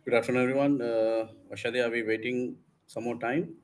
Good afternoon, everyone. Ashadi, are we waiting some more time?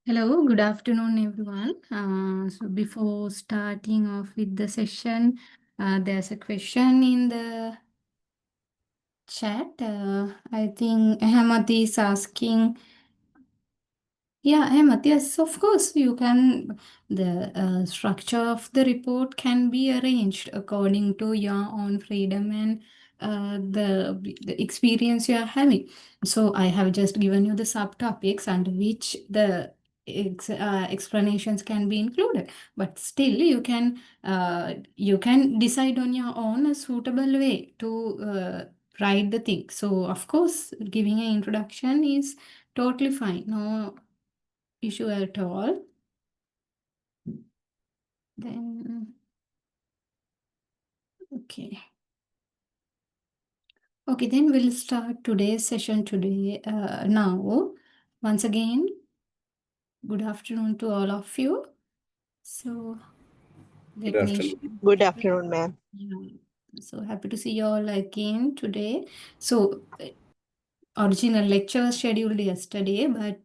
Hello, good afternoon, everyone. So before starting off with the session, there's a question in the chat. I think Ahmad is asking, yeah, Ahmed, yes, of course, you can. The structure of the report can be arranged according to your own freedom and the experience you are having. So I have just given you the subtopics under which the explanations can be included. But still, you can decide on your own a suitable way to write the thing. So of course, giving an introduction is totally fine. No issue at all. Then, okay. Okay, then we'll start today's session today. Now, once again, good afternoon to all of you. So, Good let me afternoon. share. Good afternoon, ma'am. Yeah. So happy to see you all again today. So, original lecture was scheduled yesterday, but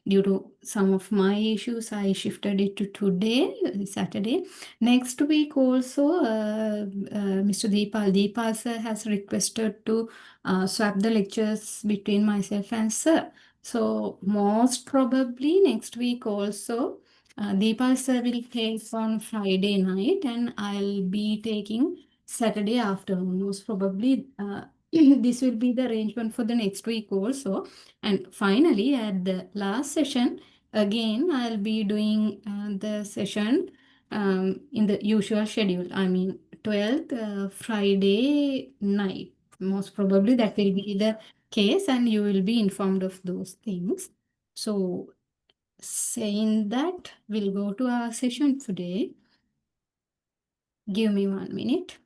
due to some of my issues, I shifted it to today, Saturday. Next week also, Mr. Deepal sir has requested to swap the lectures between myself and sir. So most probably next week also, Deepa sir will take on Friday night and I'll be taking Saturday afternoon. Most probably this will be the arrangement for the next week also. And finally at the last session, again I'll be doing the session in the usual schedule. I mean 12th Friday night. Most probably that will be the case and you will be informed of those things. So saying that, we'll go to our session today. Give me 1 minute.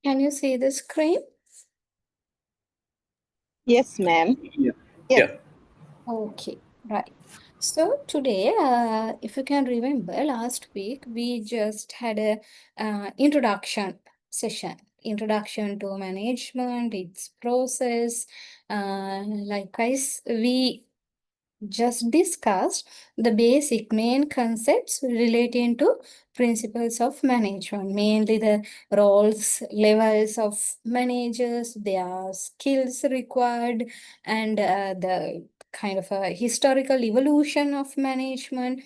Can you see the screen? Yes, ma'am. Yeah. Yes. Yeah. Okay, right. So today, if you can remember, last week we just had a introduction session, introduction to management, its process. Likewise, we just discussed the basic main concepts relating to principles of management, mainly the roles, levels of managers, their skills required, and the kind of a historical evolution of management,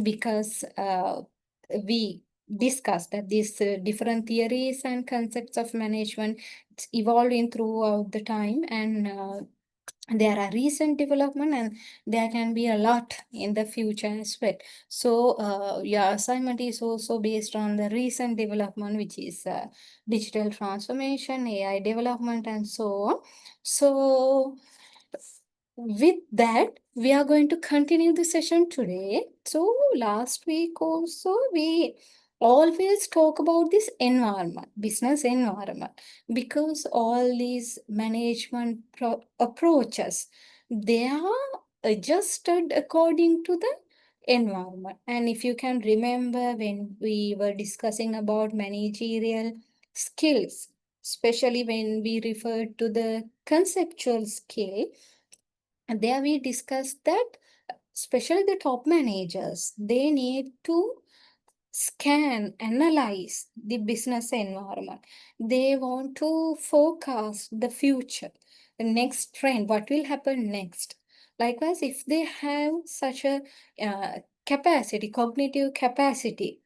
because we discussed that these different theories and concepts of management it's evolving throughout the time, and there are recent development and there can be a lot in the future as well. So your assignment is also based on the recent development, which is digital transformation, AI development, and so on. So with that, we are going to continue the session today. So last week also, we always talk about this environment, business environment, because all these management approaches, they are adjusted according to the environment. And if you can remember when we were discussing about managerial skills, especially when we referred to the conceptual skill, and there we discussed that especially the top managers, they need to scan, analyze the business environment. They want to forecast the future, the next trend, what will happen next. Likewise, if they have such a capacity, cognitive capacity,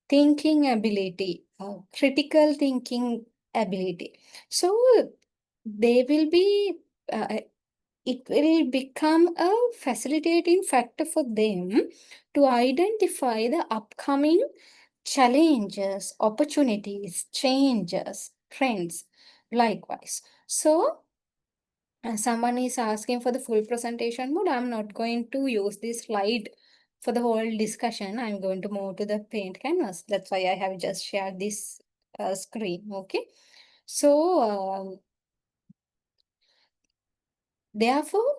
thinking ability, critical thinking ability, so they will be it will become a facilitating factor for them to identify the upcoming challenges, opportunities, changes, trends, likewise. So, someone is asking for the full presentation mode. I'm not going to use this slide for the whole discussion. I'm going to move to the paint canvas. That's why I have just shared this screen. Okay. So, Therefore,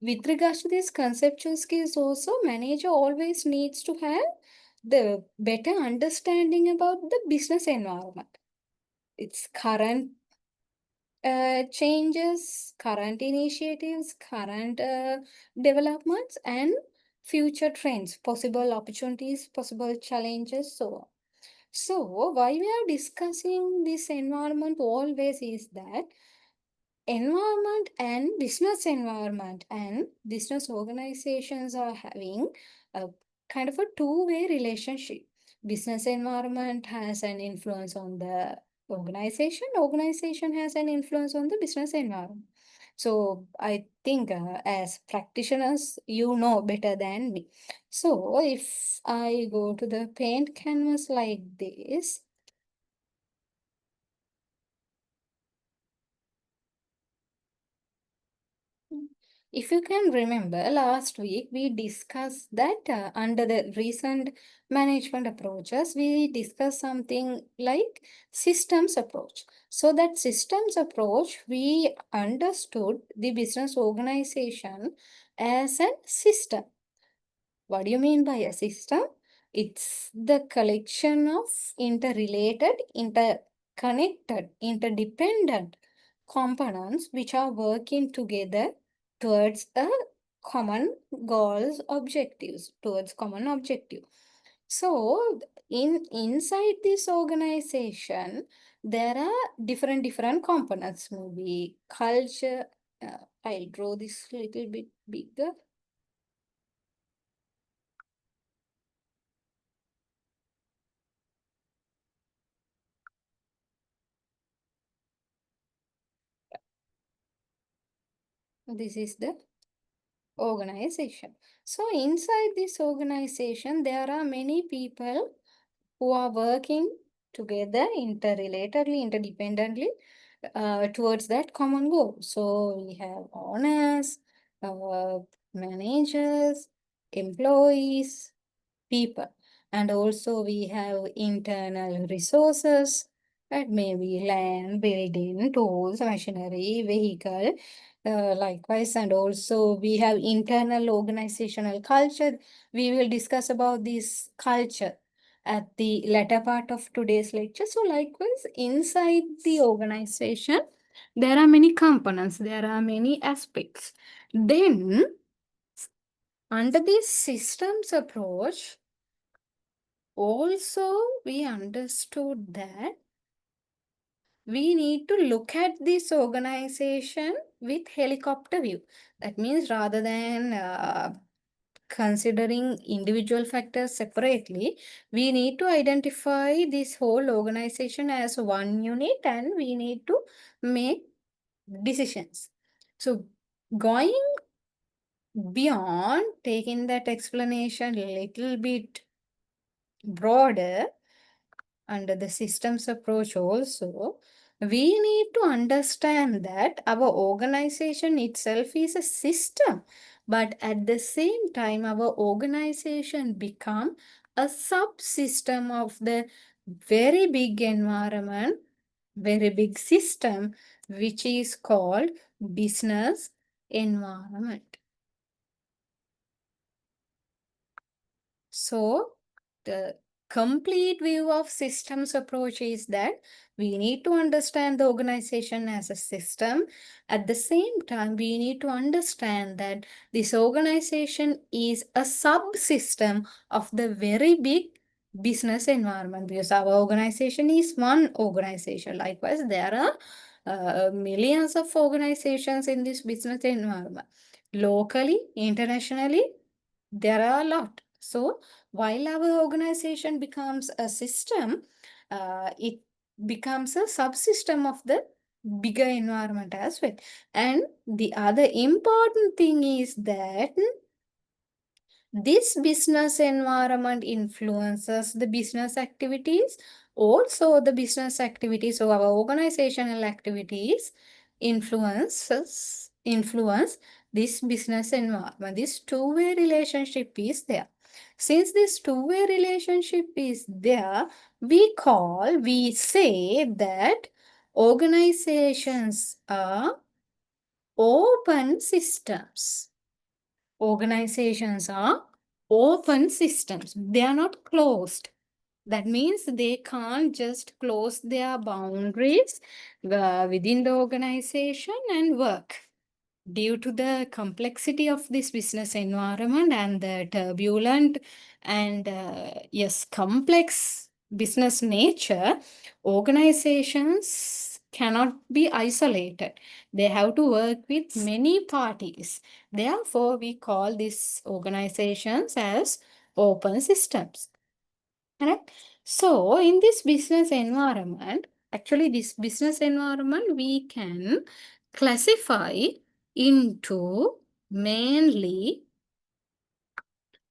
with regards to these conceptual skills also, manager always needs to have the better understanding about the business environment, its current changes, current initiatives, current developments, and future trends, possible opportunities, possible challenges, so on. So, why we are discussing this environment always is that environment and business organizations are having a kind of a two-way relationship. Business environment has an influence on the organization has an influence on the business environment. So I think as practitioners you know better than me. So if I go to the paint canvas like this, if you can remember, last week we discussed that under the recent management approaches, we discussed something like systems approach. So that systems approach, we understood the business organization as a system. What do you mean by a system? It's the collection of interrelated, interconnected, interdependent components which are working together towards a common goals, objectives, towards common objective. So inside this organization, there are different components, maybe culture. I'll draw this little bit bigger. This is the organization. So inside this organization, there are many people who are working together, interrelatedly, interdependently, towards that common goal. So we have owners, managers, employees, people. And also we have internal resources, that may be land, building, tools, machinery, vehicle. Likewise, and also we have internal organizational culture. We will discuss about this culture at the latter part of today's lecture. So likewise, inside the organization, there are many components, there are many aspects. Then, under this systems approach, also we understood that we need to look at this organization with helicopter view. That means rather than considering individual factors separately, we need to identify this whole organization as one unit and we need to make decisions. So going beyond taking that explanation a little bit broader, under the systems approach also, we need to understand that our organization itself is a system, but at the same time, our organization become a subsystem of the very big environment, very big system, which is called business environment. So, the complete view of systems approach is that we need to understand the organization as a system. At the same time, we need to understand that this organization is a subsystem of the very big business environment, because our organization is one organization. Likewise, there are millions of organizations in this business environment. Locally, internationally, there are a lot. So while our organization becomes a system, it becomes a subsystem of the bigger environment as well. And the other important thing is that this business environment influences the business activities. Also, the business activities of our organizational activities influence this business environment. This two-way relationship is there. Since this two-way relationship is there, we say that organizations are open systems. Organizations are open systems. They are not closed. That means they can't just close their boundaries within the organization and work. Due to the complexity of this business environment and the turbulent and yes, complex business nature, organizations cannot be isolated. They have to work with many parties. Therefore, we call these organizations as open systems. Correct? So, in this business environment, actually, this business environment we can classify into mainly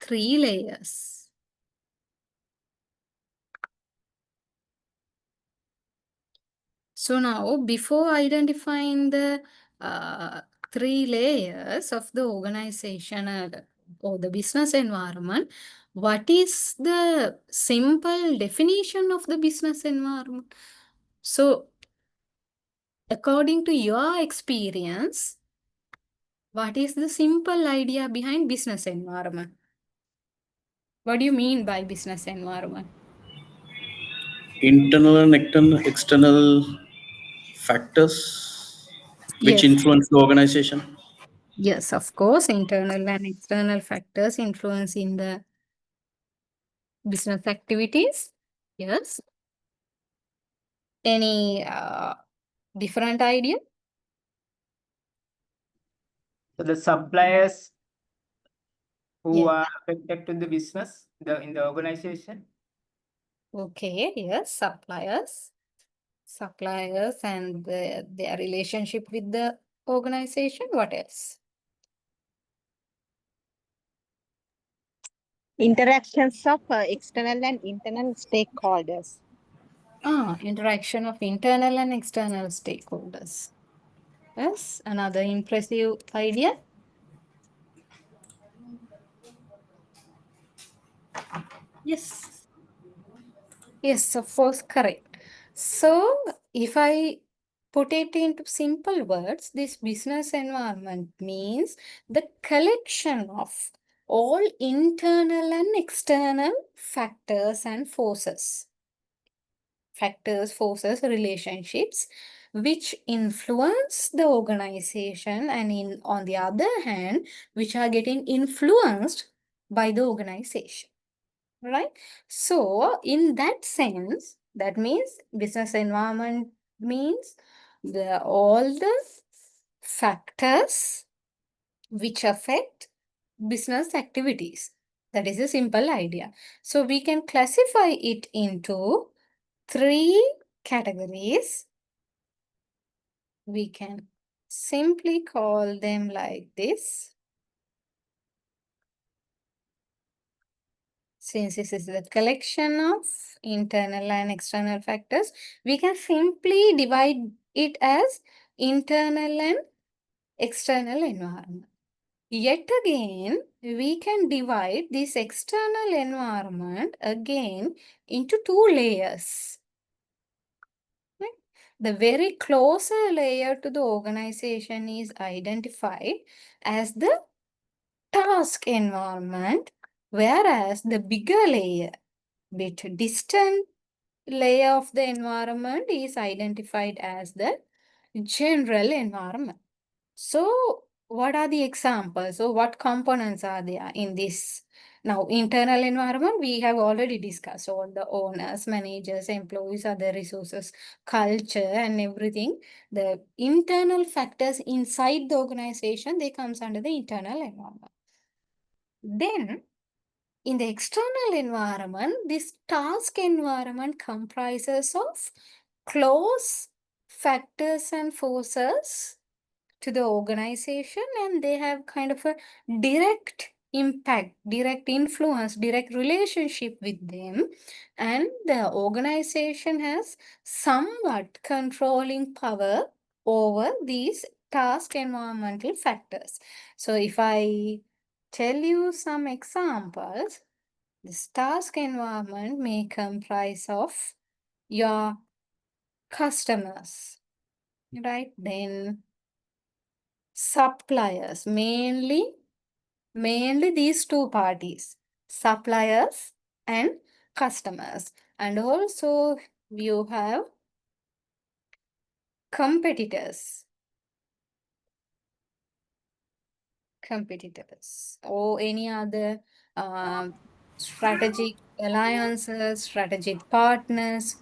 3 layers. So now, before identifying the uh, 3 layers of the organization or the business environment, what is the simple definition of the business environment? So, according to your experience, what is the simple idea behind business environment? What do you mean by business environment? Internal and external factors which Yes, influence the organization. yes, of course, internal and external factors influence in the business activities. Yes. Any different idea? So the suppliers who Yes. are affected to the business, in the organization. Okay, yes, suppliers. Suppliers and their relationship with the organization. What else? Interactions of external and internal stakeholders. Interaction of internal and external stakeholders. Yes, another impressive idea. Yes. Yes, of course, correct. So, if I put it into simple words, this business environment means the collection of all internal and external factors and forces. Factors, forces, relationships which influence the organization and on the other hand, which are getting influenced by the organization. Right? So, in that sense, that means business environment means all the factors which affect business activities. That is a simple idea. So, we can classify it into 3 categories. We can simply call them like this. Since this is the collection of internal and external factors, we can simply divide it as internal and external environment. Yet again, we can divide this external environment again into 2 layers. Right? The very closer layer to the organization is identified as the task environment, whereas the bigger layer, bit distant layer of the environment is identified as the general environment. So, what are the examples? So, what components are there in this? Now, internal environment, we have already discussed all the owners, managers, employees, other resources, culture, and everything. The internal factors inside the organization, they comes under the internal environment. Then, in the external environment, this task environment comprises of close factors and forces to the organization, and they have kind of a direct impact, direct influence, direct relationship with them. And the organization has somewhat controlling power over these task environmental factors. So if I tell you some examples, this task environment may comprise of your customers, right? Then suppliers, mainly these two parties, suppliers and customers. And also you have competitors or any other strategic alliances, strategic partners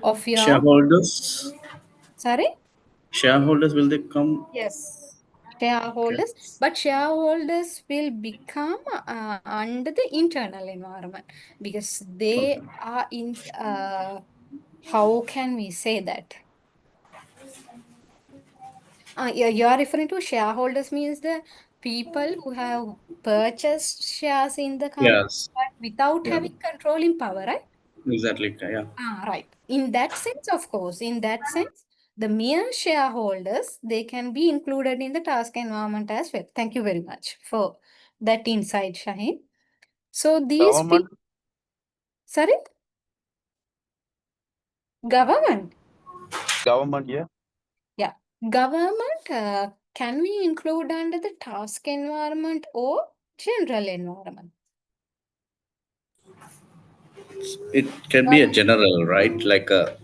of your, sorry? Shareholders, will they come? Yes, Okay. shareholders, but shareholders will become under the internal environment because they Okay. are in, how can we say that? You are referring to shareholders means the people who have purchased shares in the company Yes. but without Yeah. having controlling power, right? Exactly. Yeah. Right. In that sense, of course, in that sense, the mere shareholders, they can be included in the task environment as well. Thank you very much for that insight, Shaheen. So these Government, people, sorry, government. yeah. Yeah, government can we include under the task environment or general environment? It can be a general, right? Like a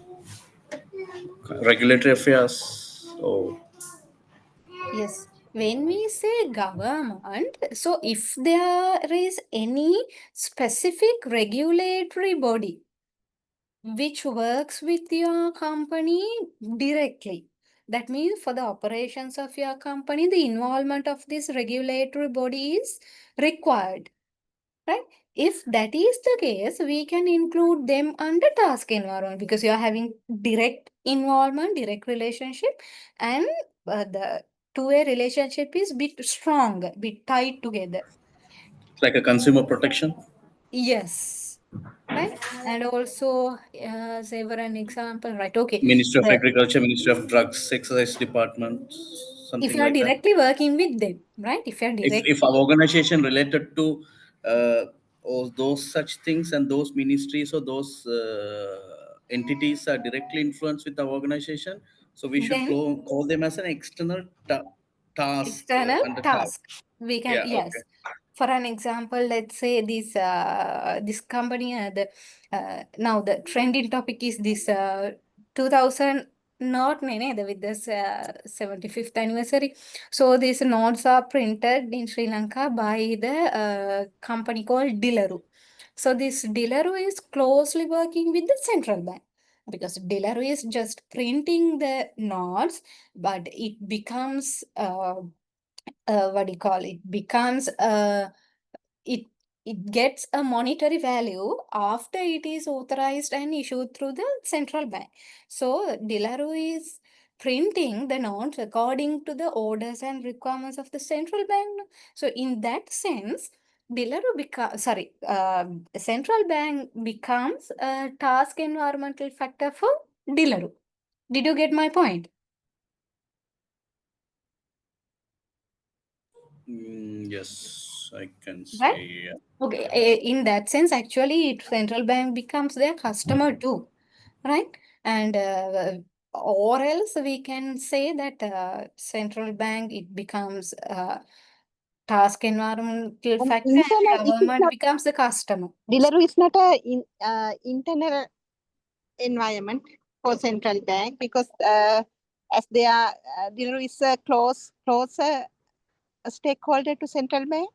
regulatory affairs. Oh, Yes, when we say government, so if there is any specific regulatory body which works with your company directly, that means for the operations of your company, the involvement of this regulatory body is required, right? If that is the case, we can include them under task environment because you are having direct involvement, direct relationship, and the two-way relationship is bit strong, bit tied together. it's like a consumer protection. Yes, right? And also, say for an example, right? Okay, Ministry of the Agriculture, Ministry of Drugs, Excise Department, if something you are like that. directly working with them, right? If you are If our organization related to or those such things and those ministries or those entities are directly influenced with our organization, so we should then call them as an external task external under task. task. We can, Yeah. Okay. yes. For an example, let's say this company, now the trending topic is this 2000, not many, with this 75th anniversary. So these notes are printed in Sri Lanka by the company called Dilaru. So this Dilaru is closely working with the central bank because Dilaru is just printing the notes, but it becomes what do you call it? Becomes it it gets a monetary value after it is authorized and issued through the central bank. So Dilaru is printing the notes according to the orders and requirements of the central bank. So in that sense, Dilaru becomes central bank becomes a task environmental factor for Dilaru. Did you get my point? Yes, I can Right? say. Okay, in that sense, actually, central bank becomes their customer too, right? And or else we can say that central bank it becomes task environmental factor Internal, and it is government not, becomes the customer. Delivery is not a internal environment for central bank because as they are, Delivery is a closer stakeholder to central bank.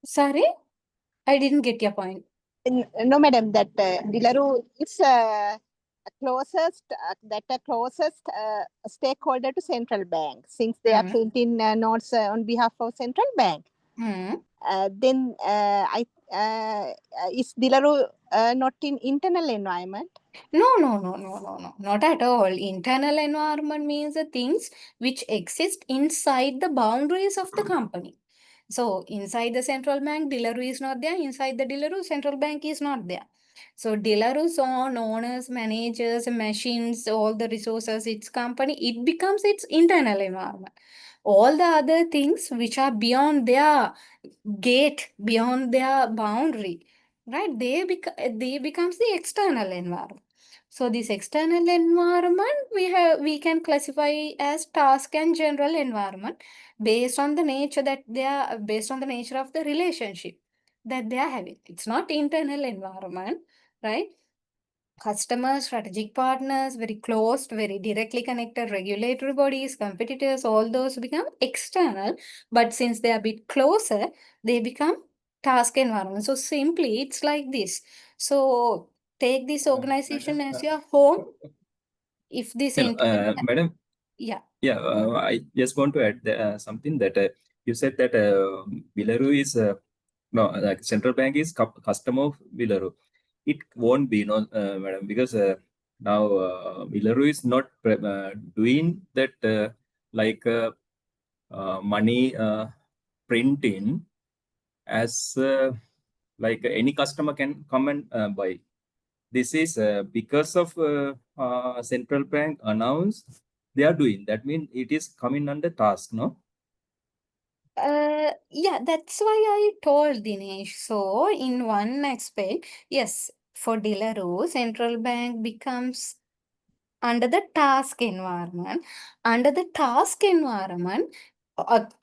Sorry, I didn't get your point. No, madam, that Delivery is closest stakeholder to central bank since they are Hmm. printing notes on behalf of central bank. Hmm. Then is Delivery not in internal environment? No, not at all. Internal environment means the things which exist inside the boundaries of the company. So inside the central bank, Deliru is not there. Inside the Deliru, central bank is not there. So Deliru's own owners, managers, machines, all the resources, its company, it becomes its internal environment. All the other things which are beyond their gate, beyond their boundary, right? They becomes the external environment. So this external environment we can classify as task and general environment based on the nature based on the nature of the relationship that they are having. It's not internal environment, right? Customers, strategic partners, very close, very directly connected, regulatory bodies, competitors, all those become external. But since they are a bit closer, they become task environment. So simply, it's like this. So take this organization as your home. If this internal, Madam, yeah. yeah, I just want to add something that you said that Belarus is no, like central bank is customer of Belarus. It won't be, no, madam, because now Belarus is not doing that like money printing as like any customer can come and buy. This is because of central bank announced they are doing. That means it is coming under task, no? Yeah, that's why I told Dinesh. So, in one aspect, yes, for Belarus, central bank becomes under the task environment. Under the task environment,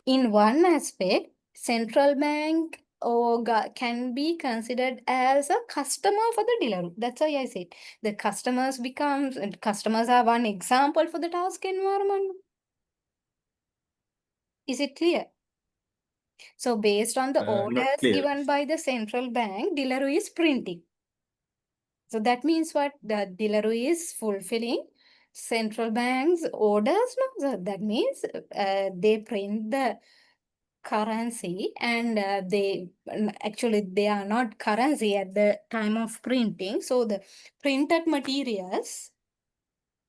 in one aspect, central bank can be considered as a customer for the dealer. That's why I said the customers are one example for the task environment. Is it clear? So based on the Not orders clear. given by the central bank, dealer is printing. So that means what? The dealer is fulfilling central bank's orders. No? So that means they print the currency and actually they are not currency at the time of printing. So the printed materials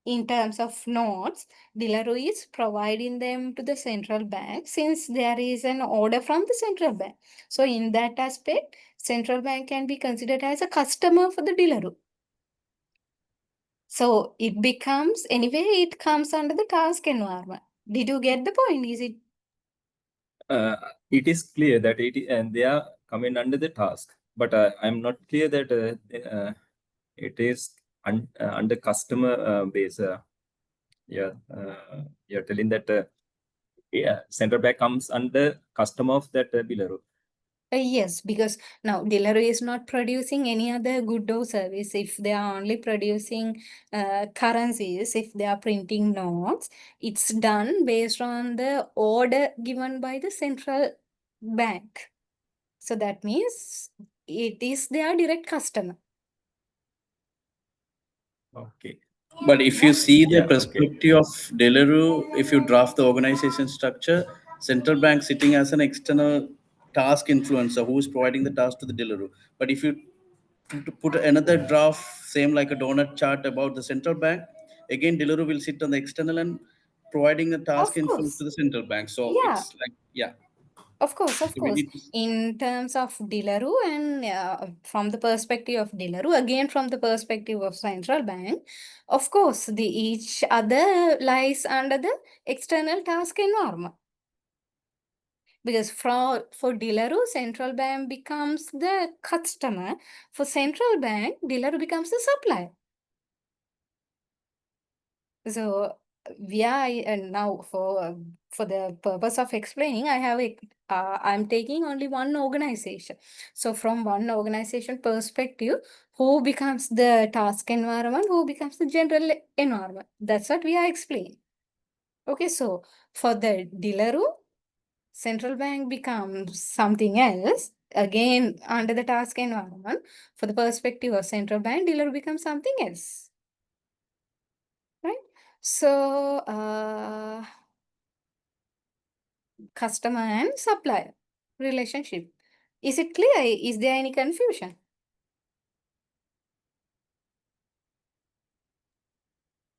in terms of notes, Delaro is providing them to the central bank since there is an order from the central bank. So in that aspect, central bank can be considered as a customer for the Delaro. So it becomes, anyway, it comes under the task environment. Did you get the point? Is it? It is clear that and they are coming under the task, but I'm not clear that it is under customer base. Yeah, you're telling that yeah, central bank comes under customer of that Belarus. Yes, because now Delaro is not producing any other good or service. If they are only producing currencies, if they are printing notes, it's done based on the order given by the central bank. So that means it is their direct customer. Okay. But if you see the Yeah, okay. perspective of Deliveroo, if you draft the organization structure, central bank sitting as an external task influencer who is providing the task to the Deliveroo. But if you put another draft, same like a donut chart about the central bank, again Deliveroo will sit on the external and providing the task Of influence to course. the central bank. So Yeah. it's like, yeah. Of course, So we need to in terms of Delaru and from the perspective of Delaru, again from the perspective of central bank, of course, each other lies under the external task environment. Because for Delaru, central bank becomes the customer. For central bank, Delaru becomes the supplier. So now for the purpose of explaining, I'm taking only one organization. So from one organization perspective, who becomes the task environment, who becomes the general environment? That's what we are explaining. Okay, so for the Delaru, central bank becomes something else. Again, under the task environment, for the perspective of central bank, Delaru becomes something else. Right? So, customer and supplier relationship. Is it clear? Is there any confusion?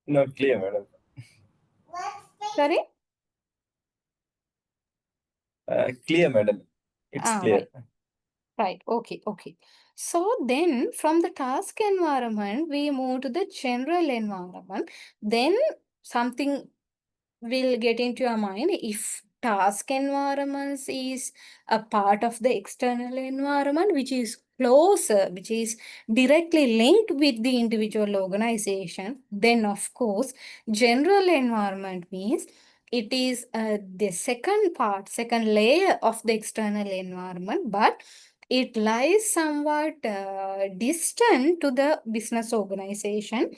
Not clear, madam. Sorry? Clear, madam. It's clear. Right. Okay. So then from the task environment, we move to the general environment. Then something will get into your mind. If task environments is a part of the external environment, which is closer, which is directly linked with the individual organization, then of course, general environment means it is the second layer of the external environment, but it lies somewhat distant to the business organization.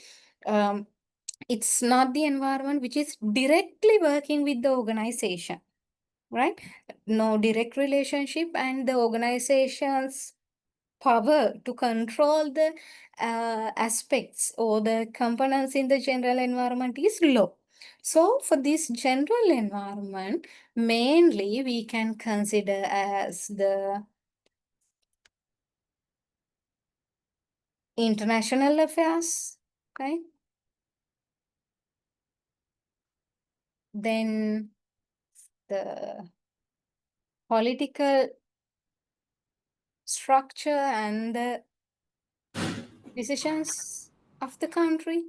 It's not the environment which is directly working with the organization, right? No direct relationship, and the organization's power to control the aspects or the components in the general environment is low. So for this general environment, mainly we can consider as the international affairs, right? Then the political structure and the decisions of the country,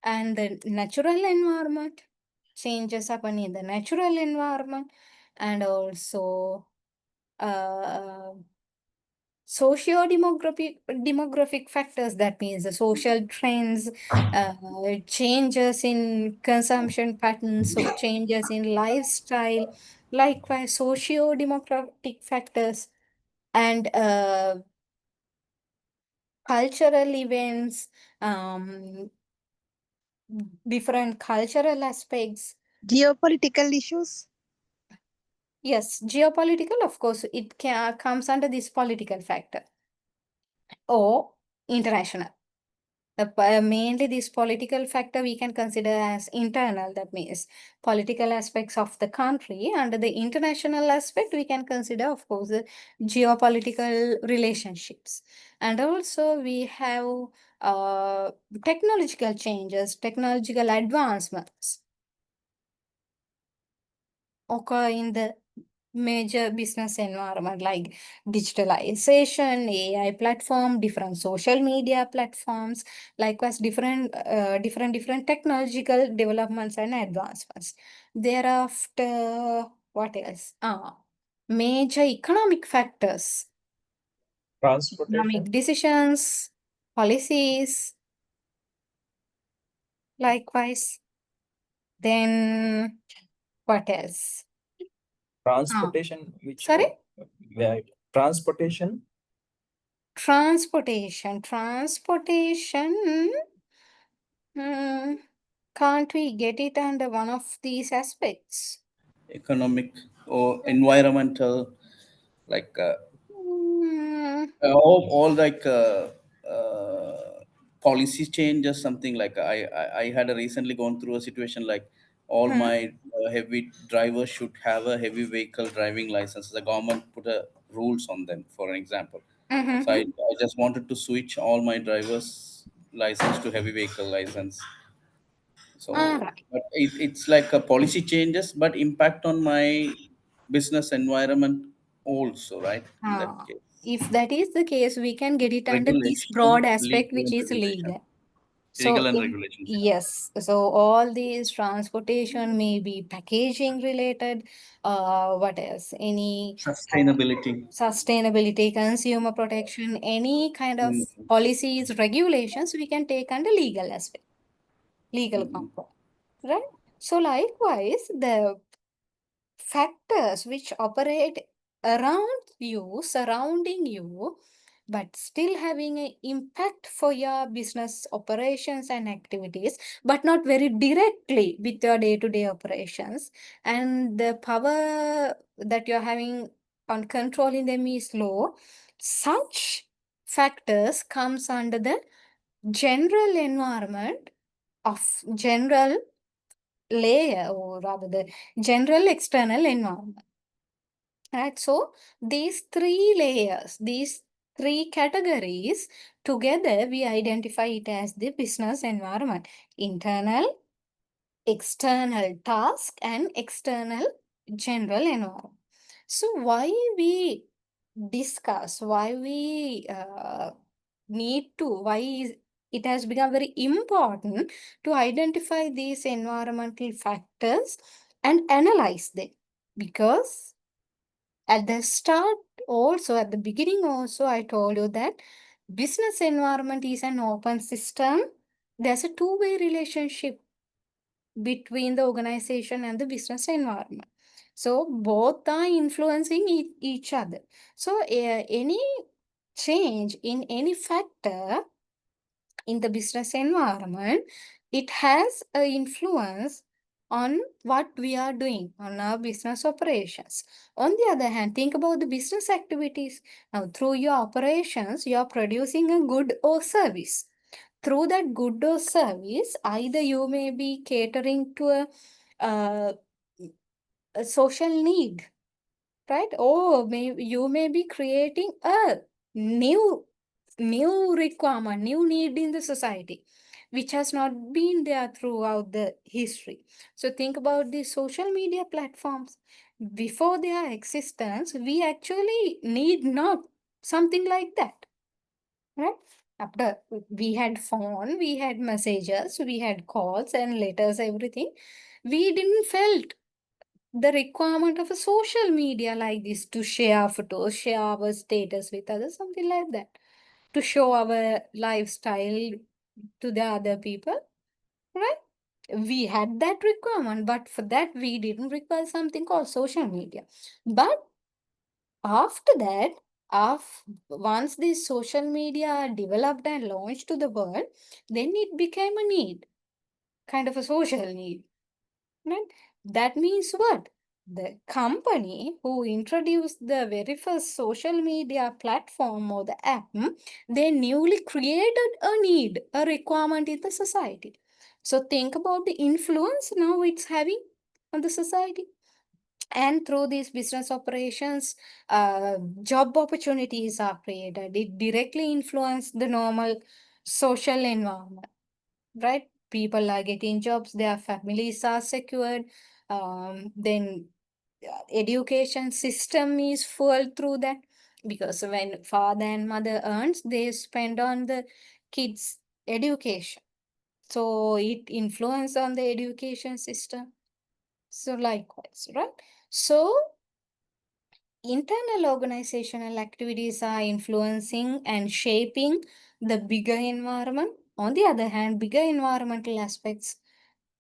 and the natural environment, changes happen in the natural environment, and also socio-demographic factors, that means the social trends, changes in consumption patterns, so changes in lifestyle, likewise socio-demographic factors, and cultural events, different cultural aspects. Geopolitical issues. Yes, geopolitical, of course, it comes under this political factor or international. Mainly this political factor we can consider as internal, that means political aspects of the country. Under the international aspect, we can consider, of course, the geopolitical relationships. And also we have technological changes, technological advancements occur in the major business environment, like digitalization, AI platform, different social media platforms, likewise different technological developments and advancements. Thereafter, what else? Major economic factors, Transportation. economic decisions, policies, likewise. Then what else? Transportation, which Sorry? where transportation. Transportation. Can't we get it under one of these aspects? Economic or environmental, like Hmm, all like policy changes, something like I had recently gone through a situation like all hmm, my heavy drivers should have a heavy vehicle driving license. The government put a rules on them, for an example. So mhm. I just wanted to switch all my drivers license to heavy vehicle license. So Right. but it's like a policy changes but impact on my business environment also, right? In that Ah, case, if that is the case, we can get it under this regulation, broad aspect, legal which and is regulation, legal. legal So, and regulations. yes, so all these transportation may be packaging related, what else? Any Sustainability. sustainability, consumer protection, any kind of Mm, policies, regulations, we can take under legal aspect, legal mm, component, right? So likewise, the factors which operate around you, surrounding you, but still having an impact for your business operations and activities, but not very directly with your day-to-day operations, and the power that you're having on controlling them is low. Such factors comes under the general environment of general layer, or rather the general external environment. Right? So these three layers, these three categories, together we identify it as the business environment: internal, external task, and external general environment. So why we discuss, why we need to, it has become very important to identify these environmental factors and analyze them, because At the start, also at the beginning, also, I told you that business environment is an open system. There's a two-way relationship between the organization and the business environment. So both are influencing each other. So any change in any factor in the business environment, it has an influence on what we are doing on our business operations. On the other hand, think about the business activities. Now, through your operations, you are producing a good or service. Through that good or service, either you may be catering to uh, a social need, right? Or you may be creating a new requirement, new need in the society, which has not been there throughout the history. So think about the social media platforms. Before their existence, we actually need not something like that, right? After we had phone, we had messages, we had calls and letters, everything. We didn't felt the requirement of a social media like this to share photos, share our status with others, something like that, to show our lifestyle to the other people, right? We had that requirement, but for that we didn't require something called social media. But after that, once this social media developed and launched to the world, then it became a need, kind of a social need. Right? That means what? The company who introduced the very first social media platform or the app, they newly created a need, a requirement in the society. So think about the influence now it's having on the society. And through these business operations, job opportunities are created. It directly influences the normal social environment, right? People are getting jobs, their families are secured. Then education system is full through that, because when father and mother earns, they spend on the kids' education. So it influence on the education system. So likewise, right? So internal organizational activities are influencing and shaping the bigger environment. On the other hand, bigger environmental aspects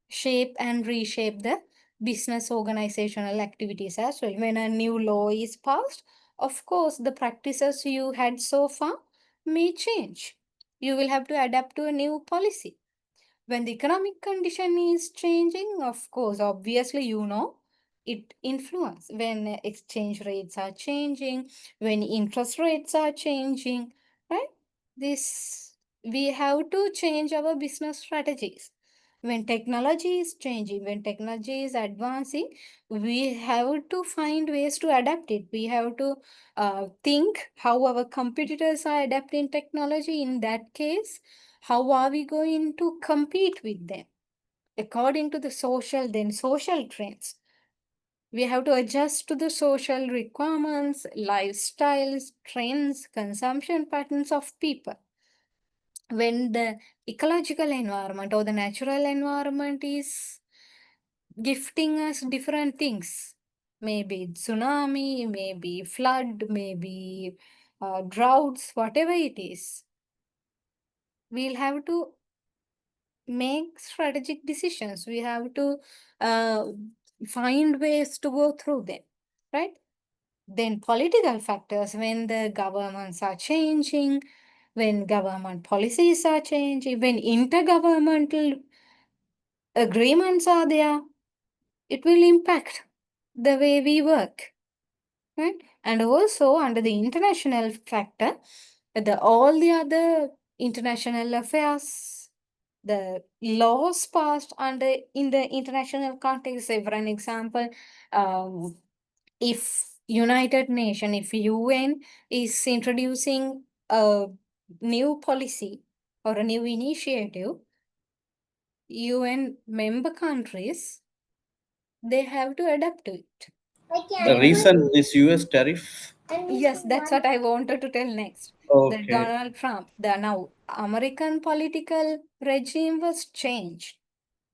shape and reshape the business organizational activities as well. When a new law is passed, of course, the practices you had so far may change. You will have to adapt to a new policy. When the economic condition is changing, of course, obviously, it influence. When exchange rates are changing, when interest rates are changing, right? This, we have to change our business strategies. When technology is changing, when technology is advancing, we have to find ways to adapt it. We have to think how our competitors are adapting technology. In that case, how are we going to compete with them according to the social trends? We have to adjust to the social requirements, lifestyles, trends, consumption patterns of people. When the ecological environment or the natural environment is gifting us different things, maybe tsunami, maybe flood, maybe droughts, whatever it is, we'll have to make strategic decisions. We have to uh, find ways to go through them, right? Then political factors, when the governments are changing, when government policies are changing, when intergovernmental agreements are there, it will impact the way we work, right? And also under the international factor, all the other international affairs, the laws passed under in the international context. Say for an example, if United Nation, if UN is introducing a new policy or a new initiative, UN member countries, they have to adapt to it. The recent this US tariff. Yes, that's what I wanted to tell next. The Okay. Donald Trump, the now American political regime was changed,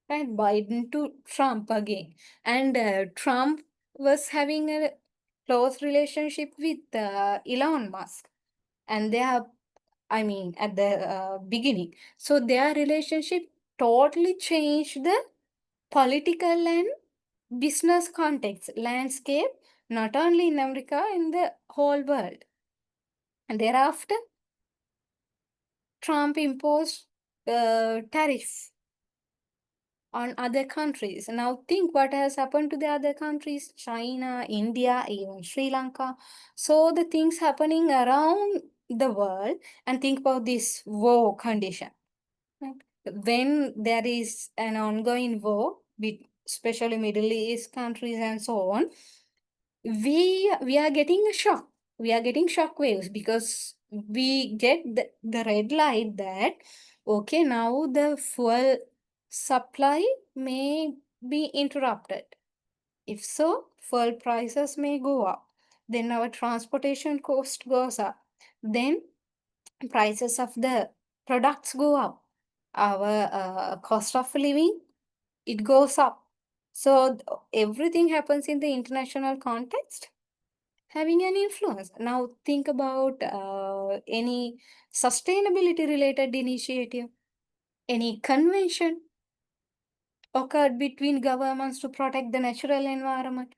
right? Biden to Trump again. And Trump was having a close relationship with Elon Musk, and they are, I mean, at the beginning. So their relationship totally changed the political and business context landscape, not only in America, in the whole world. And thereafter, Trump imposed tariff on other countries. Now think what has happened to the other countries, China, India, even Sri Lanka. So the things happening around the world, and think about this war condition. Right? When there is an ongoing war, with especially Middle East countries and so on, we are getting a shock. We are getting shock waves because we get the red light that okay, now the fuel supply may be interrupted. If so, fuel prices may go up. Then our transportation cost goes up. Then prices of the products go up. Our cost of living, it goes up. So everything happens in the international context, having an influence. Now think about any sustainability related initiative, any convention occurred between governments to protect the natural environment.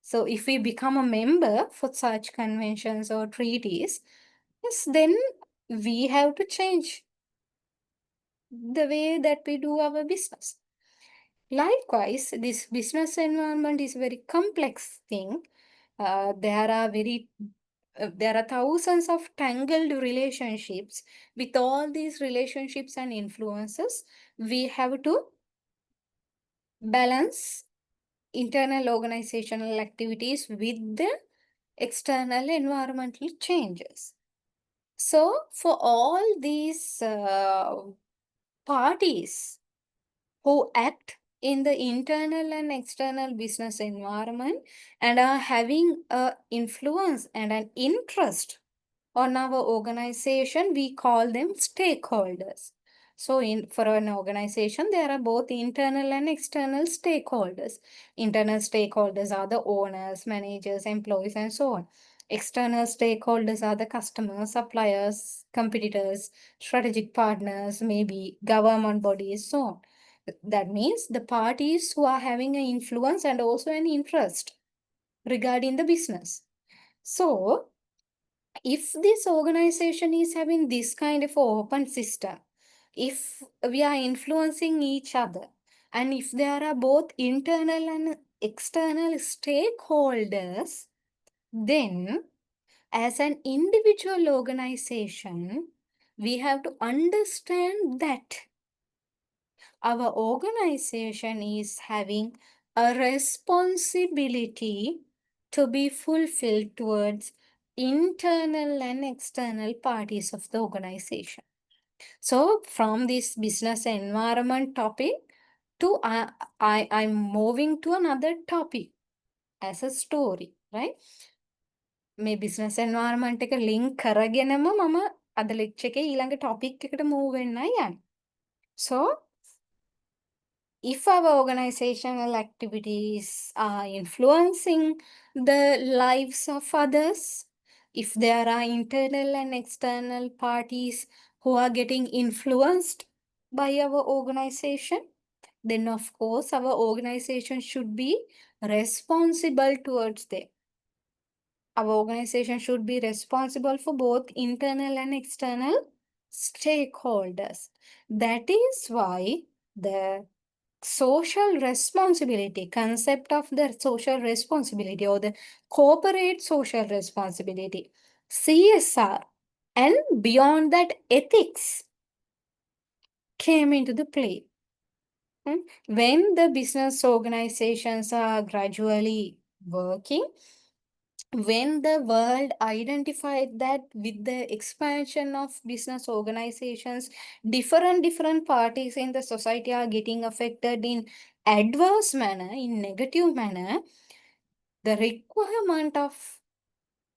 So if we become a member for such conventions or treaties, yes, then we have to change the way that we do our business. Likewise, this business environment is a very complex thing. There are thousands of tangled relationships. With all these relationships and influences, we have to balance internal organizational activities with the external environmental changes. So, for all these parties who act in the internal and external business environment and are having a influence and an interest on our organization, we call them stakeholders. So for an organization, there are both internal and external stakeholders. Internal stakeholders are the owners, managers, employees, and so on. External stakeholders are the customers, suppliers, competitors, strategic partners, maybe government bodies, so on. That means the parties who are having an influence and also an interest regarding the business. So, if this organization is having this kind of open system, if we are influencing each other, and if there are both internal and external stakeholders, then as an individual organization, we have to understand that our organization is having a responsibility to be fulfilled towards internal and external parties of the organization. So from this business environment topic to I'm moving to another topic as a story, right? මේ business environment එක link කරගෙනම මම අද lecture එකේ ඊළඟ topic එකට move වෙන්නයි යන්නේ. So if our organizational activities are influencing the lives of others, if there are internal and external parties who are getting influenced by our organization, then of course our organization should be responsible towards them. Our organization should be responsible for both internal and external stakeholders. That is why the social responsibility, concept of the social responsibility or the corporate social responsibility, CSR, and beyond that ethics came into the play. When the business organizations are gradually working, when the world identified that with the expansion of business organizations, different parties in the society are getting affected in adverse manner, in negative manner, the requirement of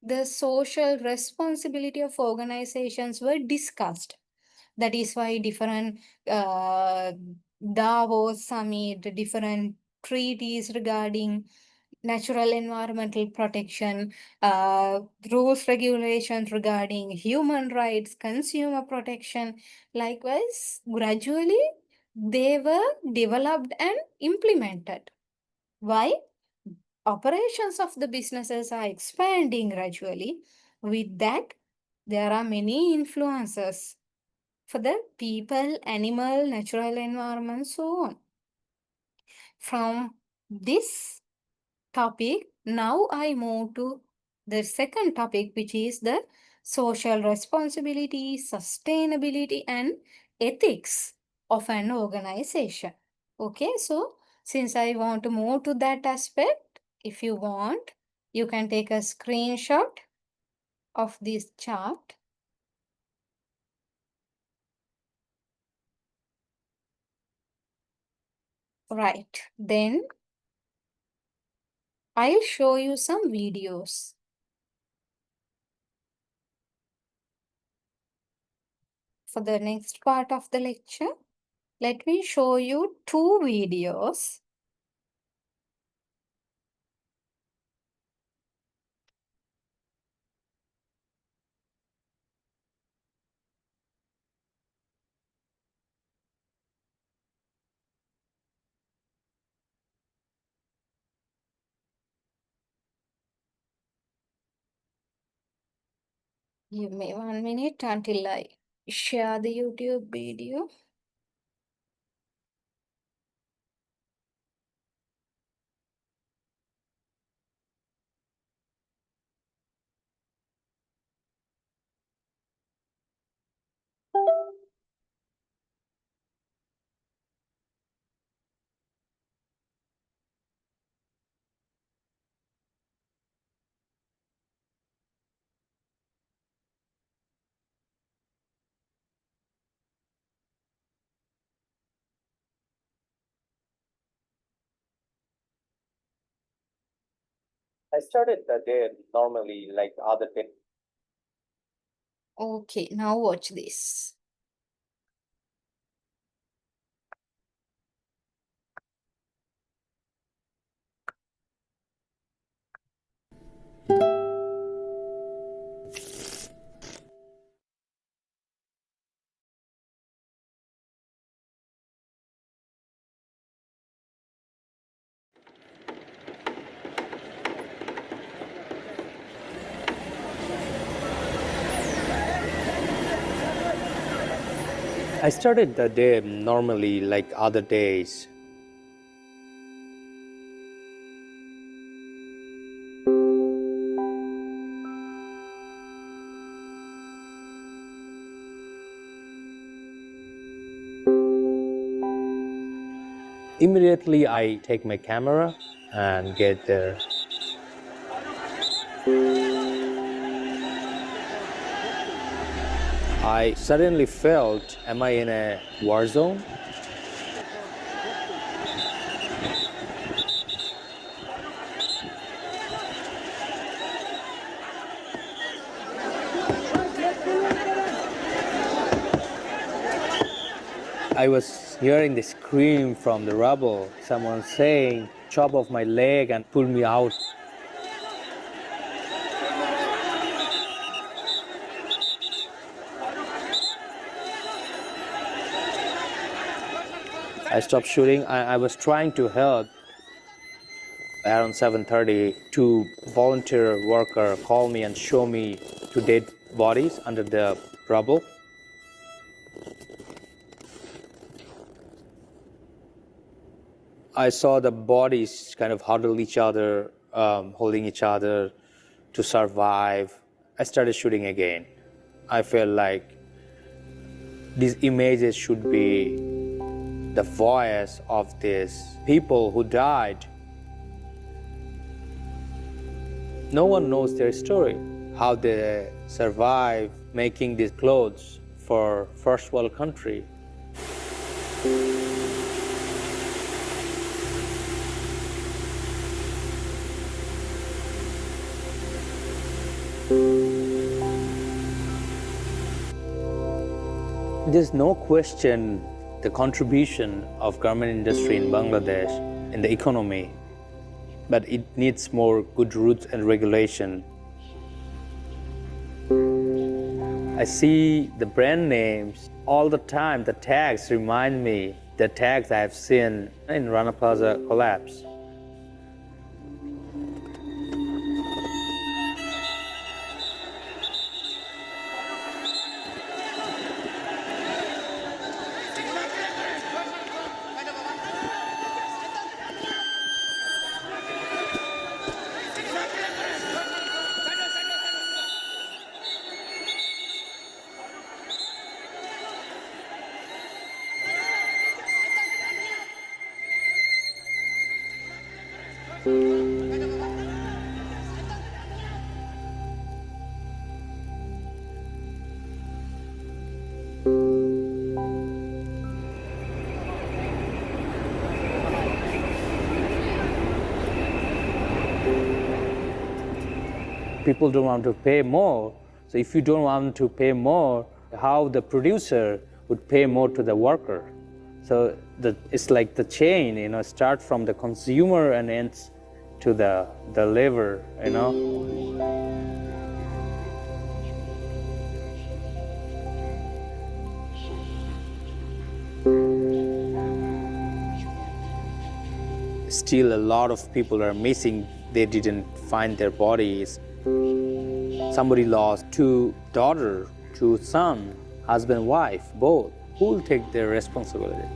the social responsibility of organizations were discussed. That is why different Davos summit, different treaties regarding natural environmental protection, rules, regulations regarding human rights, consumer protection. Likewise, gradually they were developed and implemented. Why? Operations of the businesses are expanding gradually. With that, there are many influences for the people, animal, natural environment, so on. From this topic, now I move to the second topic, which is the social responsibility, sustainability, and ethics of an organization. Okay, so since I want to move to that aspect, if you want, you can take a screenshot of this chart. Right, then I'll show you some videos. For the next part of the lecture, let me show you two videos. Give me 1 minute until I share the YouTube video. I started the day normally like other day. Okay, now watch this. I started the day normally like other days. Immediately I take my camera and get there. I suddenly felt, am I in a war zone? I was hearing the scream from the rubble, someone saying, chop off my leg and pull me out. I stopped shooting. I was trying to help. Around 7:30, two volunteer workers called me and showed me two dead bodies under the rubble. I saw the bodies kind of huddle each other, holding each other to survive. I started shooting again. I felt like these images should be the voice of these people who died. No one knows their story, how they survive making these clothes for first world country. There's no question the contribution of garment industry in Bangladesh in the economy. but it needs more good rules and regulation. I see the brand names all the time. The tags remind me the tags I have seen in Rana Plaza collapse. People don't want to pay more. So if you don't want to pay more, how the producer would pay more to the worker? So it's like the chain, start from the consumer and ends to the labor, Still, a lot of people are missing. They didn't find their bodies. Somebody lost 2 daughters, 2 sons, husband, wife, both. Who will take their responsibility?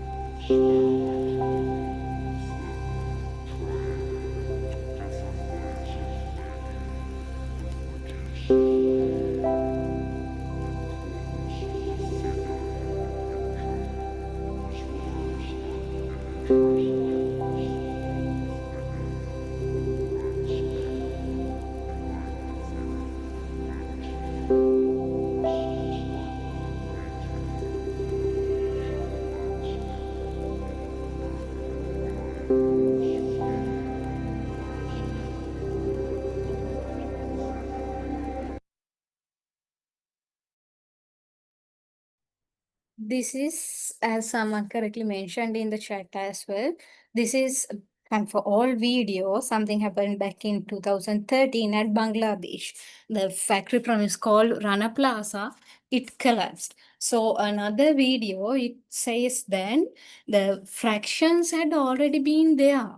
This is, as someone correctly mentioned in the chat as well, this is and for all video, something happened back in 2013 at Bangladesh. The factory premise called Rana Plaza, it collapsed. So another video, it says then the fractions had already been there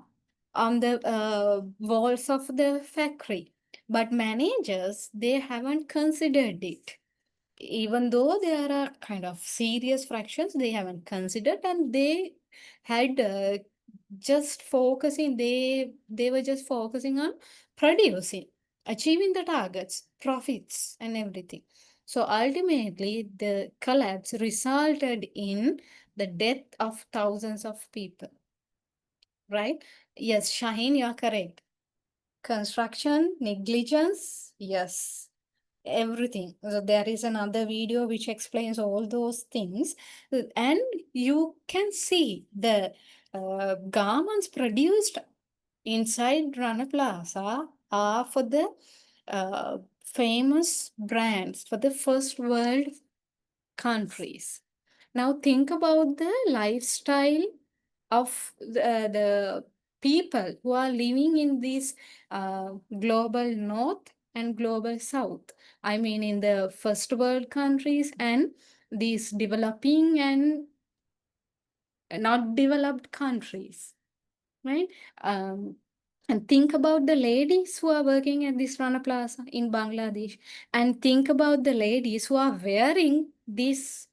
on the walls of the factory. But managers, they haven't considered it. Even though there are kind of serious fractions, they haven't considered, and they had just focusing, they were just focusing on producing, achieving the targets, profits, and everything. So ultimately, the collapse resulted in the death of thousands of people. Right? Yes, Shaheen, you are correct. Construction, negligence, yes, everything. So there is another video which explains all those things, and you can see the garments produced inside Rana Plaza are for the famous brands for the first world countries. Now think about the lifestyle of the people who are living in this global north and global south. I mean, in the first world countries and these developing and not developed countries, right? And think about the ladies who are working at this Rana Plaza in Bangladesh, and think about the ladies who are wearing these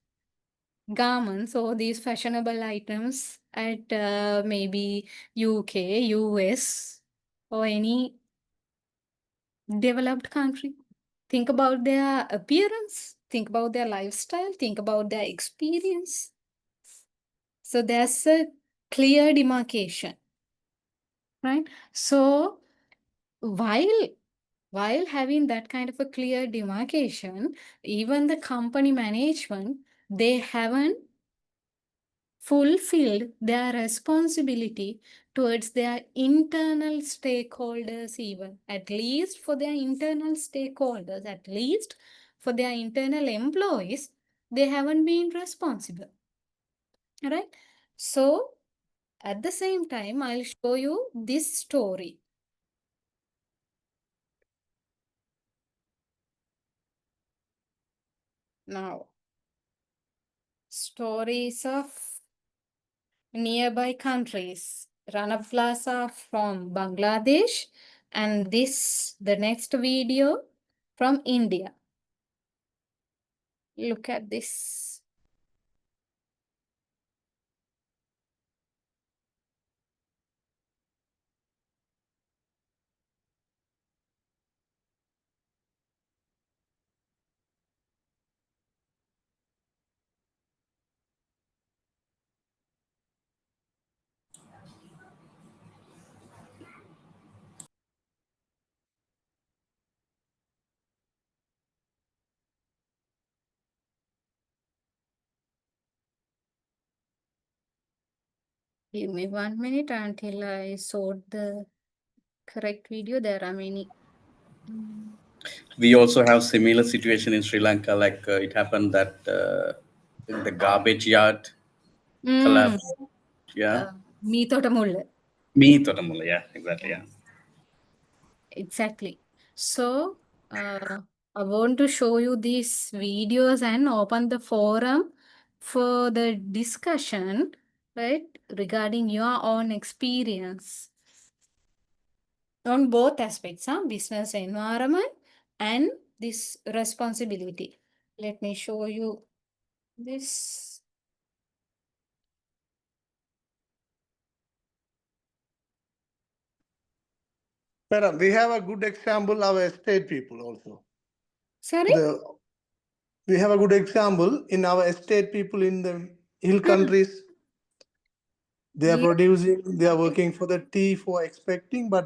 garments or these fashionable items at maybe UK, US, or any developed country. Think about their appearance, think about their lifestyle, think about their experience. So there's a clear demarcation, right? So while having that kind of a clear demarcation, even the company management, they haven't fulfilled their responsibility towards their internal stakeholders, even at least for their internal stakeholders, at least for their internal employees, they haven't been responsible, right? So at the same time, I'll show you this story. Now, stories of nearby countries. Rana Plaza from Bangladesh, and the next video from India. Look at this. Give me 1 minute until I sort the correct video. There are many. We also have similar situation in Sri Lanka, like it happened that the garbage yard collapsed. Yeah. Me thought Me Totamula, yeah, exactly, yeah. Exactly. So, I want to show you these videos and open the forum for the discussion, right, regarding your own experience on both aspects, business environment and this responsibility. Let me show you this. Madam, we have a good example of estate people also. Sorry? We have a good example in our estate people in the hill countries. They are Yeah. producing, they are working for the tea for expecting, but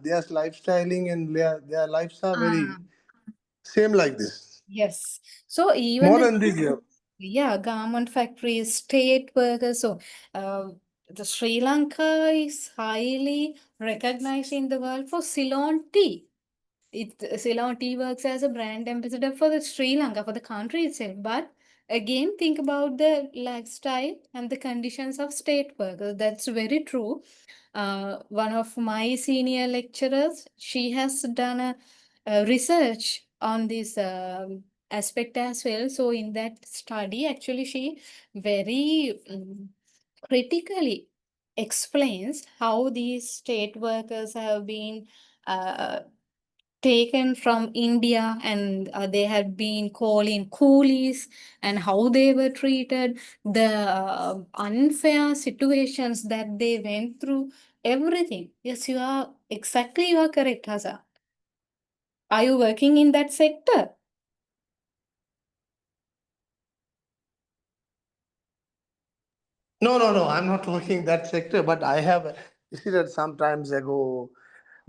their lifestyling and their lives are very same like this. Yes. So even More the than this, yeah. garment factories, state workers. So the Sri Lanka is highly recognized in the world for Ceylon tea. Ceylon tea works as a brand ambassador for the Sri Lanka, for the country itself. But again, think about the lifestyle and the conditions of state workers. That's very true. One of my senior lecturers, she has done a research on this aspect as well. So in that study, actually, she very critically explains how these state workers have been taken from India, and they had been called in coolies, and how they were treated, the unfair situations that they went through, everything. Yes, you are correct, Haza. Are you working in that sector? No. I'm not working that sector, but I have visited some times ago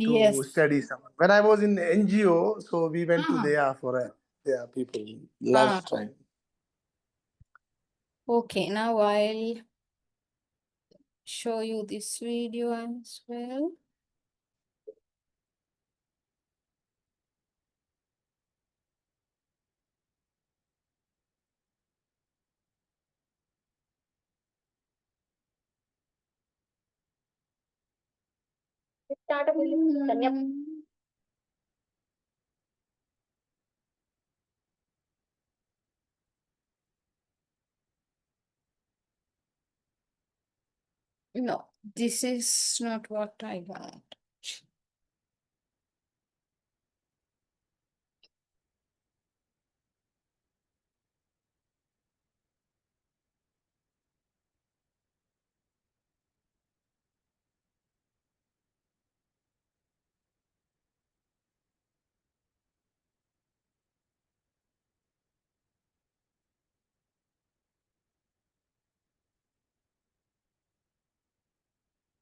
to Yes. study some. When I was in NGO, so we went to there for their people last time. Okay, now I'll show you this video as well. No, this is not what I want.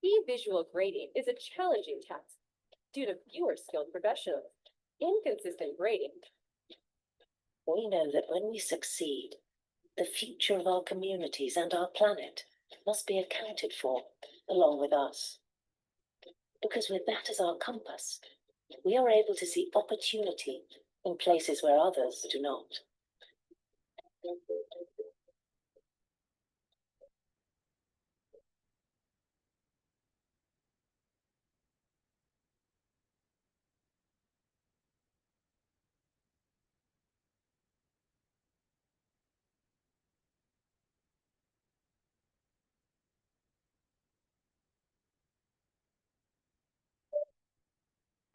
E-visual grading is a challenging task due to fewer skilled professionals, inconsistent grading. We know that when we succeed, the future of our communities and our planet must be accounted for along with us. Because with that as our compass, we are able to see opportunity in places where others do not.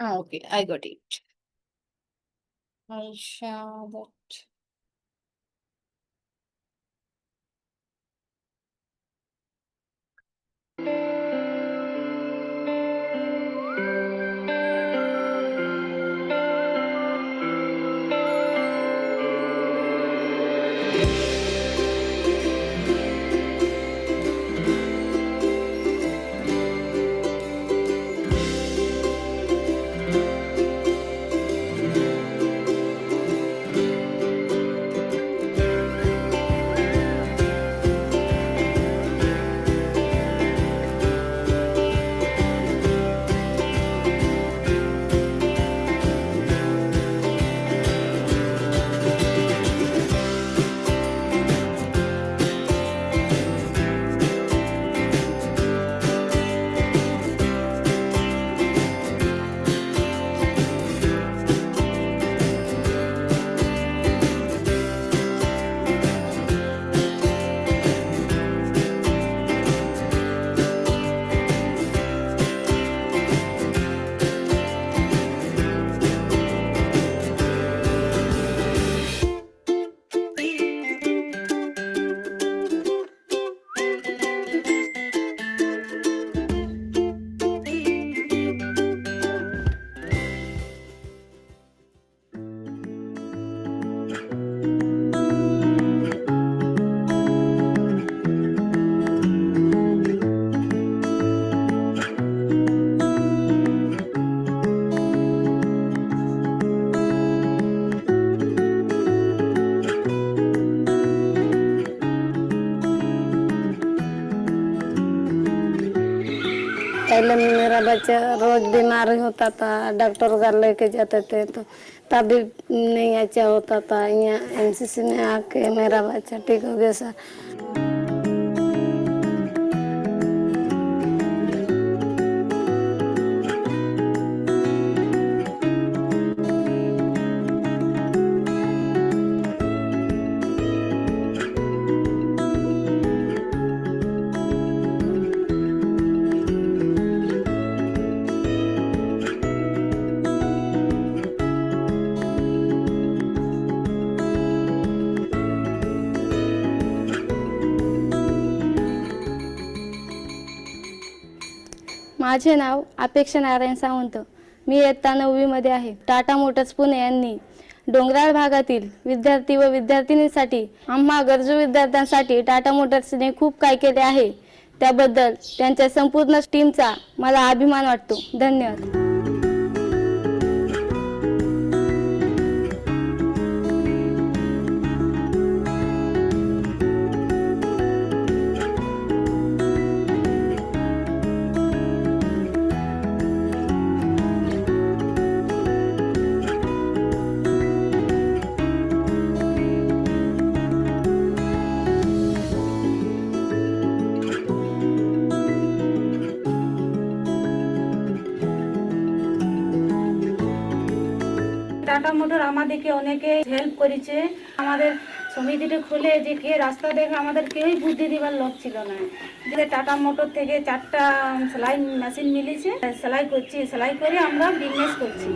Okay, I got it. I'll share that. पहले मेरा बच्चा रोज बीमार होता था, doctor घर लेके जाते थे तो तभी नहीं अच्छा होता था। यहाँ एमसीसी में आके मेरा बच्चा ठीक हो गया सर। माझे नाव अपेक्षा नारायण सावंत। मी इयत्ता 9वी मध्ये आहे। टाटा मोटर्स पुणे यांनी डोंगराळ भागातील विद्यार्थी व विद्यार्थिनींसाठी आम्हा गरजू विद्यार्थ्यांसाठी टाटा मोटर्सने खूप काय केले आहे। त्याबद्दल त्यांच्या संपूर्ण टीमचा मला अभिमान वाटतो। धन्यवाद। টাটা মোটর আমাদেরকে অনেকে হেল্প করেছে। আমাদের সমিতিটা খুলে যে কে রাস্তা দেখে আমাদের কেউই বুদ্ধি দিবার লোক ছিল না। যে টাটা মোটর থেকে 4টা সেলাই মেশিন মিলেছে, সেলাই করছি, সেলাই করে আমরা বিজনেস করছি।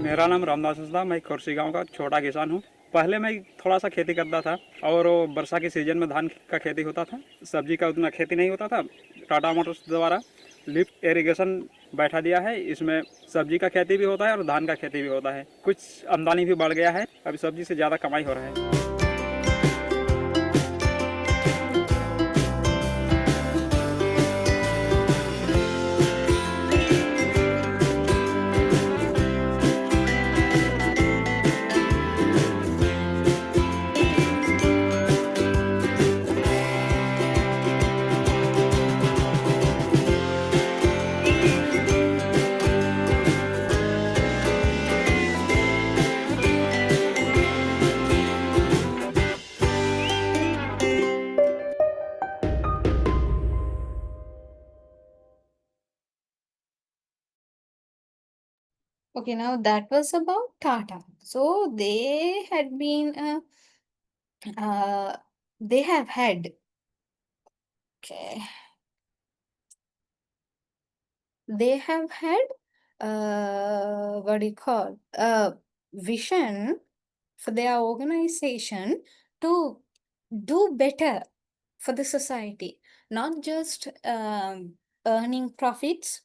मेरा नाम रामदास था। मैं खुर्सी गांव का छोटा किसान हूं। पहले मैं थोड़ा सा खेती करता था और वर्षा के सीजन में धान का खेती होता था, सब्जी का उतना खेती नहीं होता था। टाटा मोटर्स द्वारा लिफ्ट इरिगेशन बैठा दिया है। इसमें सब्जी का खेती भी होता है और धान का खेती भी होता है। कुछ आमदनी भी बढ़ गया है। अभी सब्जी से ज़्यादा कमाई हो रहा है। Okay, now that was about Tata. So they had been, they have had, okay, they have had, what do you call, a vision for their organization to do better for the society, not just earning profits,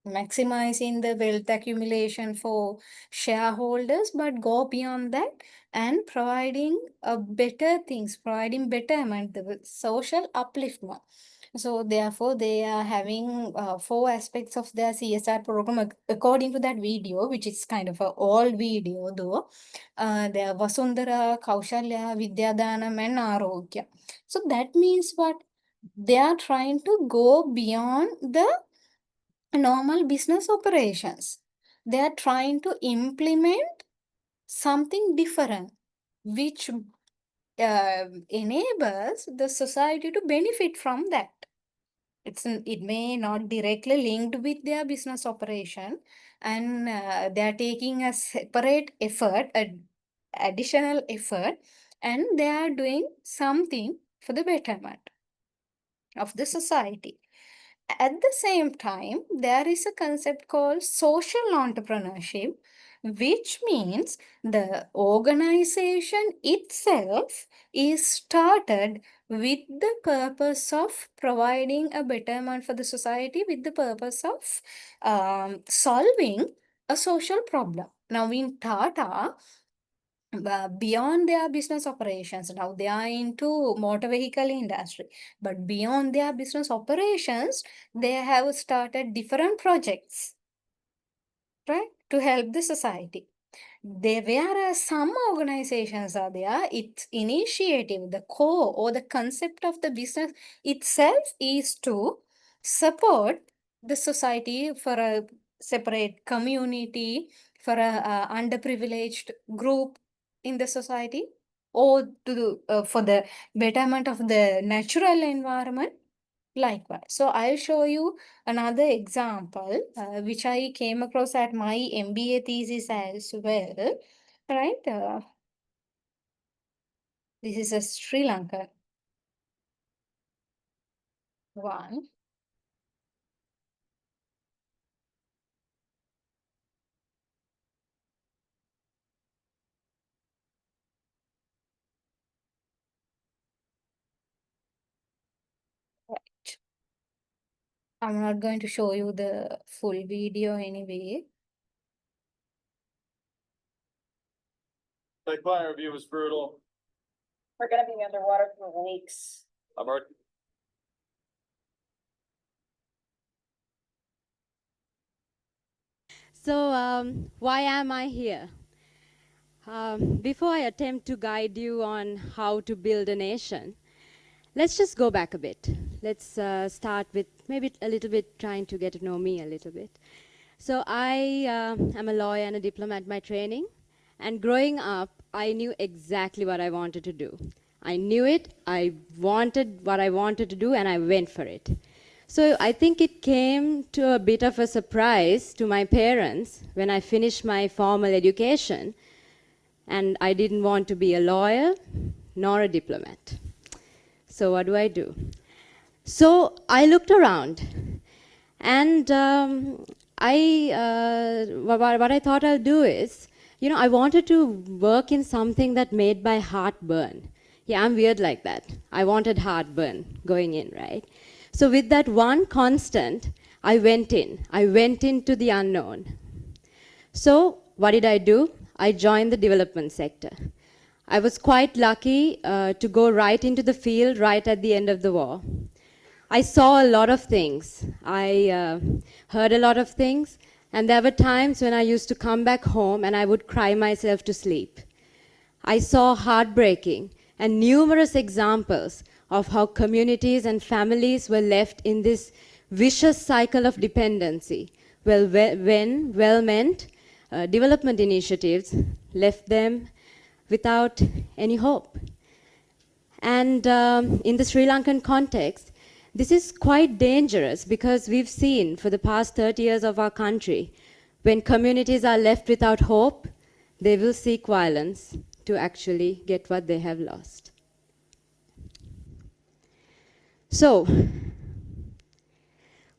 maximizing the wealth accumulation for shareholders, but go beyond that and providing better things, providing betterment, the social upliftment. So therefore, they are having 4 aspects of their CSR program according to that video, which is kind of a old video though. There are Vasundhara, Kaushalya, Vidyadhanam, and Arogya. So that means what? They are trying to go beyond the normal business operations. They are trying to implement something different, which enables the society to benefit from that. It may not directly linked with their business operation, and they are taking a separate effort, additional effort, and they are doing something for the betterment of the society. At the same time, there is a concept called social entrepreneurship, which means the organization itself is started with the purpose of providing a betterment for the society, with the purpose of solving a social problem. Now, in Tata, beyond their business operations, now they are into motor vehicle industry, but beyond their business operations, they have started different projects, right, to help the society. Whereas some organizations are there, its initiative, the core or the concept of the business itself is to support the society for a separate community, for a underprivileged group in the society, or for the betterment of the natural environment. Likewise. So I'll show you another example, which I came across at my MBA thesis as well. Right? This is a Sri Lankan one. Right. I'm not going to show you the full video anyway. The client review was brutal. We're gonna be underwater for weeks. I'm already. So, why am I here? Before I attempt to guide you on how to build a nation, let's just go back a bit. Let's start with maybe a little bit trying to get to know me a little bit. So I am a lawyer and a diplomat by training, and growing up, I knew exactly what I wanted to do. I knew it, I wanted what I wanted to do, and I went for it. So I think it came to a bit of a surprise to my parents when I finished my formal education, and I didn't want to be a lawyer nor a diplomat. So what do? So I looked around, and what I thought I'll do is, I wanted to work in something that made my heart burn. Yeah, I'm weird like that. I wanted heartburn going in, right? So with that one constant, I went into the unknown. So what did I do? I joined the development sector. I was quite lucky to go right into the field right at the end of the war. I saw a lot of things. I heard a lot of things. And there were times when I used to come back home and I would cry myself to sleep. I saw heartbreaking and numerous examples of how communities and families were left in this vicious cycle of dependency, when well-meant development initiatives left them without any hope. And in the Sri Lankan context, this is quite dangerous because we've seen for the past 30 years of our country, When communities are left without hope, they will seek violence to actually get what they have lost. So,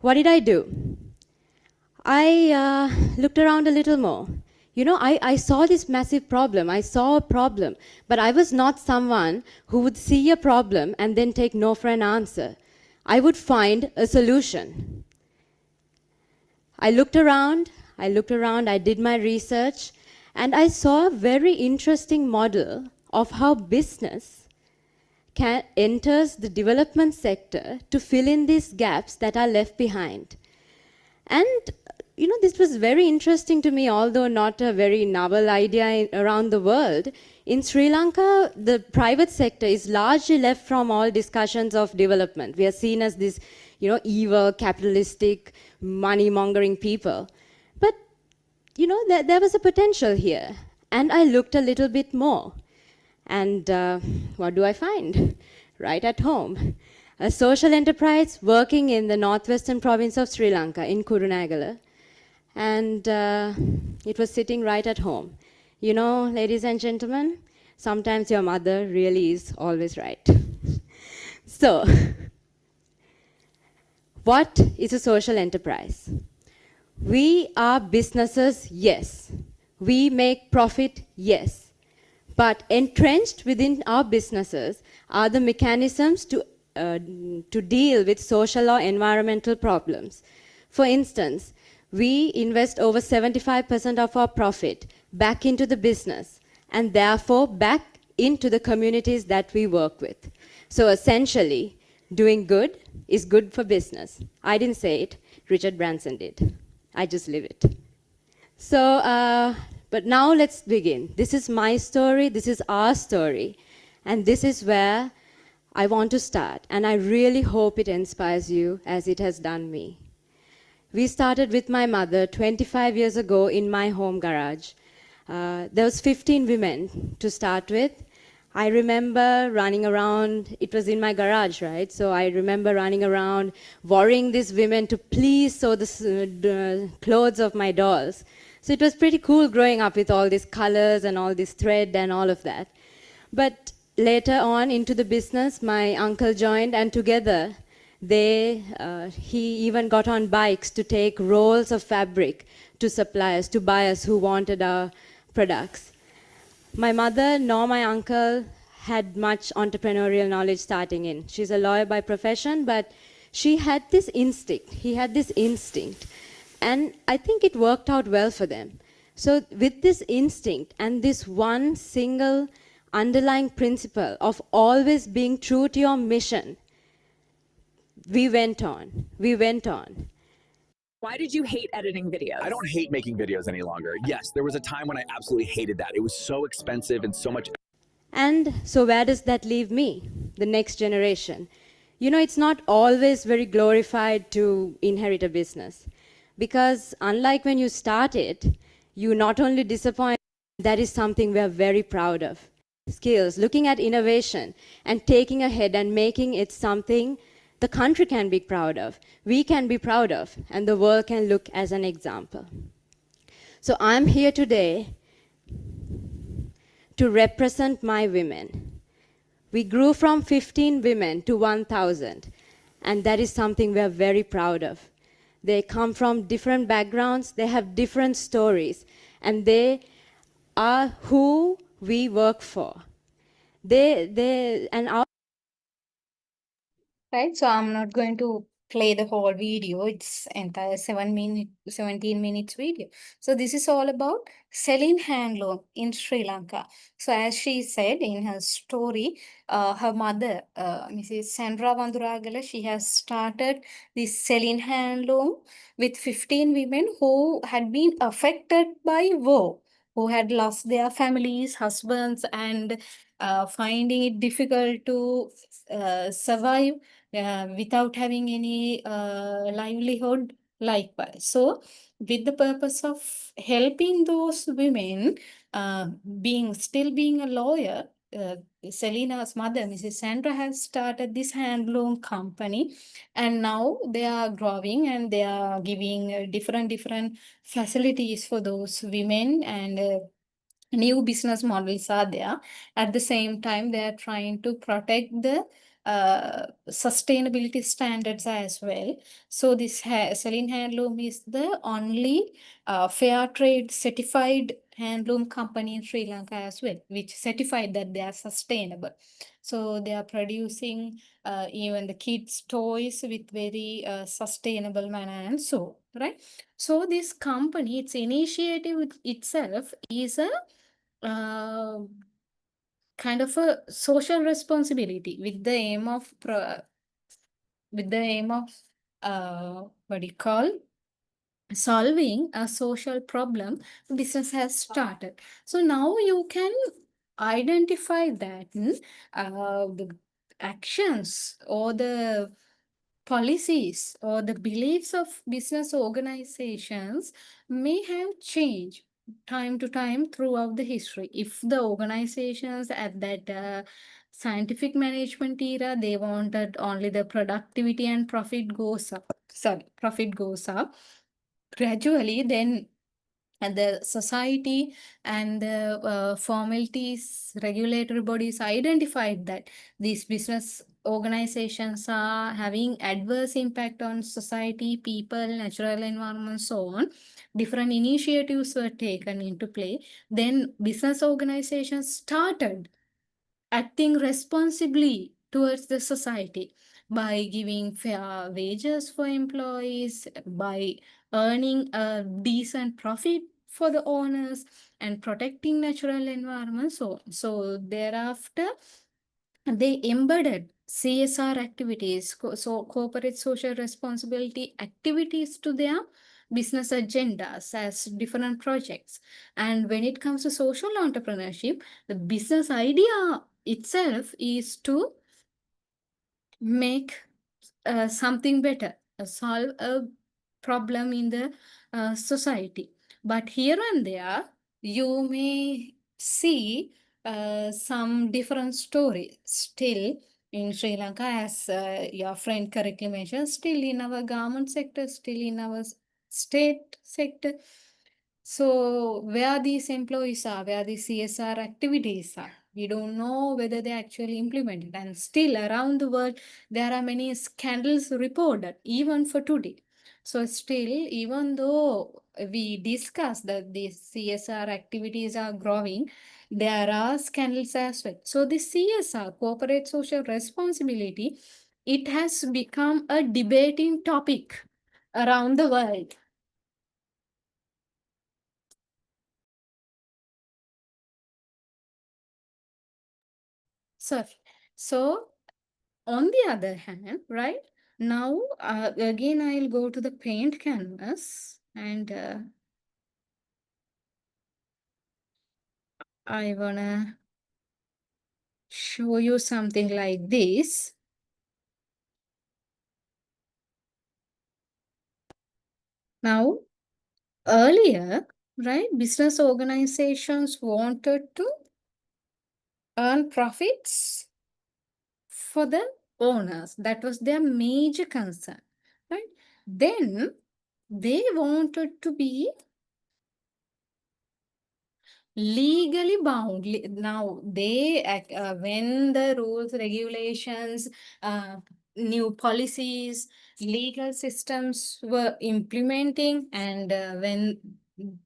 what did I do? I looked around a little more. You know, I saw this massive problem. I saw a problem, but I was not someone who would see a problem and then take no for an answer. I would find a solution. I looked around, I did my research, and I saw a very interesting model of how business enters the development sector to fill in these gaps that are left behind. And you know, this was very interesting to me, although not a very novel idea around the world. In Sri Lanka, the private sector is largely left from all discussions of development. We are seen as this, you know, evil, capitalistic, money-mongering people. But, you know, there was a potential here. And I looked a little bit more. And what do I find? Right at home. A social enterprise working in the northwestern province of Sri Lanka, in Kurunegala. And it was sitting right at home. You know, ladies and gentlemen, sometimes your mother really is always right. So, what is a social enterprise? We are businesses, yes. We make profit, yes. But entrenched within our businesses are the mechanisms to deal with social or environmental problems. For instance, we invest over 75% of our profit back into the business and therefore back into the communities that we work with. So essentially, doing good is good for business. I didn't say it, Richard Branson did. I just live it. So, but now let's begin. This is my story, this is our story, and this is where I want to start, and I really hope it inspires you as it has done me. We started with my mother 25 years ago in my home garage. There was 15 women to start with. I remember running around, it was in my garage, right? So I remember running around, worrying these women to please sew the clothes of my dolls. So it was pretty cool growing up with all these colors and all this thread and all of that. But later on into the business, my uncle joined, and together he even got on bikes to take rolls of fabric to suppliers, to buyers who wanted our products. My mother nor my uncle had much entrepreneurial knowledge starting in. She's a lawyer by profession, but she had this instinct. He had this instinct. And I think it worked out well for them. So with this instinct and this one single underlying principle of always being true to your mission, we went on. Why did you hate editing videos? I don't hate making videos any longer. Yes, there was a time when I absolutely hated that. It was so expensive and so much. And so where does that leave me, the next generation? You know, it's not always very glorified to inherit a business, because unlike when you start it, you not only disappoint, that is something we are very proud of. Skills, looking at innovation and taking ahead and making it something the country can be proud of, we can be proud of, and the world can look as an example. So I'm here today to represent my women. We grew from 15 women to 1,000, and that is something we are very proud of. They come from different backgrounds, they have different stories, and they are who we work for. Right, so I'm not going to play the whole video. It's entire 17 minutes video. So this is all about selling handloom in Sri Lanka. So as she said in her story, her mother, Mrs. Sandra Vanduragala, she has started this selling handloom with 15 women who had been affected by war, who had lost their families, husbands, and finding it difficult to survive without having any livelihood likewise. So with the purpose of helping those women, being a lawyer, Selina's mother, Mrs. Sandra, has started this handloom company, and now they are growing and they are giving different facilities for those women, and new business models are there. At the same time, they are trying to protect the sustainability standards as well. So this Celine Handloom is the only fair trade certified handloom company in Sri Lanka as well, which certified that they are sustainable. So they are producing even the kids' toys with very sustainable manner and so, right? So this company, its initiative itself is a kind of a social responsibility with the aim of what do you call, solving a social problem business has started. So now you can identify that the actions or the policies or the beliefs of business organizations may have changed time to time throughout the history. If the organizations at that scientific management era, they wanted only the productivity and profit goes up, profit goes up gradually, then and the society and the formalities, regulatory bodies identified that these business organizations are having adverse impact on society, people, natural environment, so on. Different initiatives were taken into play. Then business organizations started acting responsibly towards the society by giving fair wages for employees, by earning a decent profit for the owners, and protecting natural environment. So thereafter, they embedded CSR activities, so corporate social responsibility activities to their business agendas as different projects. And when it comes to social entrepreneurship, the business idea itself is to make something better, solve a problem in the society. But here and there, you may see some different stories still in Sri Lanka, as your friend correctly mentioned, still in our government sector, still in our state sector. So where these employees are, where the CSR activities are, we don't know whether they actually implement it. And still around the world, there are many scandals reported, even for today. So still, even though we discuss that these CSR activities are growing, there are scandals as well. So the CSR, corporate social responsibility, it has become a debating topic around the world. So on the other hand, right, now again I'll go to the paint canvas, and I wanna show you something like this. Now, earlier, right, business organizations wanted to earn profits for the owners. That was their major concern, right? Then they wanted to be legally bound. Now they when the rules, regulations, new policies, legal systems were implementing, and when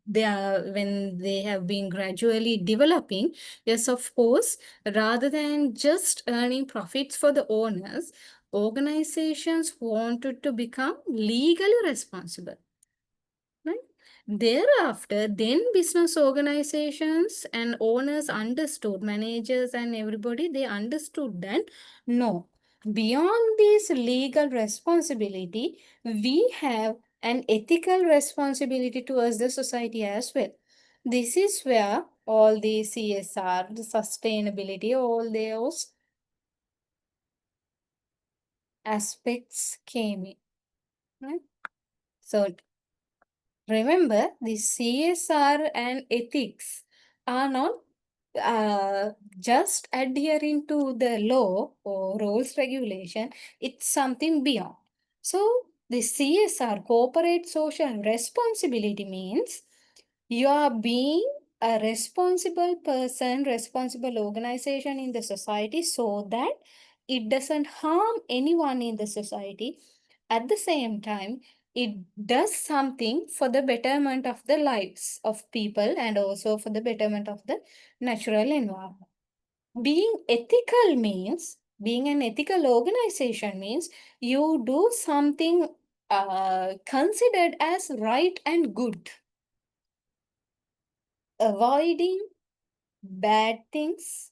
they have been gradually developing, yes, of course, rather than just earning profits for the owners, organizations wanted to become legally responsible. Right? Thereafter, then business organizations and owners understood, managers and everybody, they understood that no, beyond this legal responsibility, we have an ethical responsibility towards the society as well. This is where all the CSR, the sustainability, all those aspects came in. Right? So remember, the CSR and ethics are not just adhering to the law or rules regulation, it's something beyond. So the CSR, corporate social responsibility, means you are being a responsible person, responsible organization in the society so that it doesn't harm anyone in the society. At the same time, it does something for the betterment of the lives of people and also for the betterment of the natural environment. Being ethical means, being an ethical organization means you do something considered as right and good, avoiding bad things,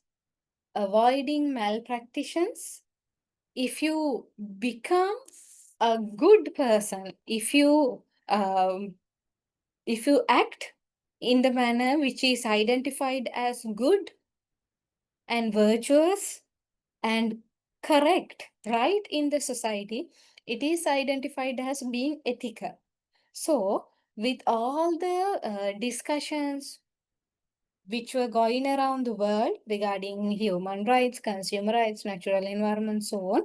avoiding malpractices. If you become a good person, if you act in the manner which is identified as good and virtuous and correct, right, in the society, it is identified as being ethical. So with all the discussions which were going around the world regarding human rights, consumer rights, natural environment, so on,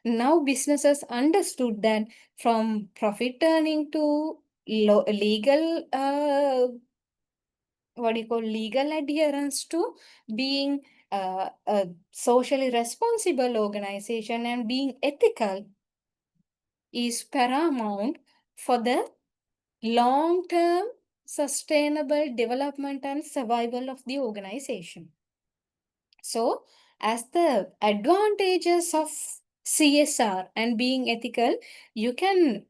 now businesses understood that from profit turning to legal legal adherence to being a socially responsible organization and being ethical is paramount for the long-term sustainable development and survival of the organization. So, as the advantages of CSR and being ethical, you can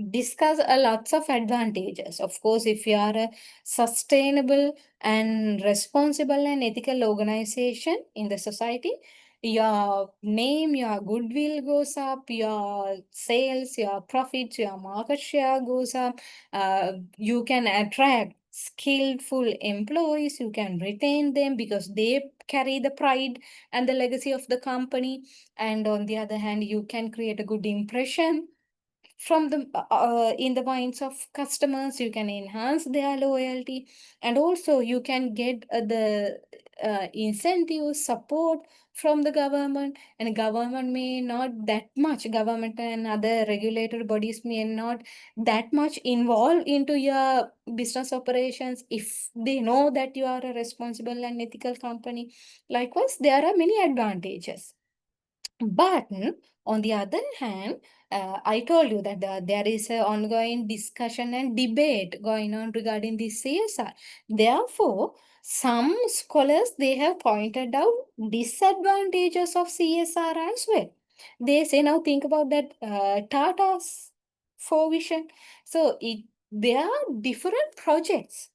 discuss a lots of advantages. Of course, if you are a sustainable and responsible and ethical organization in the society, your name, your goodwill goes up, your sales, your profits, your market share goes up. You can attract skillful employees, you can retain them because they carry the pride and the legacy of the company. And on the other hand, you can create a good impression from the in the minds of customers. You can enhance their loyalty, and also you can get the incentive support from the government. And government may not that much, government and other regulator bodies may not that much involved into your business operations if they know that you are a responsible and ethical company. Likewise, there are many advantages. But on the other hand, I told you that there is an ongoing discussion and debate going on regarding this CSR. Therefore, some scholars, they have pointed out disadvantages of CSR as well. They say, now think about that Tata's four vision. So there are different projects.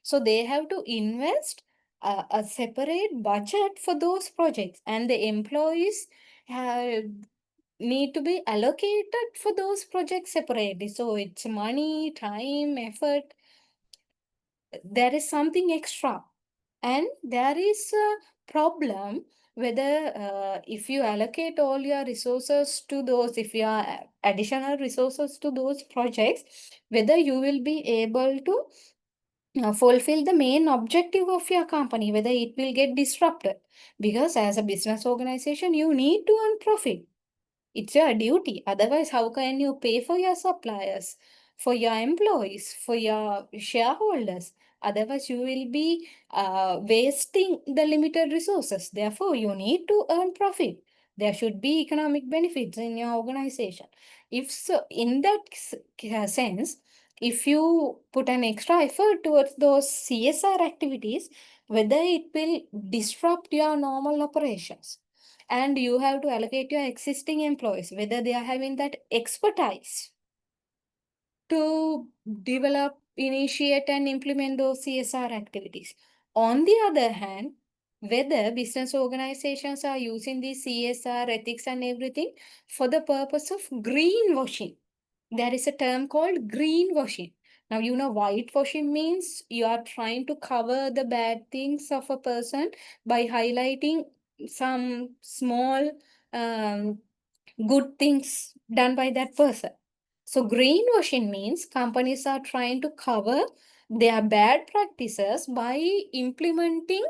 So they have to invest a separate budget for those projects, and the employees need to be allocated for those projects separately. So it's money, time, effort. There is something extra. And there is a problem whether if you allocate all your resources to those, if you are additional resources to those projects, whether you will be able to fulfill the main objective of your company, whether it will get disrupted. Because as a business organization, you need to earn profit. It's your duty. Otherwise, how can you pay for your suppliers, for your employees, for your shareholders? Otherwise, you will be wasting the limited resources. Therefore, you need to earn profit. There should be economic benefits in your organization. If so, in that sense, if you put an extra effort towards those CSR activities, whether it will disrupt your normal operations, and you have to allocate your existing employees, whether they are having that expertise to develop, initiate, and implement those CSR activities. On the other hand, whether business organizations are using the CSR ethics and everything for the purpose of greenwashing. There is a term called greenwashing. Now, you know, whitewashing means you are trying to cover the bad things of a person by highlighting some small good things done by that person. So greenwashing means companies are trying to cover their bad practices by implementing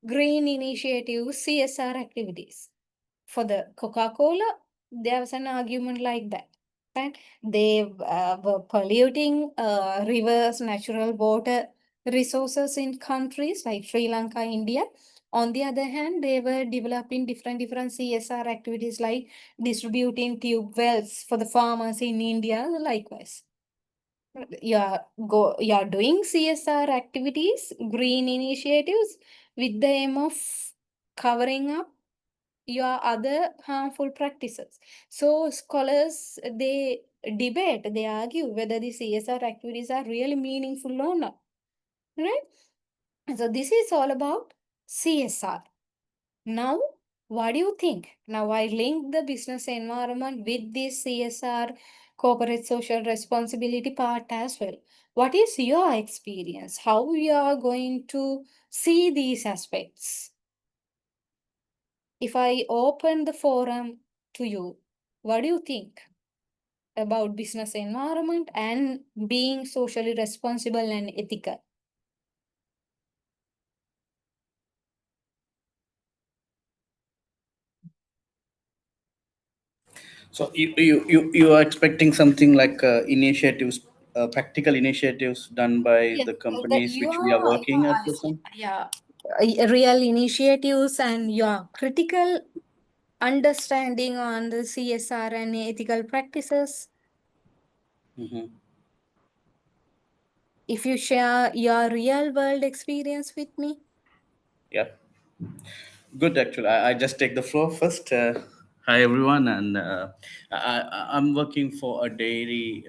green initiatives, CSR activities. For the Coca-Cola, there was an argument like that. Right? They were polluting rivers, natural water resources in countries like Sri Lanka, India. On the other hand, they were developing different CSR activities like distributing tube wells for the farmers in India, likewise. You're doing CSR activities, green initiatives with the aim of covering up your other harmful practices. So scholars, they debate, they argue whether the CSR activities are really meaningful or not. Right? So this is all about CSR. Now, what do you think? Now I link the business environment with this CSR, corporate social responsibility part as well. What is your experience? How you are going to see these aspects? If I open the forum to you, what do you think about business environment and being socially responsible and ethical? So you are expecting something like initiatives, practical initiatives done by Yeah, the that companies you which we are are, working at present. real initiatives and your critical understanding on the CSR and ethical practices. Mhm. If you share your real world experience with me. Yeah, good. Actually, I just take the floor first. Hi everyone, and I'm working for a dairy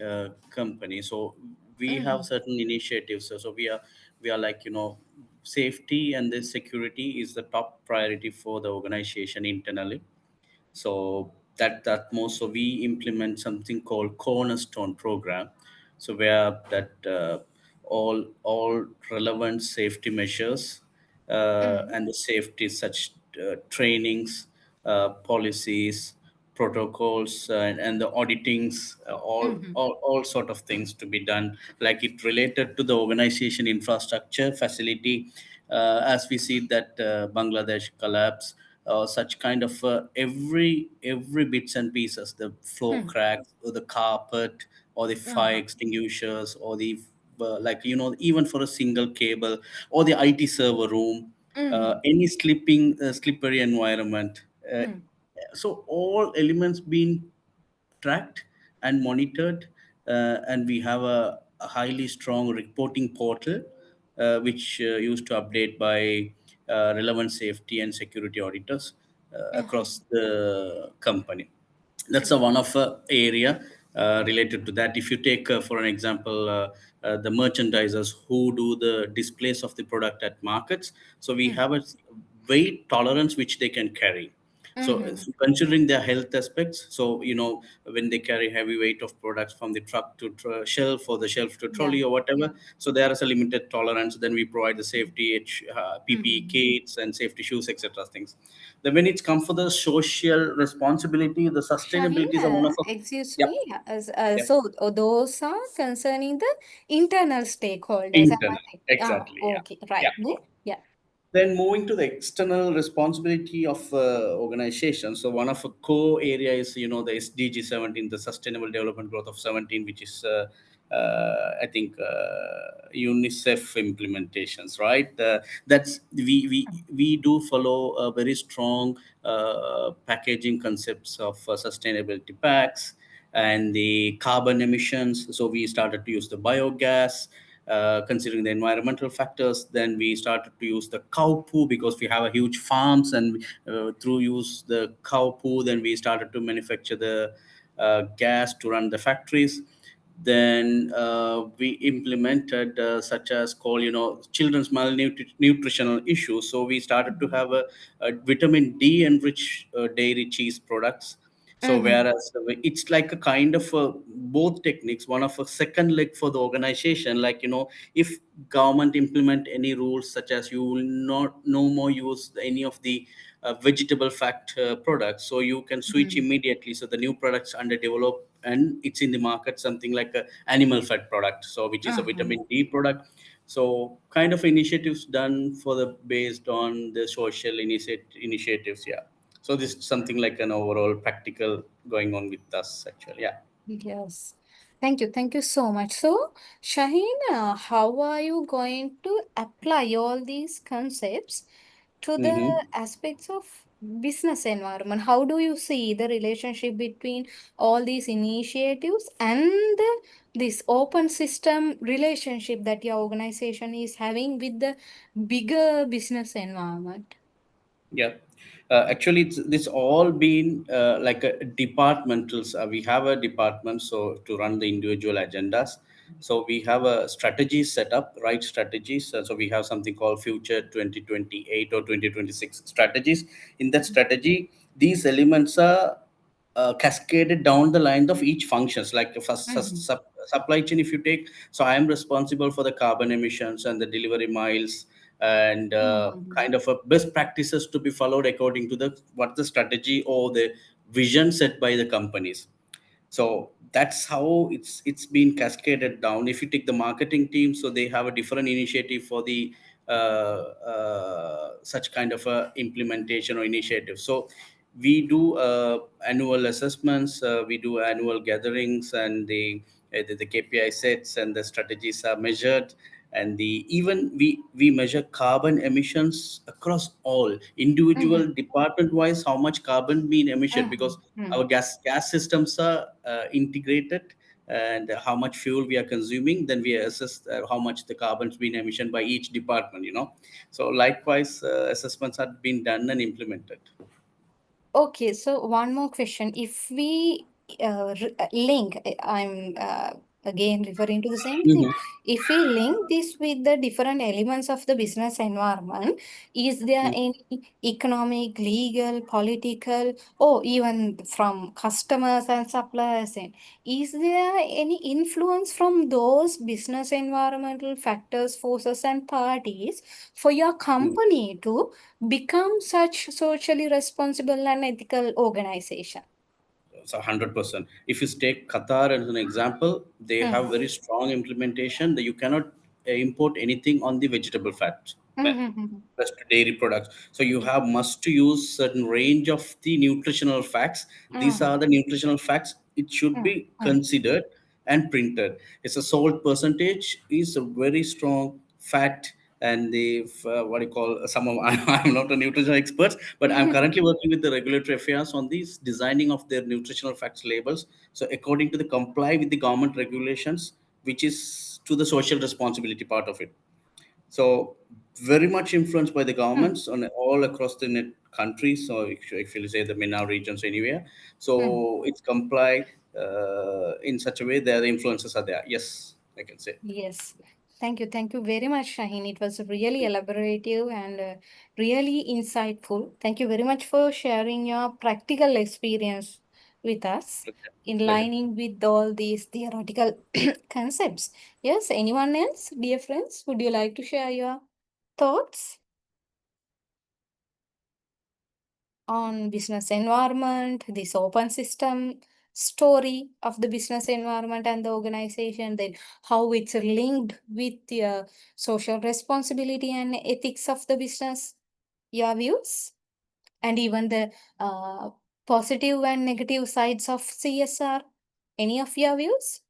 company, so we have Mhm. certain initiatives. So we are like, safety and the security is the top priority for the organization internally. So that more, so we implement something called cornerstone program, so where that all relevant safety measures and the safety such trainings, policies, protocols, and the auditings, all sort of things to be done, like it related to the organization infrastructure facility, as we see that Bangladesh collapse, such kind of every bits and pieces, the floor cracks or the carpet or the fire extinguishers or the like, even for a single cable or the IT server room, any slippery environment, so all elements being tracked and monitored, and we have a highly strong reporting portal, which used to update by relevant safety and security auditors across the company. That's a one of area related to that. If you take for an example, the merchandisers who do the displays of the product at markets, so we have a weight tolerance which they can carry. So considering their health aspects, so when they carry heavy weight of products from the truck to shelf, or the shelf to trolley or whatever, so there is a limited tolerance. Then we provide the safety PPE kits and safety shoes, etc. things. Then when it's come for the social responsibility, the Shaheen, sustainability is a one of a, excuse yeah, me. yeah, So those are concerning the internal stakeholders. Am I internal, right? exactly, yeah, Okay, right. yeah. Then, yeah. Then moving to the external responsibility of organizations. So one of a core area is, the SDG 17, the Sustainable Development Growth of 17, which is I think UNICEF implementations, right? That's we do follow a very strong packaging concepts of sustainability packs and the carbon emissions. So we started to use the biogas, considering the environmental factors. Then we started to use the cow poo because we have a huge farms, and through use the cow poo, then we started to manufacture the gas to run the factories. Then we implemented such as called, children's malnutritional issues. So we started to have a vitamin D enriched dairy cheese products. So whereas it's like a kind of both techniques, one of a second leg for the organization, like, if government implement any rules such as you will not no more use any of the vegetable fat products, so you can switch immediately. So the new products under develop, and it's in the market, something like a animal fat product, so which is a vitamin D product. So kind of initiatives done for the based on the social initiatives. Yeah. So this is something like an overall practical going on with us actually. Yeah. Yes. Thank you. Thank you so much. So, Shaheen, how are you going to apply all these concepts to the Mm-hmm. aspects of business environment? How do you see the relationship between all these initiatives and this open system relationship that your organization is having with the bigger business environment? Yeah. Actually, it's all been like a departmentals. We have a department so to run the individual agendas. So we have a strategy set up, right strategies. So we have something called Future 2028 or 2026 strategies. In that strategy, these elements are cascaded down the line of each functions. Like the first supply chain, if you take, so I am responsible for the carbon emissions and the delivery miles and kind of a best practices to be followed according to the what the strategy or the vision set by the companies. So that's how it's been cascaded down. If you take the marketing team, so they have a different initiative for the such kind of a implementation or initiative. So we do annual assessments, we do annual gatherings, and the KPI sets and the strategies are measured, and the even we measure carbon emissions across all individual department wise, how much carbon being emitted, because our gas systems are integrated, and how much fuel we are consuming, then we assess how much the carbon's been emission by each department, so likewise assessments have been done and implemented. Okay, so one more question. If we link, I'm again referring to the same thing. Mhm. If we link this with the different elements of the business environment, is there any economic, legal, political, or even from customers and suppliers? And is there any influence from those business environmental factors, forces, and parties for your company to become such socially responsible and ethical organization? So 100%. If you take Qatar as an example, they have very strong implementation that you cannot import anything on the vegetable fat, plus to dairy products. So you have must to use certain range of the nutritional facts. These are the nutritional facts. It should be considered and printed. It's a salt percentage is a very strong fact, and the what do you call some of I'm not a nutrition expert, but I'm currently working with the regulatory affairs on these designing of their nutritional facts labels. So according to the comply with the government regulations, which is to the social responsibility part of it. So very much influenced by the governments on all across the country. So if you say the MENA regions anywhere, so it's comply in such a way that the influences are there. Yes, I can say. Yes. Thank you. Thank you very much, Shaheen. It was really elaborative and really insightful. Thank you very much for sharing your practical experience with us in Pleasure. lining with all these theoretical concepts. Yes, anyone else, dear friends, would you like to share your thoughts on business environment, this open system story of the business environment and the organization, then how it's linked with the social responsibility and ethics of the business, your views, and even the positive and negative sides of CSR, any of your views?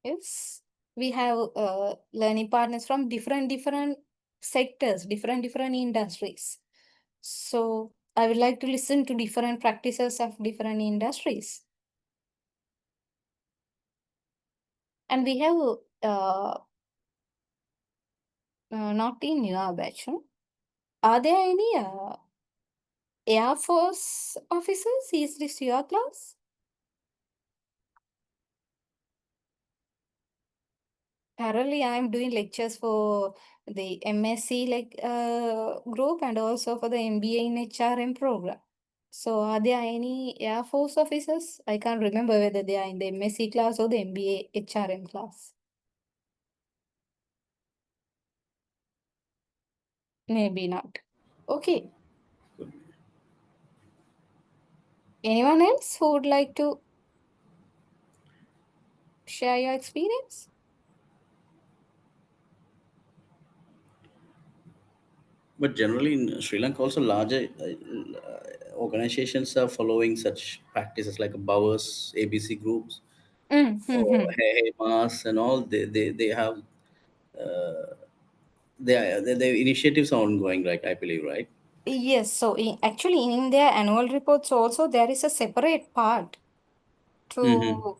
Yes, we have learning partners from different sectors, different industries. So I would like to listen to different practices of different industries. And we have not in your batch. No? Are there any Air Force officers? Is this your class? Currently, I'm doing lectures for the MSc group and also for the MBA in HRM program. So, are there any Air Force officers? I can't remember whether they are in the MSc class or the MBA HRM class. Maybe not. Okay. Anyone else who would like to share your experience? But generally in Sri Lanka, also larger organizations are following such practices like BOWERS, ABC groups, or Mm-hmm. Hey Mas and all. They have uh, their initiatives are ongoing, like I believe, right? Yes, so actually in their annual reports also there is a separate part Mm-hmm. to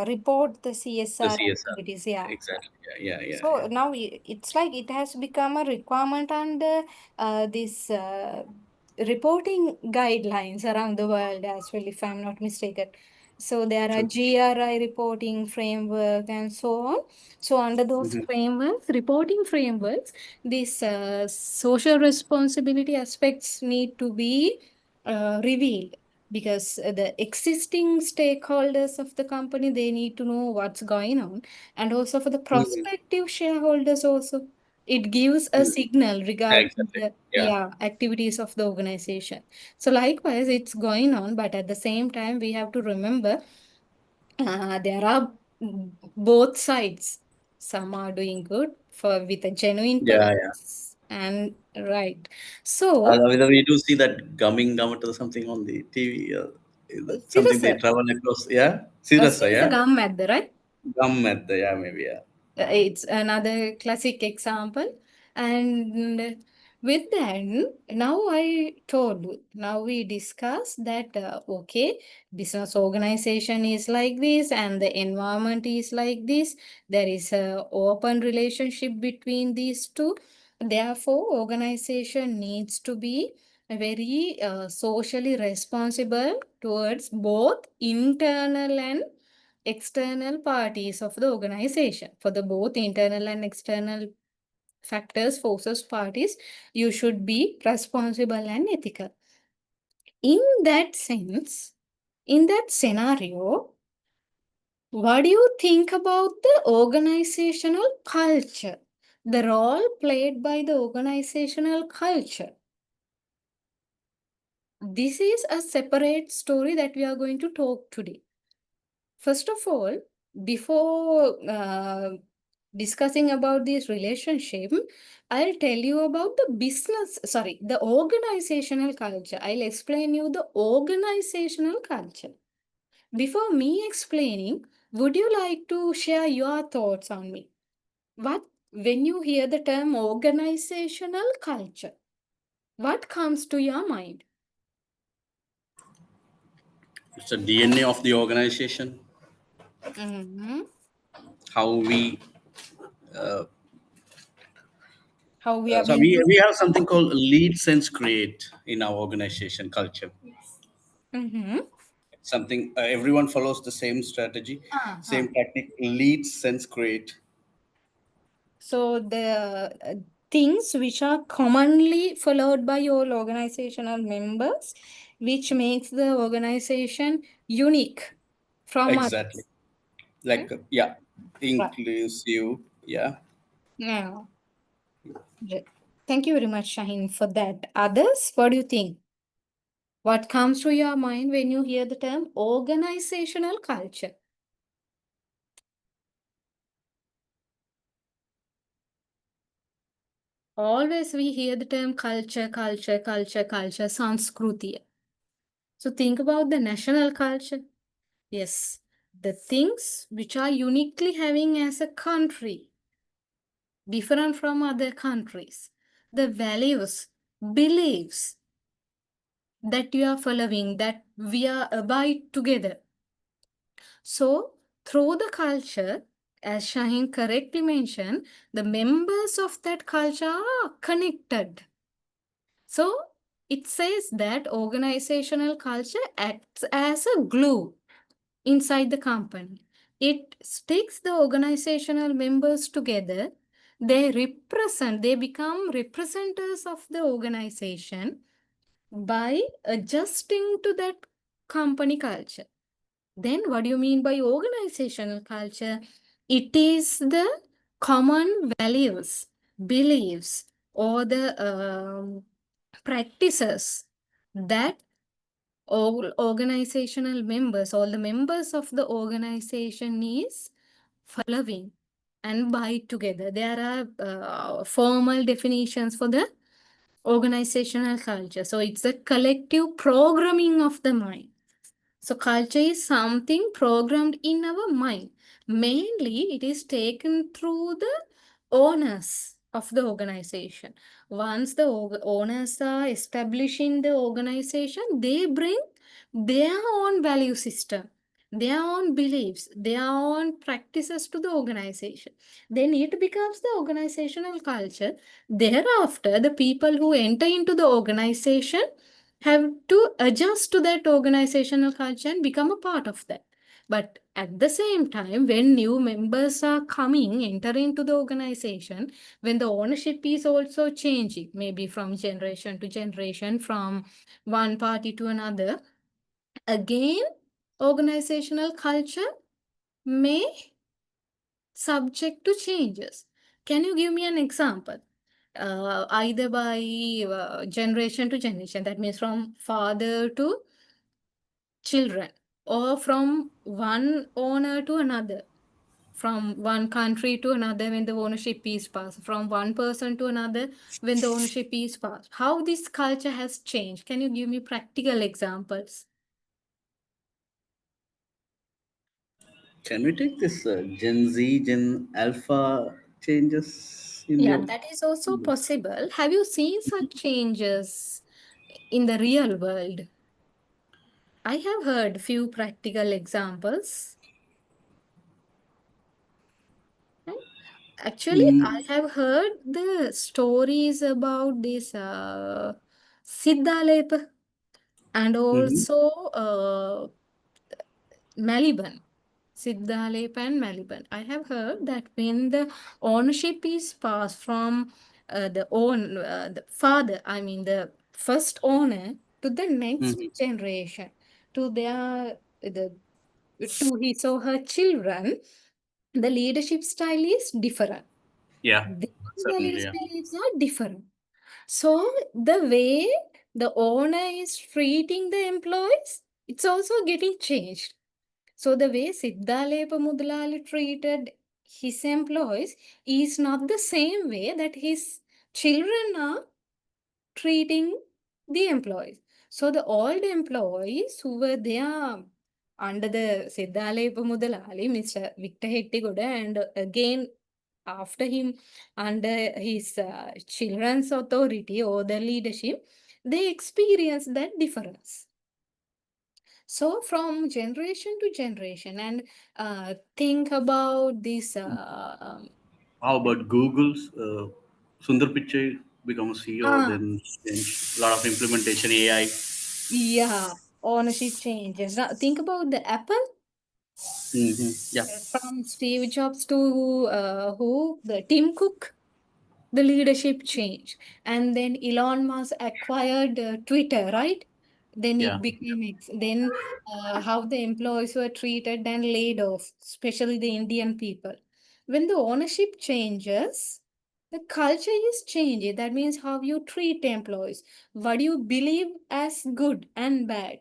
report the The CSR CSR, activities. Yeah. exactly. Yeah. So now it's like it has become a requirement under this reporting guidelines around the world as well, if I'm not mistaken. So there are True. GRI reporting framework and so on. So under those Mm-hmm. frameworks, reporting frameworks, these social responsibility aspects need to be revealed, because the existing stakeholders of the company, they need to know what's going on, and also for the Mm-hmm. prospective shareholders also, it gives a signal regarding Exactly. the Yeah. activities of the organization. So likewise it's going on, but at the same time we have to remember there are both sides. Some are doing good for with a genuine Yeah. purpose, and right. So Whether we do see that gumming gum or something on the TV, is that something they seriously, travel across? Yeah, seriously, it's a yeah, gum method, right? gum method, yeah, maybe, yeah. It's another classic example. And with that, now I told you, now we discuss that, okay, business organization is like this and the environment is like this. There is a open relationship between these two. Therefore, organization needs to be very socially responsible towards both internal and external parties of the organization. For the both internal and external factors, forces, parties, you should be responsible and ethical. In that sense, in that scenario, what do you think about the organizational culture? The role played by the organizational culture. This is a separate story that we are going to talk today. First of all, before discussing about this relationship, I'll tell you about the organizational culture. I'll explain you the organizational culture. Before me explaining, would you like to share your thoughts on me? When you hear the term organizational culture, what comes to your mind? It's a DNA of the organization. Mm-hmm. How we, uh, How we are so being. we have something called lead sense create in our organization culture. Mm-hmm. Something everyone follows the same strategy, Uh-huh. same technique. Lead sense create. So the things which are commonly followed by all organizational members, which makes the organization unique from Exactly. others. Like yeah, Right. inclusive. Yeah. Yeah. Great. Thank you very much, Shaheen, for that. Others, what do you think? What comes to your mind when you hear the term organizational culture? Always we hear the term culture, Sanskruti. So think about the national culture. Yes, the things which are uniquely having as a country, different from other countries, the values, beliefs that you are following, that we are abide together. So through the culture, as Shaheen correctly mentioned, the members of that culture are connected. So it says that organizational culture acts as a glue inside the company. It sticks the organizational members together. They become representatives of the organization by adjusting to that company culture. Then what do you mean by organizational culture? It is the common values, beliefs, or the practices that all organizational members, all the members of the organization is following and buy together. There are formal definitions for the organizational culture. So it's a collective programming of the mind. So culture is something programmed in our mind. Mainly, it is taken through the owners of the organization. Once the owners are establishing the organization, they bring their own value system, their own beliefs, their own practices to the organization. Then it becomes the organizational culture. Thereafter, the people who enter into the organization have to adjust to that organizational culture and become a part of that. But at the same time, when new members are coming, entering into the organization, when the ownership is also changing, maybe from generation to generation, from one party to another, again, organizational culture may subject to changes. Can you give me an example? Either by generation to generation, that means from father to children, or from one owner to another, from one country to another when the ownership is passed, from one person to another when the ownership is passed. How this culture has changed? Can you give me practical examples? Can we take this Gen Z, Gen Alpha changes in Yeah, your? that is also possible. Have you seen such changes in the real world? I have heard few practical examples. Actually, I have heard the stories about this Siddhalepa and also Maliban. Siddhalepa and Maliban. I have heard that when the ownership is passed from the father, I mean the first owner, to the next generation, to to his or her children, the leadership style is different. Yeah, Their certainly. values, Yeah. beliefs are different. So the way the owner is treating the employees, it's also getting changed. So the way Siddhalepa Mudalali treated his employees is not the same way that his children are treating the employees. So the old employees who were there under the Siddhalepa Mudalali, Mr. Victor Hettigoda, and again after him under his children's authority or the leadership, they experienced that difference. So from generation to generation, and think about this. How about Google's Sundar Pichai become CEO, Ah, then a lot of implementation AI. yeah, ownership changes. Now think about the Apple. Yeah. From Steve Jobs to the Tim Cook, the leadership changed, and then Elon Musk acquired Twitter, right? Then Yeah. it became then how the employees were treated and laid off, especially the Indian people. When the ownership changes, the culture is changing. That means how you treat employees, what you believe as good and bad,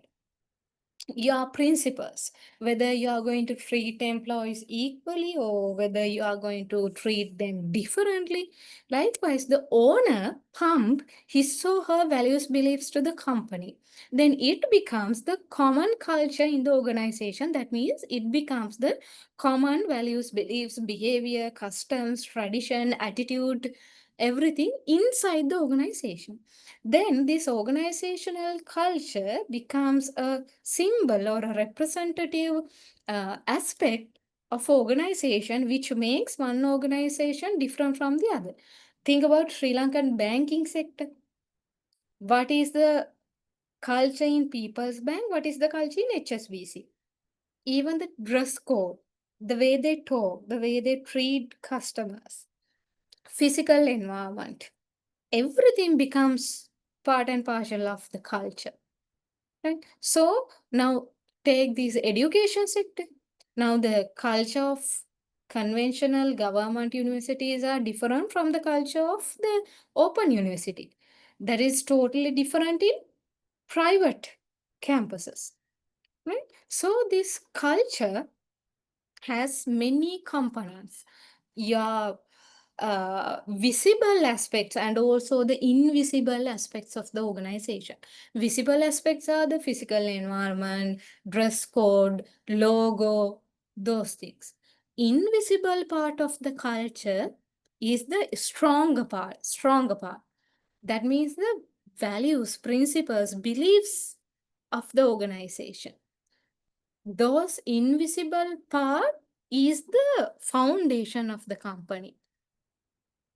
your principles, whether you are going to treat employees equally or whether you are going to treat them differently. Likewise, the owner pump his or her values beliefs to the company, then it becomes the common culture in the organization. That means it becomes the common values, beliefs, behavior, customs, tradition, attitude, everything inside the organization. Then this organizational culture becomes a symbol or a representative aspect of organization, which makes one organization different from the other. Think about Sri Lankan banking sector. What is the culture in People's Bank? What is the culture in HSBC? Even the dress code, the way they talk, the way they treat customers, physical environment, everything becomes part and parcel of the culture. Right? So now take this education sector. Now the culture of conventional government universities are different from the culture of the open university. That is totally different in private campuses. Right? So this culture has many components. Your visible aspects and also the invisible aspects of the organization. Visible aspects are the physical environment, dress code, logo, those things. Invisible part of the culture is the stronger part. That means the values, principles, beliefs of the organization. Those invisible part is the foundation of the company,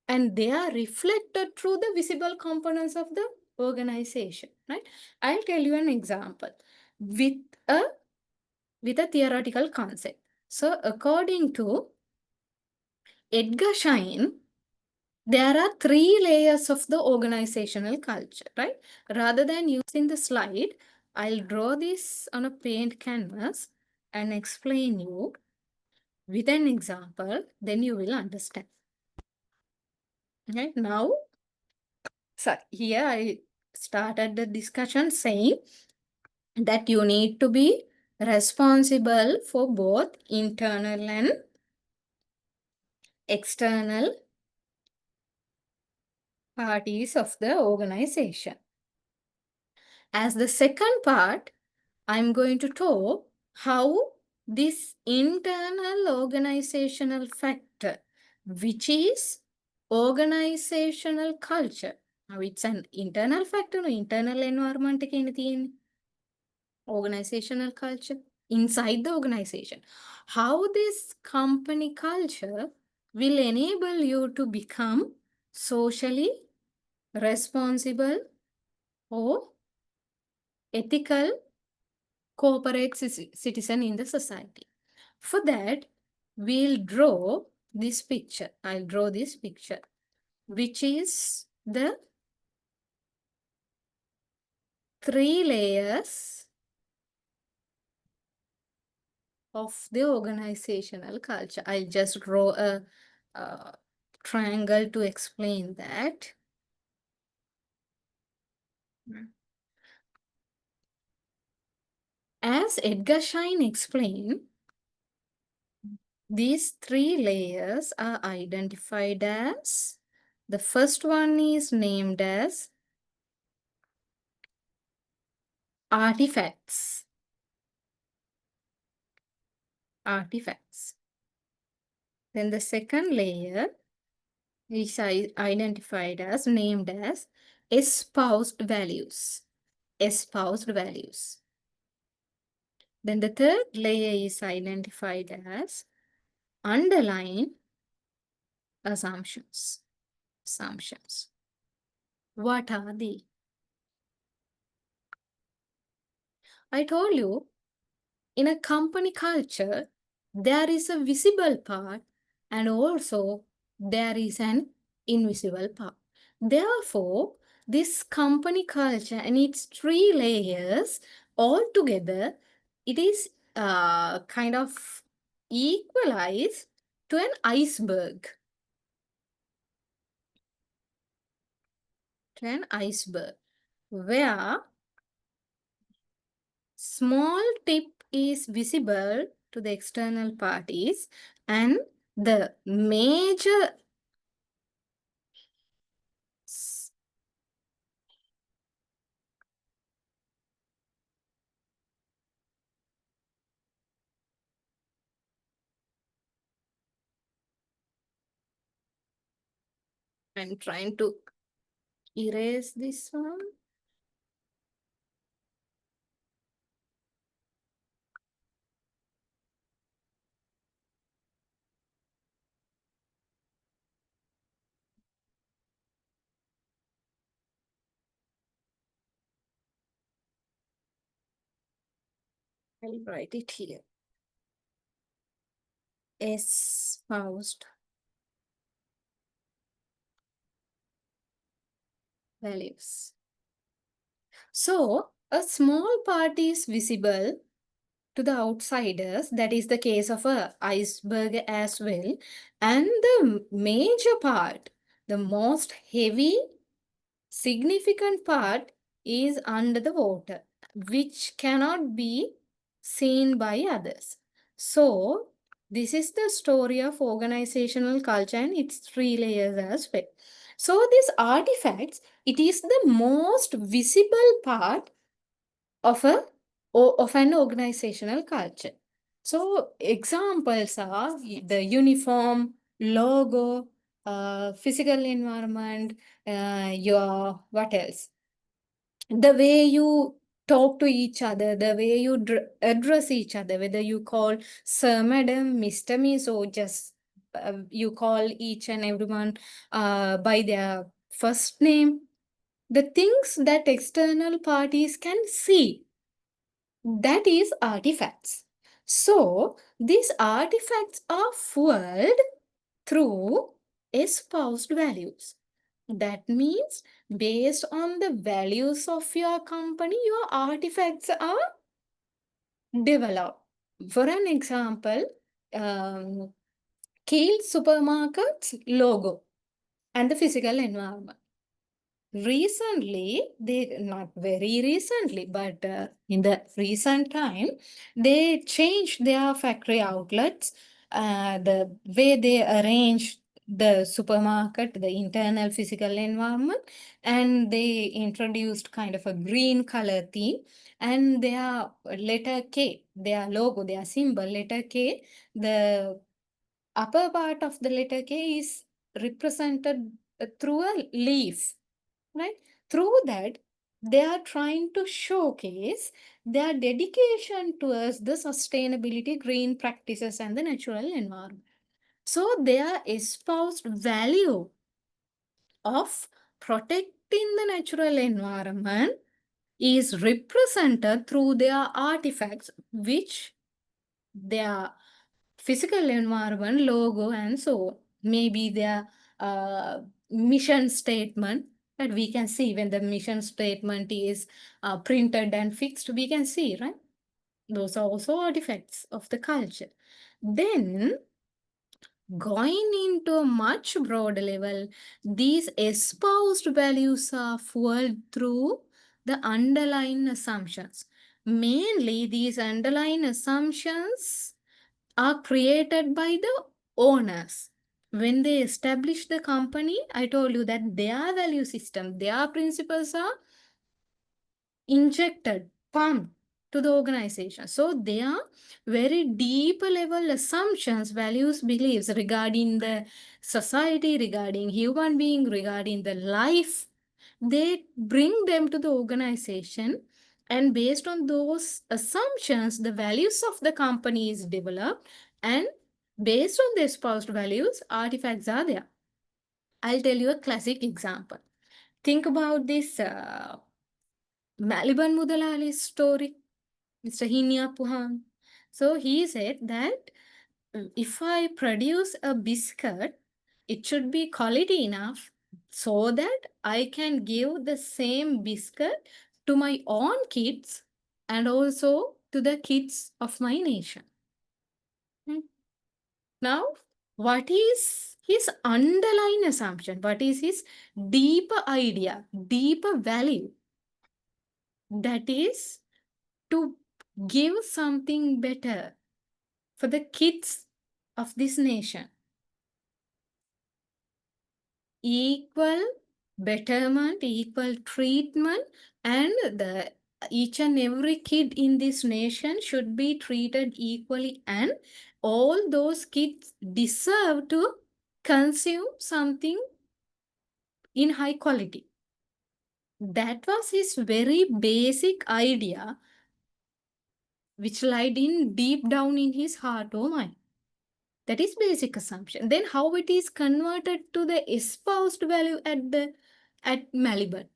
and they are reflected through the visible components of the organization, right? I'll tell you an example with a theoretical concept. So according to Edgar Schein, there are 3 layers of the organizational culture, right? Rather than using the slide, I'll draw this on a paint canvas and explain you with an example, then you will understand. Right now, so here I started the discussion saying that you need to be responsible for both internal and external parties of the organization. As the second part, I'm going to talk how this internal organizational factor, which is organizational culture. Now it's an internal factor, no internal environment එකේනේ organizational culture inside the organization. How this company culture will enable you to become socially responsible or ethical corporate citizen in the society. For that, we'll draw this picture. I'll draw this picture, which is the 3 layers of the organizational culture. I'll just draw a triangle to explain that. As Edgar Schein explained, these 3 layers are identified as, the first one is named as artifacts. Artifacts. Then the second layer is identified as, named as espoused values. Espoused values. Then the third layer is identified as underlying assumptions. Assumptions. What are they? I told you, in a company culture, there is a visible part and also there is an invisible part. Therefore, this company culture and its 3 layers all together, it is kind of equalized to an iceberg. To an iceberg, where small tip is visible to the external parties and the major I'm trying to erase this one. I'll write it here. Espoused values. So, a small part is visible to the outsiders. That is the case of a iceberg as well. And the major part, the most heavy, significant part is under the water, which cannot be seen by others. So, this is the story of organizational culture and its three layers as well. So, these artifacts, it is the most visible part of an organizational culture. So examples are the uniform, logo, physical environment, your what else? The way you talk to each other, the way you address each other, whether you call Sir, Madam, Mr., Miss, or just you call each and everyone by their first name. The things that external parties can see, that is artifacts. So these artifacts are fueled through espoused values. That means based on the values of your company, your artifacts are developed. For an example, Keel Supermarket's logo and the physical environment. Recently, not very recently, but in the recent time, they changed their factory outlets, the way they arrange the supermarket, the internal physical environment, and they introduced kind of a green color theme, and their letter K, their logo, their symbol, letter K, the upper part of the letter K is represented through a leaf. Right? Through that, they are trying to showcase their dedication towards the sustainability, green practices, and the natural environment. So, their espoused value of protecting the natural environment is represented through their artifacts, which their physical environment, logo, and so on. Maybe their mission statement that we can see when the mission statement is printed and fixed, we can see, right? Those are also artifacts of the culture. Then, going into a much broader level, these espoused values are fueled through the underlying assumptions. Mainly, these underlying assumptions are created by the owners. When they establish the company, I told you that their value system, their principles are injected, pumped to the organization. So they are very deep level assumptions, values, beliefs regarding the society, regarding human being, regarding the life. They bring them to the organization, and based on those assumptions, the values of the company is developed, and based on the espoused values, artifacts are there. I'll tell you a classic example. Think about this Maliban Mudalali's story, Mr. Hinya Puhan. So he said that if I produce a biscuit, it should be quality enough so that I can give the same biscuit to my own kids and also to the kids of my nation. Now, what is his underlying assumption? What is his deeper idea, deeper value? That is to give something better for the kids of this nation. Equal betterment, equal treatment, and each and every kid in this nation should be treated equally, and all those kids deserve to consume something in high quality. That was his very basic idea, which lied in deep down in his heart or mind. That is basic assumption. Then how it is converted to the espoused value at Maliban.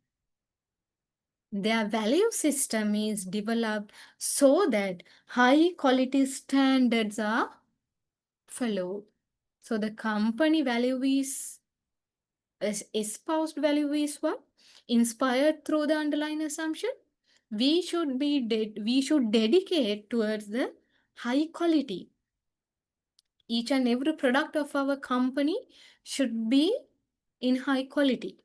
Their value system is developed so that high quality standards are followed. So the company value is espoused value is what? Inspired through the underlying assumption. we should dedicate towards the high quality. Each and every product of our company should be in high quality.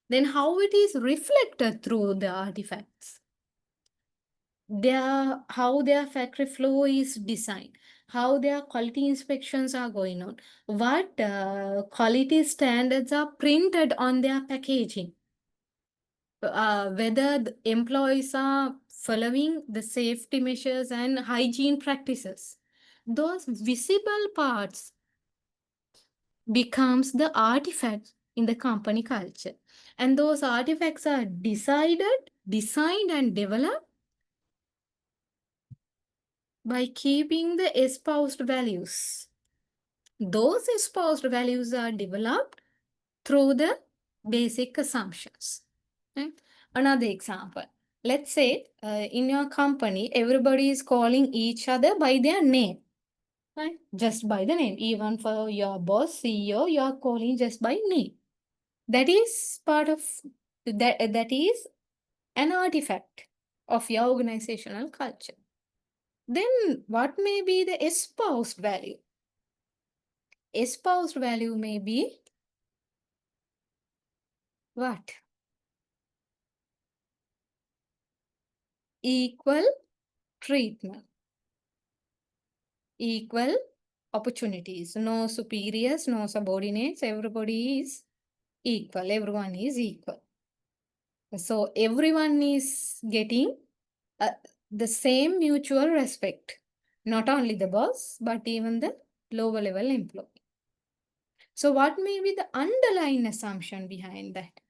Then how it is reflected through the artifacts? How their factory flow is designed, how their quality inspections are going on, what quality standards are printed on their packaging, whether the employees are following the safety measures and hygiene practices. Those visible parts becomes the artifacts in the company culture. And those artifacts are designed and developed by keeping the espoused values. Those espoused values are developed through the basic assumptions. Okay? Another example. Let's say in your company, everybody is calling each other by their name. Right? Just by the name. Even for your boss, CEO, you are calling just by name. That is part of that is an artifact of your organizational culture. Then what may be the espoused value? Espoused value may be what? Equal treatment, equal opportunities, no superiors, no subordinates, everybody is equal, everyone is equal. So everyone is getting the same mutual respect, not only the boss, but even the lower level employee. So what may be the underlying assumption behind that?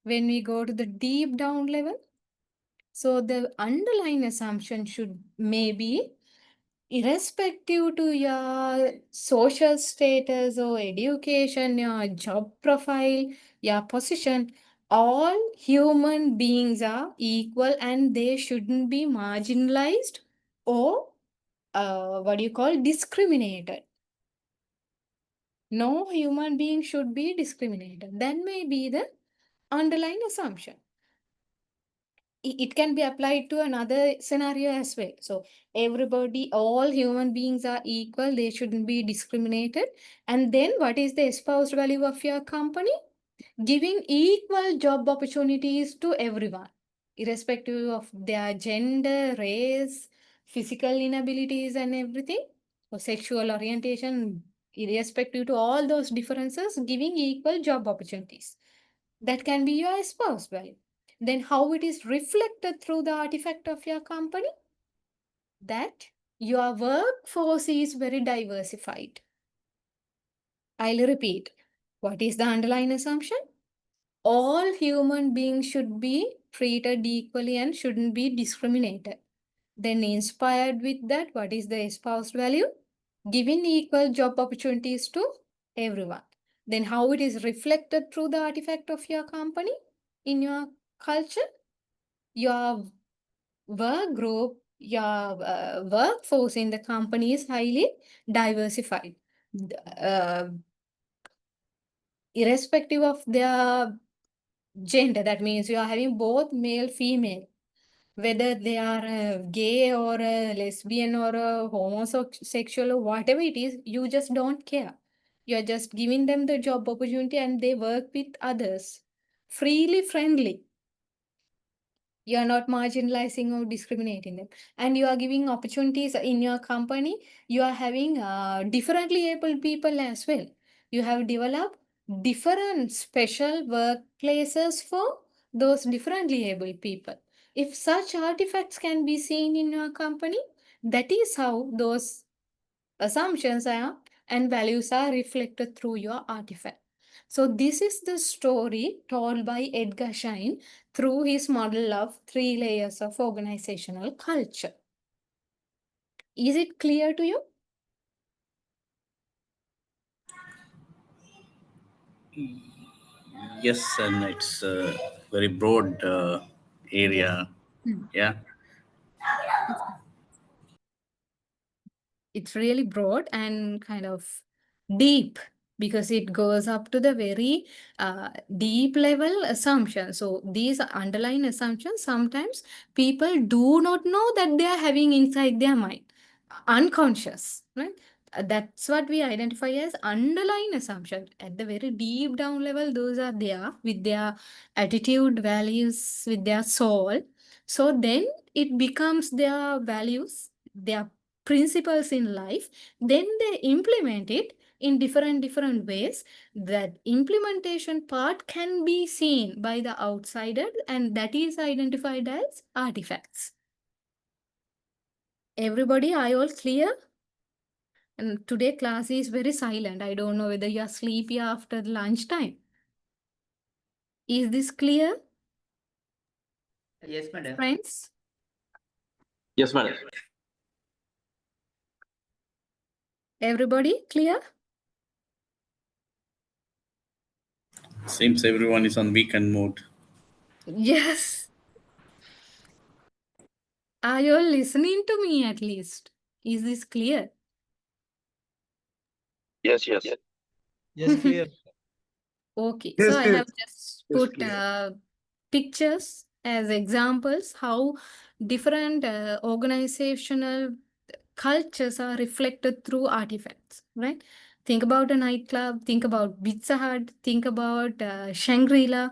When we go to the deep down level, so the underlying assumption should maybe irrespective to your social status or education, your job profile, your position, all human beings are equal and they shouldn't be marginalized or discriminated. No human being should be discriminated. That may be the underlying assumption. It can be applied to another scenario as well. So everybody, all human beings are equal. They shouldn't be discriminated. And then what is the espoused value of your company? Giving equal job opportunities to everyone, irrespective of their gender, race, physical inabilities and everything, or sexual orientation, irrespective to all those differences, giving equal job opportunities. That can be your espoused value. Then how it is reflected through the artifact of your company? That your workforce is very diversified. I'll repeat. What is the underlying assumption? All human beings should be treated equally and shouldn't be discriminated. Then inspired with that, what is the espoused value? Giving equal job opportunities to everyone. Then how it is reflected through the artifact of your company in your culture? Your work group, your workforce in the company is highly diversified. Irrespective of their gender, that means you are having both male, female, whether they are gay or lesbian or homosexual or whatever it is, you just don't care. You're just giving them the job opportunity and they work with others freely, friendly. You are not marginalizing or discriminating them. And you are giving opportunities in your company. You are having differently able people as well. You have developed different special workplaces for those differently able people. If such artifacts can be seen in your company, that is how those assumptions are and values are reflected through your artifact. So this is the story told by Edgar Schein through his model of 3 layers of organizational culture. Is it clear to you? Yes, and it's a very broad area. Yeah. It's really broad and kind of deep because it goes up to the very deep level assumption. So these underlying assumptions, sometimes people do not know that they are having inside their mind, unconscious, right? That's what we identify as underlying assumption. At the very deep down level, those are there with their attitude, values, with their soul. So then it becomes their values, their principles in life. Then they implement it in different ways. That implementation part can be seen by the outsider, and that is identified as artifacts. Everybody, are you all clear? And today class is very silent. I don't know whether you are sleepy after lunchtime. Is this clear, Yes, madam. friends? Yes, madam. Everybody clear? Seems everyone is on weekend mode. Yes. Are you all listening to me at least? Is this clear? Yes, yes. Yes, clear. Okay, Yes, so I yes. have just Yes, put clear. pictures as examples how different organizational cultures are reflected through artifacts, right? Think about a nightclub, think about Pizza Hut, think about Shangri-La,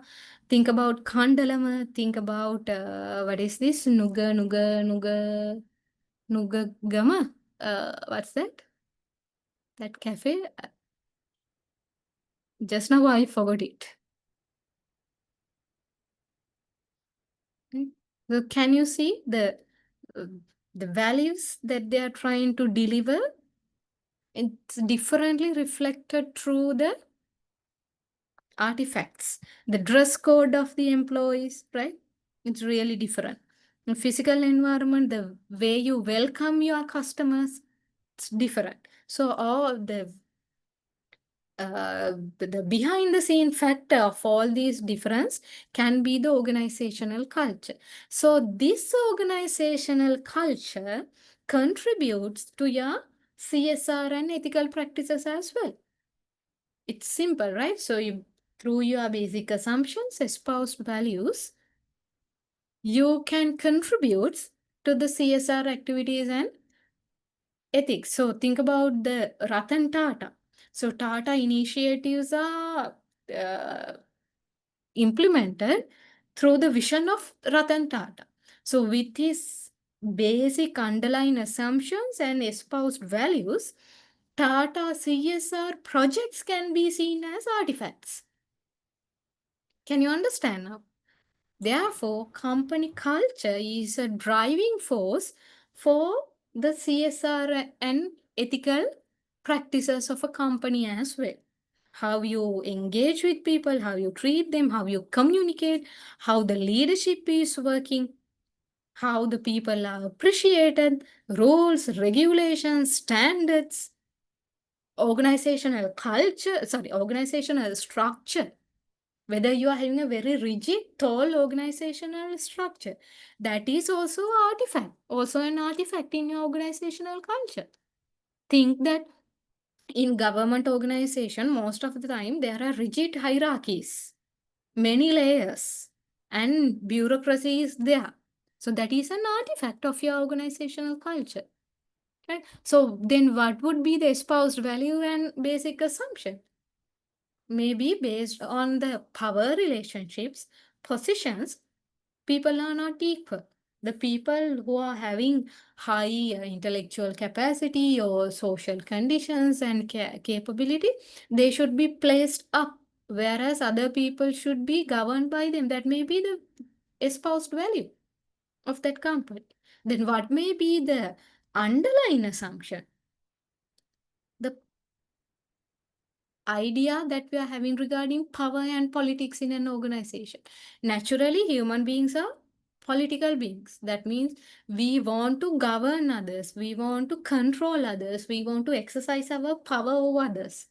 think about Kandalama, think about what is this? Nuga Gama. What's that? That cafe? Just now I forgot it. Okay. So can you see uh, the values that they are trying to deliver? It's differently reflected through the artifacts, the dress code of the employees, right? It's really different. In physical environment, the way you welcome your customers, it's different. So all the behind the scene factor of all these difference can be the organizational culture. So this organizational culture contributes to your CSR and ethical practices as well. It's simple, right? So you, through your basic assumptions, espoused values, you can contribute to the CSR activities and ethics. So think about the Ratan Tata. So Tata initiatives are implemented through the vision of Ratan Tata. So with his basic underlying assumptions and espoused values, Tata CSR projects can be seen as artifacts. Can you understand now? Therefore, company culture is a driving force for the CSR and ethical practices of a company as well. How you engage with people, how you treat them, how you communicate, how the leadership is working, how the people are appreciated, rules, regulations, standards, organizational culture, organizational structure. Whether you are having a very rigid, tall organizational structure, that is also an artifact in your organizational culture. Think that in government organization, most of the time, there are rigid hierarchies, many layers, and bureaucracy is there. So that is an artifact of your organizational culture. Right? So then what would be the espoused value and basic assumption? Maybe based on the power relationships, positions, people are not equal. The people who are having high intellectual capacity or social conditions and capability, they should be placed up, whereas other people should be governed by them. That may be the espoused value of that company. Then what may be the underlying assumption? The idea that we are having regarding power and politics in an organization. Naturally, human beings are political beings. That means we want to govern others, we want to control others, we want to exercise our power over others,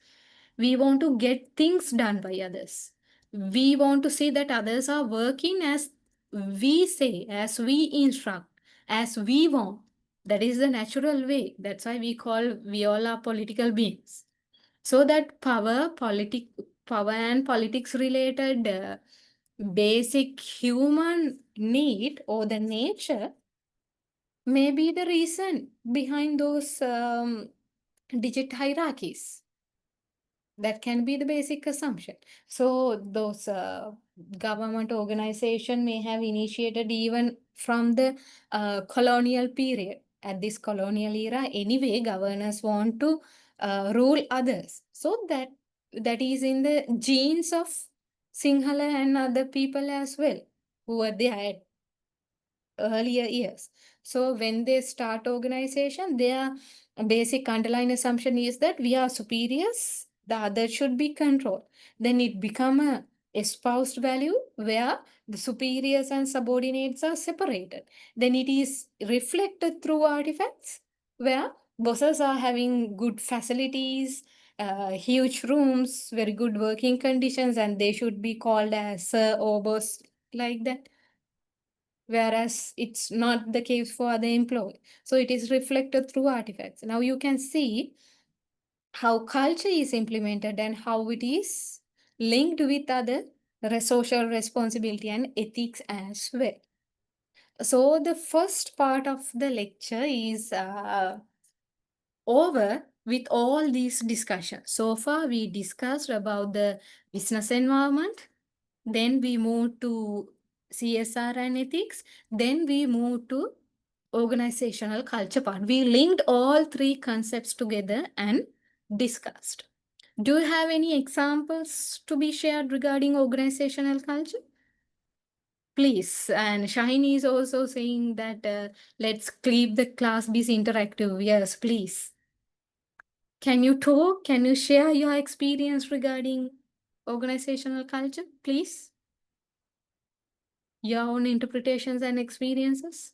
we want to get things done by others, we want to see that others are working as we say, as we instruct, as we want. That is the natural way. That's why we all are political beings. So that power and politics related basic human need or the nature may be the reason behind those digit hierarchies. That can be the basic assumption. So those government organization may have initiated even from the colonial period. At this colonial era, anyway, governors want to rule others. So that is in the genes of Sinhala and other people as well, who were there at earlier years. So when they start organization, their basic underlying assumption is that we are superiors, the other should be controlled. Then it become a espoused value where the superiors and subordinates are separated. Then it is reflected through artifacts where bosses are having good facilities, huge rooms, very good working conditions, and they should be called as sir or boss, like that, whereas it's not the case for other employees. So it is reflected through artifacts. Now you can see how culture is implemented and how it is linked with other social responsibility and ethics as well. So the first part of the lecture is over with all these discussions. So far we discussed about the business environment, then we moved to CSR and ethics, then we moved to organizational culture part. We linked all three concepts together and discussed. Do you have any examples to be shared regarding organizational culture? Please. And Shahini is also saying that let's keep the class be interactive. Yes, please. Can you talk? Can you share your experience regarding organizational culture, please? Your own interpretations and experiences?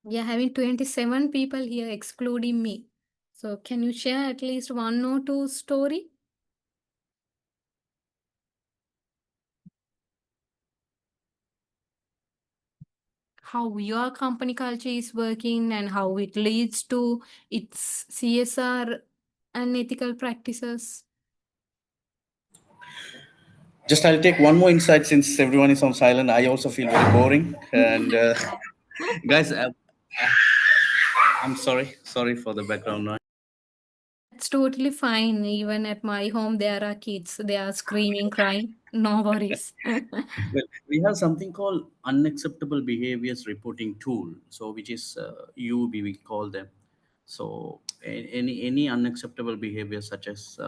We are having 27 people here, excluding me. So can you share at least one or two story? How your company culture is working and how it leads to its CSR and ethical practices? Just I'll take one more insight since everyone is on silent. I also feel very boring. And guys, I'm sorry for the background noise. It's totally fine. Even at my home, there are kids. They are screaming, crying. No worries. Well, we have something called unacceptable behaviors reporting tool. So which is UB we call them. So any unacceptable behavior such as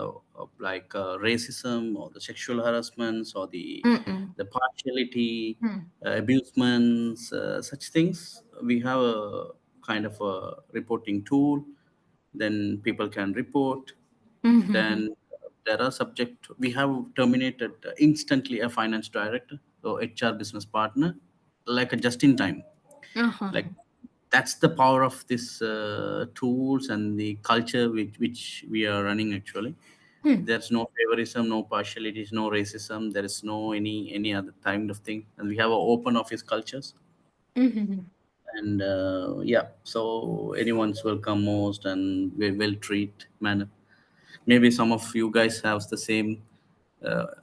like racism or the sexual harassments or Mm-mm. the partiality, Mm. abusements, such things, we have a kind of a reporting tool. Then people can report. Mhm. Then there are subject, we have terminated instantly a finance director or HR business partner, like a just in time. Uh-huh. Like that's the power of this tools and the culture which we are running actually. Hmm. There's no favorism, no partialities, no racism. There is no any other kind of thing, and we have an open office cultures. Mhm. And yeah, so anyone's welcome most and we will treat manner. Maybe some of you guys have the same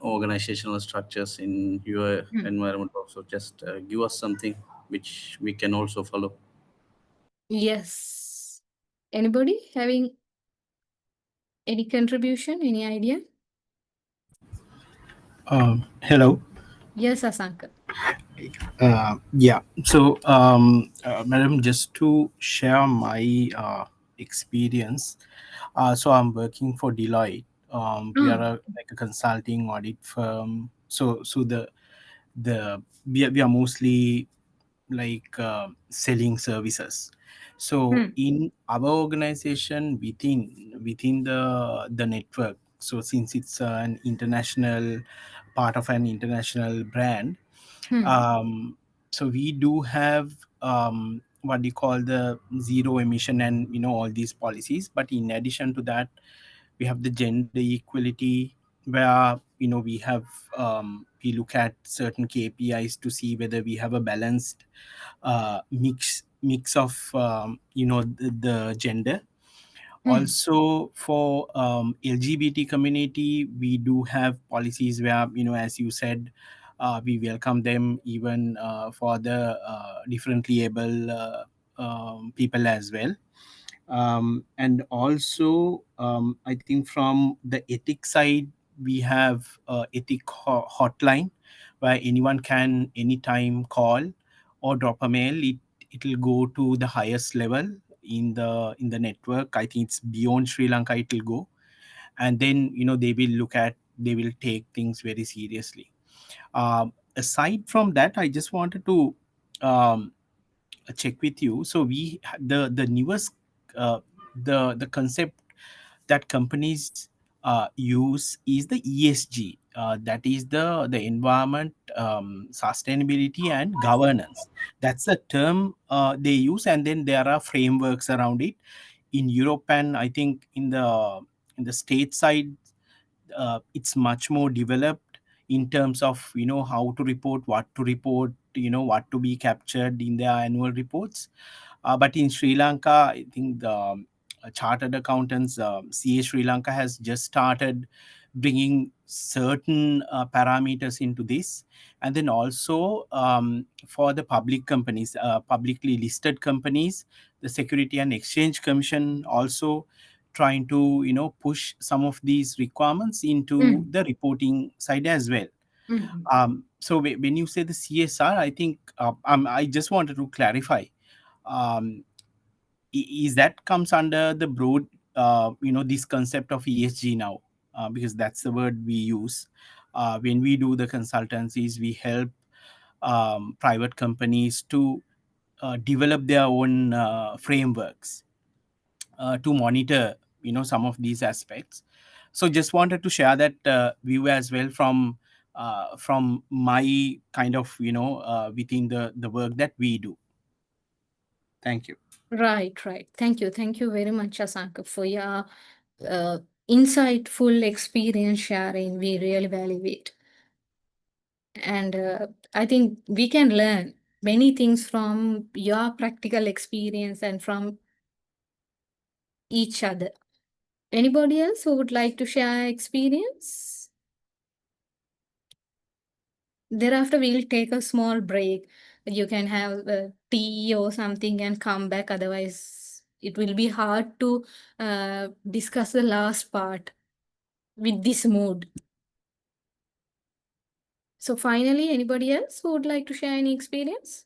organizational structures in your Hmm. environment also. Just give us something which we can also follow. Yes. Anybody having any contribution, any idea? Hello. Yes, Asanka. Yeah. So, madam, just to share my experience. So I'm working for Deloitte. We are Mm. like a consulting audit firm. So we are mostly like selling services. So Hmm. in our organization, within the network, so since it's an international part of an international brand, Hmm. so we do have what do you call the zero emission and all these policies. But in addition to that, we have the gender equality, where we have we look at certain KPIs to see whether we have a balanced mix of the gender. Also, for LGBT community, we do have policies where, as you said, we welcome them even for the differently able people as well. And also, I think from the ethics side, we have ethic hotline where anyone can anytime call or drop a mail. It will go to the highest level in the network. I think it's beyond Sri Lanka. It will go, and then they will take things very seriously. Aside from that, I just wanted to um, check with you. So the newest the concept that companies use is the ESG. That is the environment, sustainability, and governance. That's the term they use, and then there are frameworks around it. In Europe, and I think in the state side, it's much more developed in terms of how to report, what to report, what to be captured in their annual reports. But in Sri Lanka, I think the chartered accountants, CA Sri Lanka has just started bringing certain parameters into this. And then also for the public companies, publicly listed companies, the Security and Exchange Commission also trying to push some of these requirements into the reporting side as well. So when you say the CSR, I think I just wanted to clarify, um, is that comes under the broad this concept of ESG now, because that's the word we use when we do the consultancies. We help private companies to develop their own frameworks to monitor some of these aspects. So just wanted to share that view as well from my kind of within the work that we do. Thank you. Right, right. Thank you. Thank you very much, Asanka, for your insightful experience sharing. We really value it. And I think we can learn many things from your practical experience and from each other. Anybody else who would like to share experience? Thereafter, we'll take a small break. You can have tea or something and come back. Otherwise, it will be hard to discuss the last part with this mood. So finally, anybody else who would like to share any experience?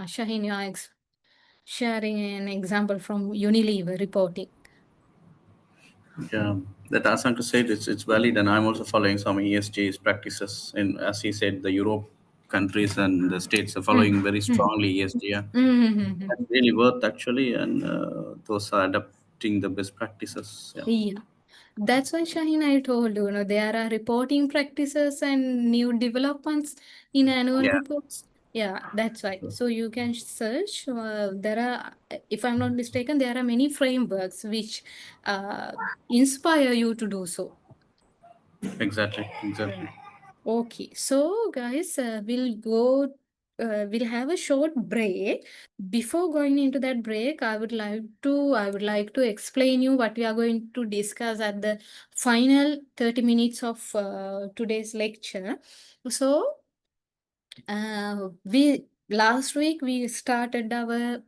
Shaheen, you are sharing an example from Unilever reporting. Yeah, that Asanka said, it's valid, and I'm also following some ESG practices. And as he said, the Europe countries and the states are following very strongly ESG. Yeah. That's really worth actually, and those are adapting the best practices. Yeah. Yeah. That's why, Shaheen, I told you, there are reporting practices and new developments in annual Yeah. reports. Yeah, that's why. So you can search. There are, if I'm not mistaken, there are many frameworks which inspire you to do so. Exactly. Exactly. Okay, so guys, we'll have a short break. Before going into that break, I would like to explain you what we are going to discuss at the final 30 minutes of today's lecture. So, last week we started our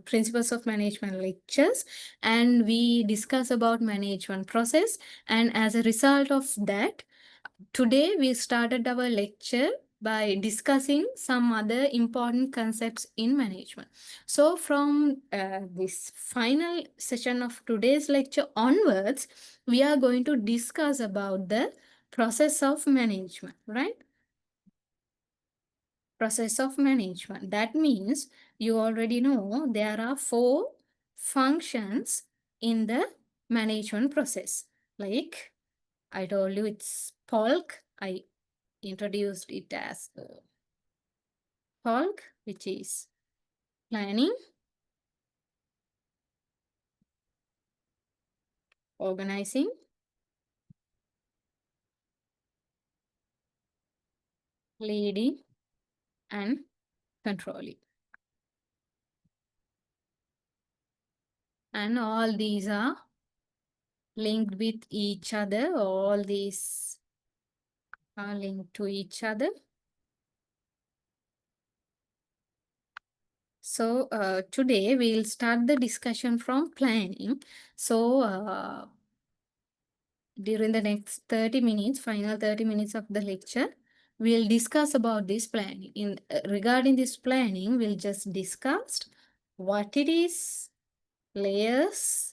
principles of management lectures, and we discussed about management process, and as a result of that, today we started our lecture by discussing some other important concepts in management. So from this final session of today's lecture onwards, we are going to discuss about the process of management, right? Process of management. That means you already know there are 4 functions in the management process. Like I told you, it's POLC. I introduced it as bulk, which is planning, organizing, leading, and controlling. And all these are linked with each other. All these are linked to each other. So today we'll start the discussion from planning. So during the next 30 minutes, final 30 minutes of the lecture, we'll discuss about this planning. Regarding this planning, we'll just discuss what it is, layers,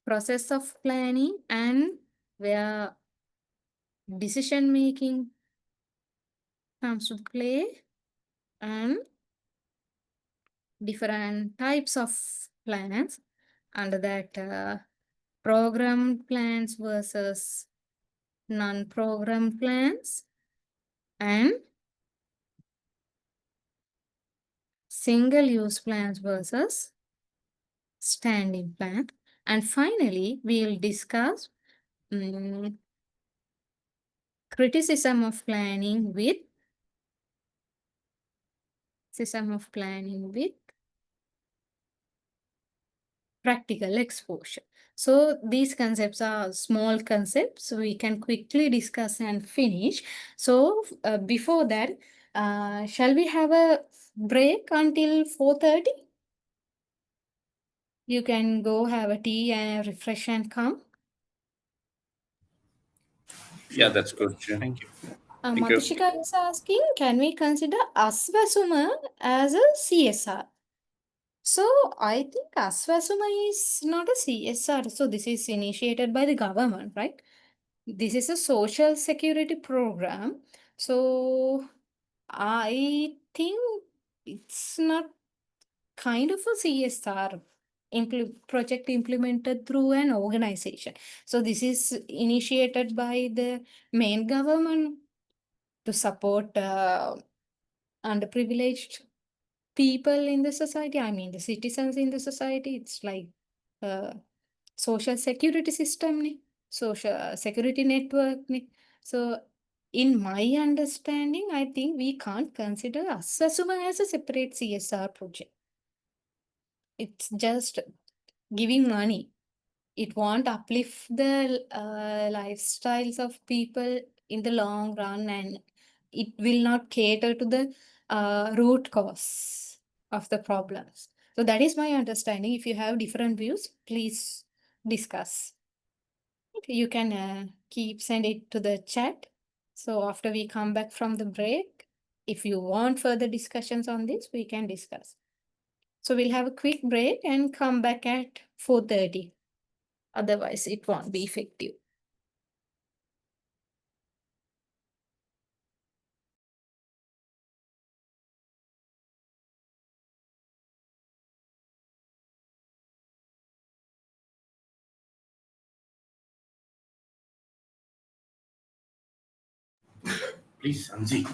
process of planning, and where decision making comes to play, and different types of plans. Under that, programmed plans versus non-programmed plans, and single-use plans versus standing plan. And finally, we will discuss criticism of planning with practical exposure. So these concepts are small concepts, so we can quickly discuss and finish. So before that, shall we have a break until 4:30? You can go have a tea and refresh and come. Yeah, that's good. Yeah. Thank you. Thank you. Madhushika is asking, can we consider Asvasuma as a CSR? So I think Asvasuma is not a CSR. So this is initiated by the government, right? This is a social security program. So I think it's not kind of a CSR project implemented through an organization. So this is initiated by the main government to support underprivileged people in the society. I mean, the citizens in the society. It's like social security system, ne? Social security network. Ne? So in my understanding, I think we can't consider Asasuma as a separate CSR project. It's just giving money. It won't uplift the lifestyles of people in the long run, and it will not cater to the root cause of the problems. So that is my understanding. If you have different views, please discuss. Okay, you can send it to the chat. So after we come back from the break, if you want further discussions on this, we can discuss. So we'll have a quick break and come back at 4:30. Otherwise, it won't be effective. Please, Anji.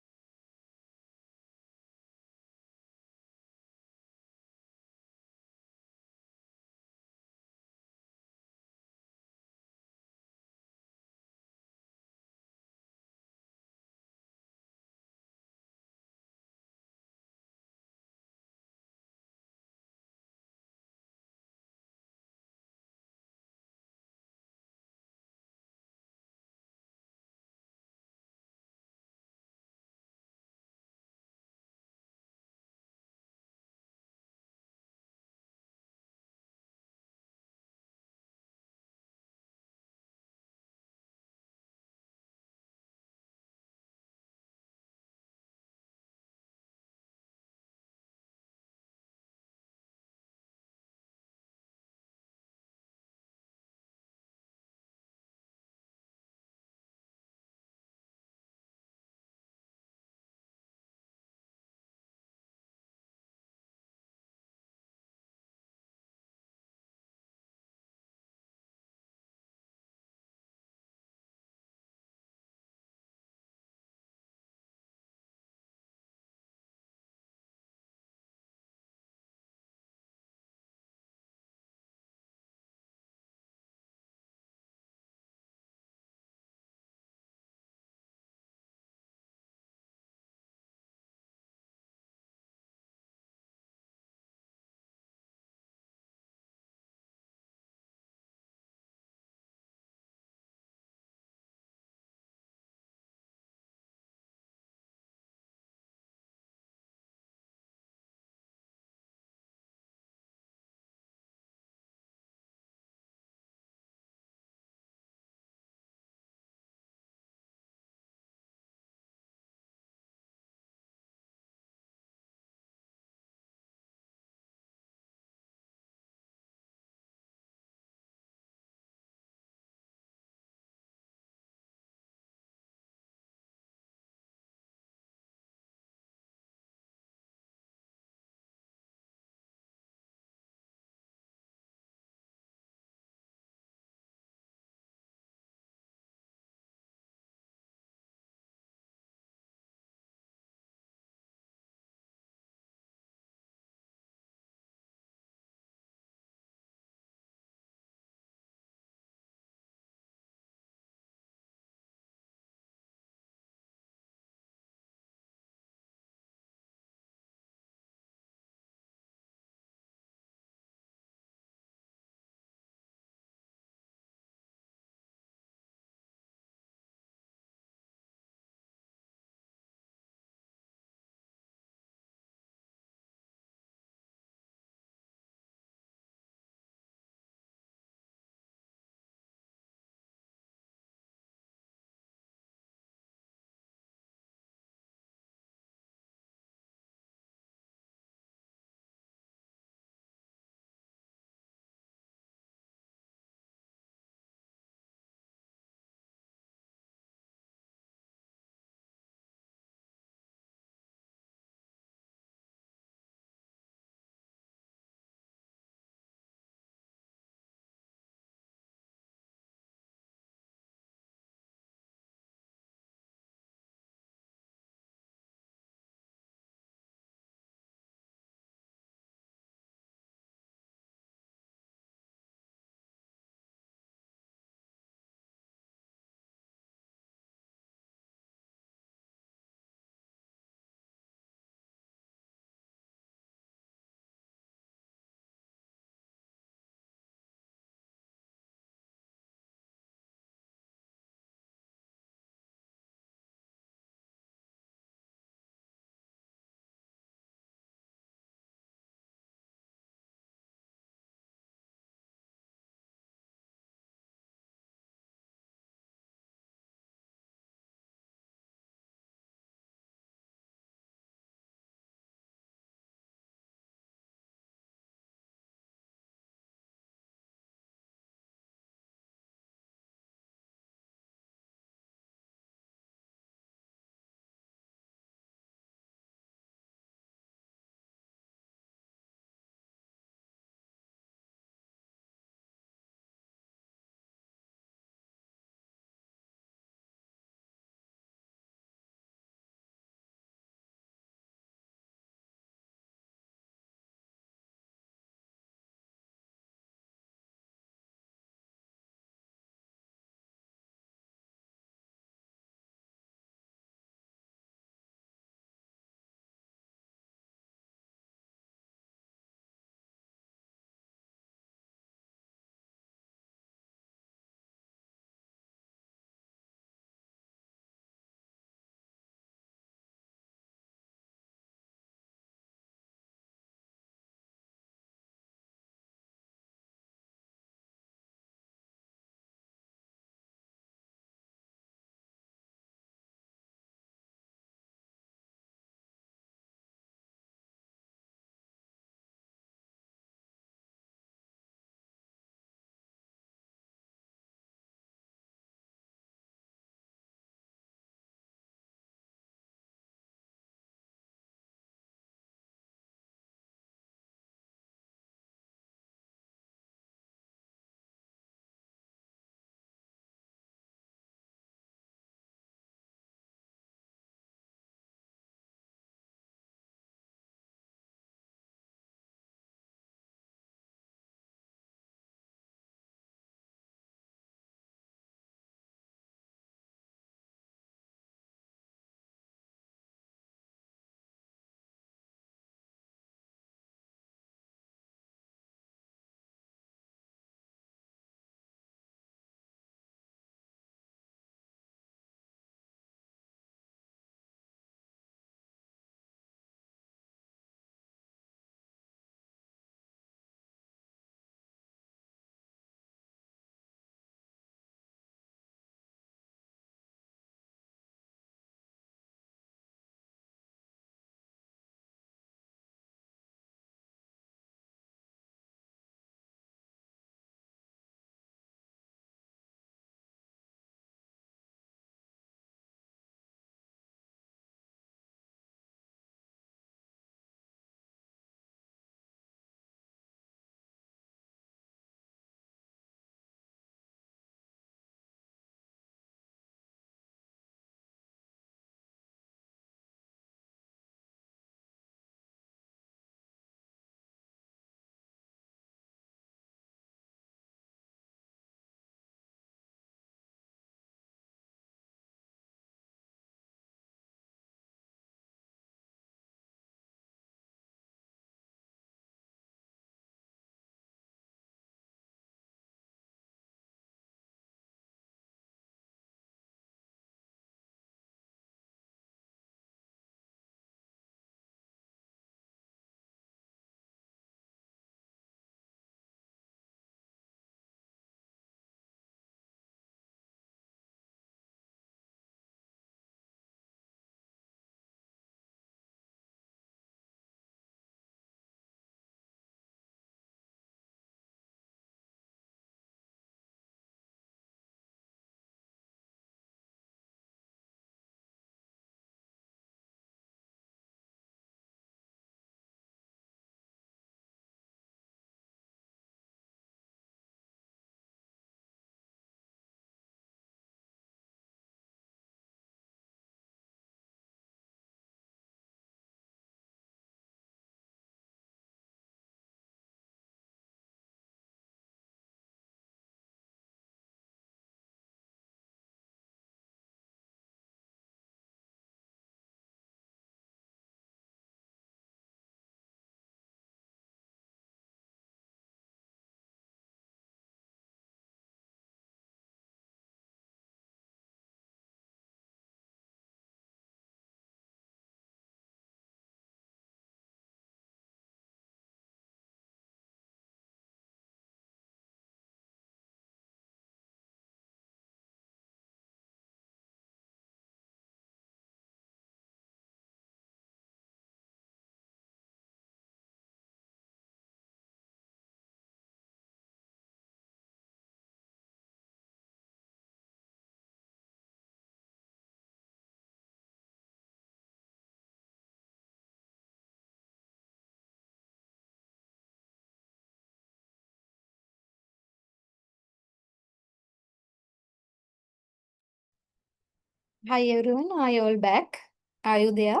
Hi everyone, are you all back? Are you there?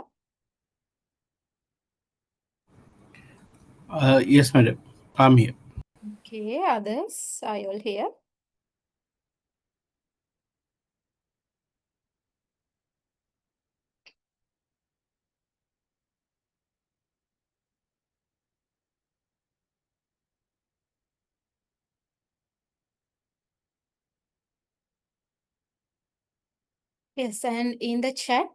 Yes, madam. I'm here. Okay, others, are you all here? Yes, and in the chat,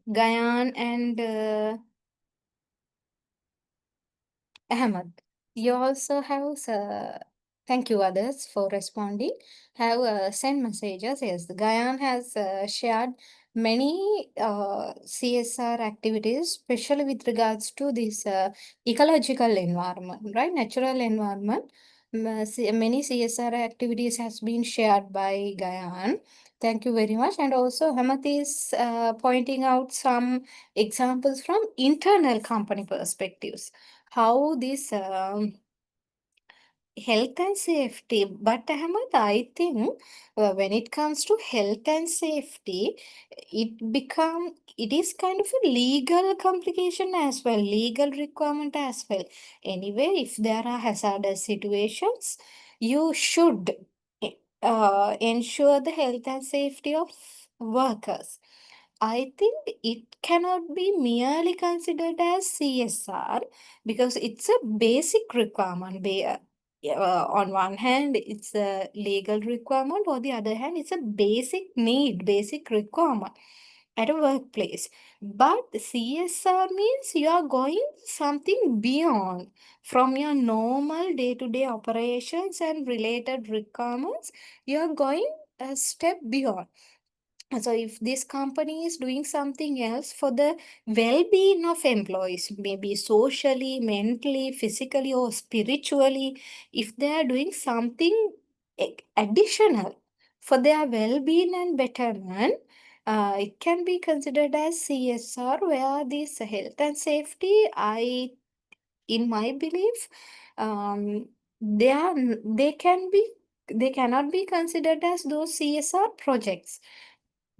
Gayan and Ahmed, you also have, thank you others for responding, have sent messages. Yes, Gayan has shared many CSR activities, especially with regards to this ecological environment, right? Natural environment. Many CSR activities has been shared by Gayan. Thank you very much. And also, Hemant is pointing out some examples from internal company perspectives how this health and safety. But Ahmed, I think when it comes to health and safety, it is kind of a legal complication as well, legal requirement as well. Anyway, if there are hazardous situations, you should ensure the health and safety of workers. I think it cannot be merely considered as CSR because it's a basic requirement. On one hand, it's a legal requirement, on the other hand, it's a basic need, basic requirement at a workplace. But CSR means you are going something beyond from your normal day-to-day operations and related requirements. You are going a step beyond. So if this company is doing something else for the well-being of employees, maybe socially, mentally, physically, or spiritually, if they are doing something additional for their well-being and betterment, it can be considered as CSR, where this health and safety, in my belief, they are they cannot be considered as those CSR projects.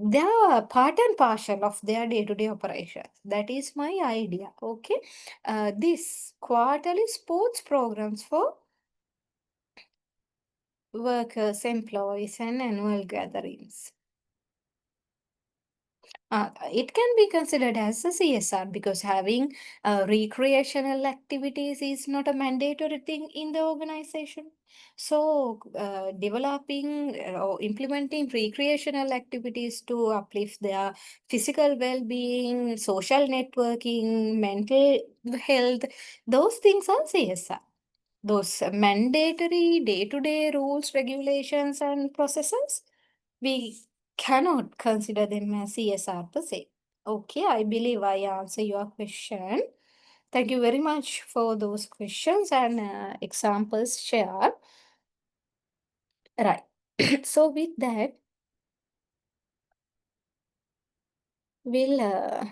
They are part and parcel of their day-to-day operations. That is my idea. Okay. This quarterly sports programs for workers, employees, and annual gatherings. It can be considered as a CSR because having recreational activities is not a mandatory thing in the organization. So, developing or implementing recreational activities to uplift their physical well-being, social networking, mental health, those things are CSR. Those mandatory day-to-day rules, regulations, and processes, we cannot consider them as CSR per se. Okay, I believe I answer your question. Thank you very much for those questions and examples shared. Right. So with that, we'll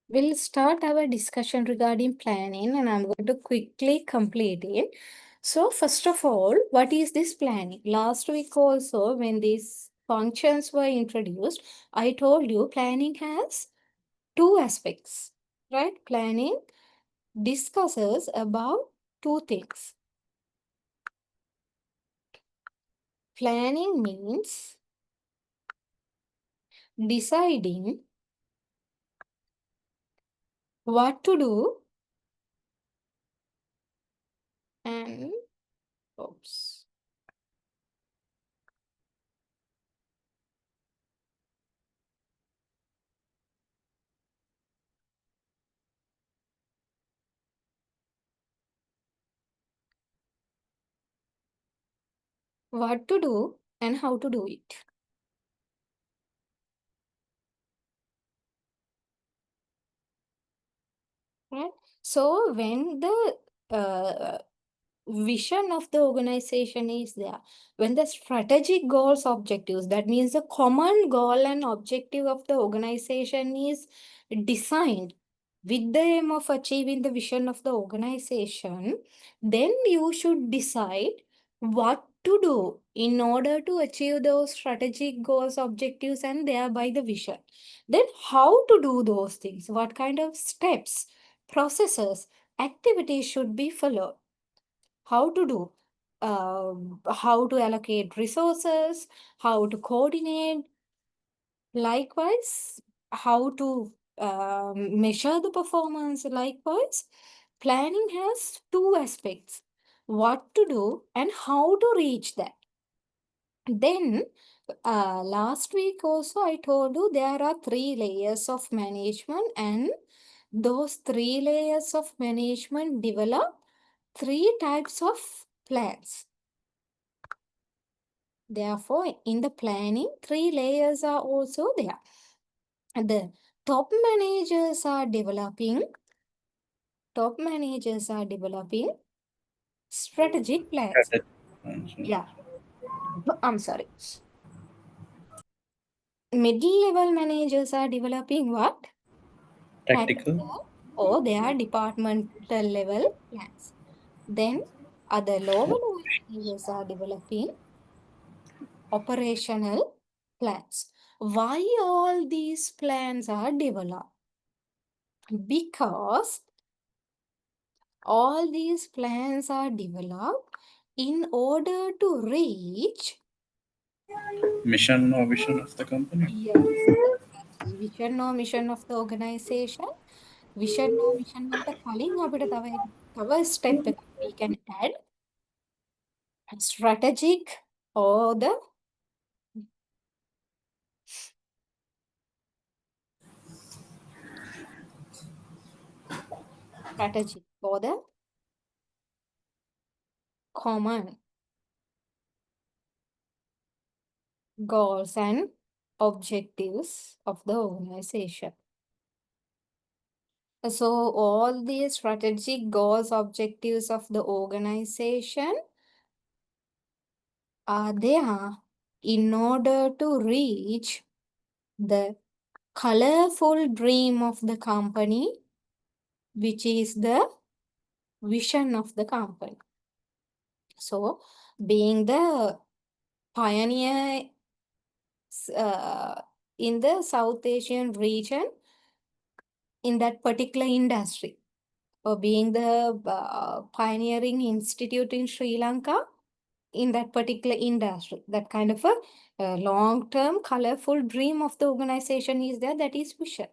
we'll start our discussion regarding planning, and I'm going to quickly complete it. So first of all, what is this planning? Last week also, when these functions were introduced, I told you planning has two aspects, right? Planning discusses about two things. Planning means deciding what to do and oops. What to do and how to do it. Right? So when the vision of the organization is there, when the strategic goals, objectives, that means the common goal and objective of the organization is designed with the aim of achieving the vision of the organization, then you should decide what to do in order to achieve those strategic goals, objectives, and thereby the vision. Then how to do those things? What kind of steps, processes, activities should be followed? How to do? How to allocate resources? How to coordinate? Likewise, how to measure the performance. Likewise, planning has two aspects: what to do and how to reach that. Then last week also I told you there are 3 layers of management, and those 3 layers of management develop 3 types of plans. Therefore, in the planning, 3 layers are also there. The top managers are developing strategic plans. Yeah, I'm sorry. Middle level managers are developing what? Tactical. Or they are departmental level plans. Then other lower level managers are developing operational plans. Why all these plans are developed? Because all these plans are developed in order to reach Mission or vision of the company. yes, exactly. Vision or mission of the organization. Vision or mission වලට කලින් අපිට තව step එකක් we can add strategic or the common goals and objectives of the organization. So all these strategic goals, objectives of the organization are there in order to reach the colorful dream of the company, which is the vision of the company. So being the pioneer in the South Asian region in that particular industry, or being the pioneering institute in Sri Lanka in that particular industry, that kind of a long-term colorful dream of the organization is there, that is vision.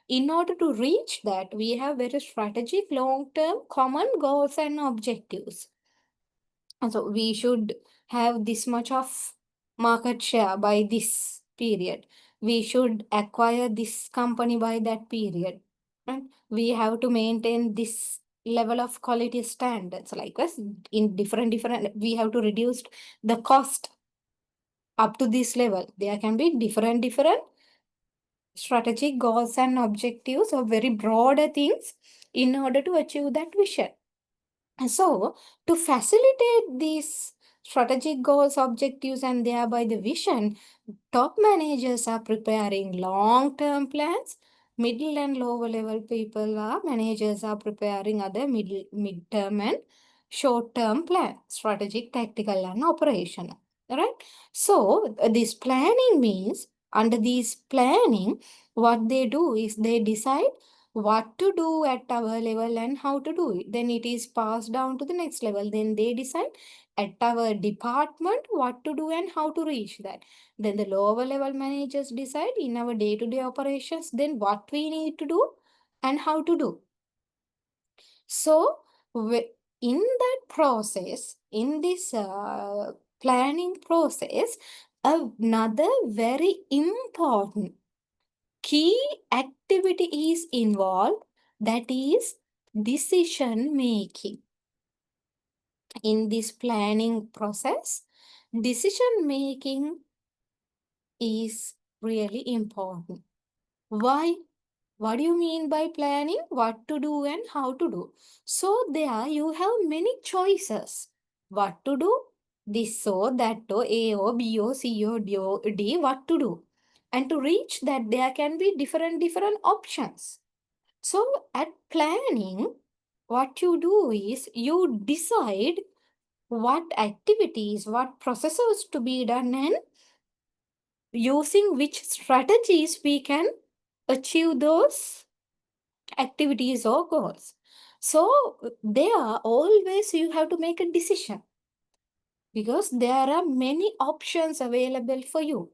In order to reach that, we have very strategic long-term common goals and objectives. And so we should have this much of market share by this period. We should acquire this company by that period. And we have to maintain this level of quality standards. Like us in different, we have to reduce the cost up to this level. There can be different strategic goals and objectives or very broader things in order to achieve that vision. And so, to facilitate these strategic goals, objectives, and thereby the vision, top managers are preparing long-term plans. Middle and lower level people are managers are preparing other mid-term and short-term plan, strategic, tactical, and operational. Right? So, this planning means under this planning, what they do is they decide what to do at our level and how to do it. Then it is passed down to the next level. Then they decide at our department what to do and how to reach that. Then the lower level managers decide in our day-to-day operations, then what we need to do and how to do. So in that process, in this planning process, another very important key activity is involved, that is decision making. In this planning process, decision making is really important. Why? What do you mean by planning? What to do and how to do? So there you have many choices. What to do? This so, that or A or B or C or D, what to do? And to reach that, there can be different options. So at planning, what you do is you decide what activities, what processes to be done, and using which strategies we can achieve those activities or goals. So there always you have to make a decision, because there are many options available for you.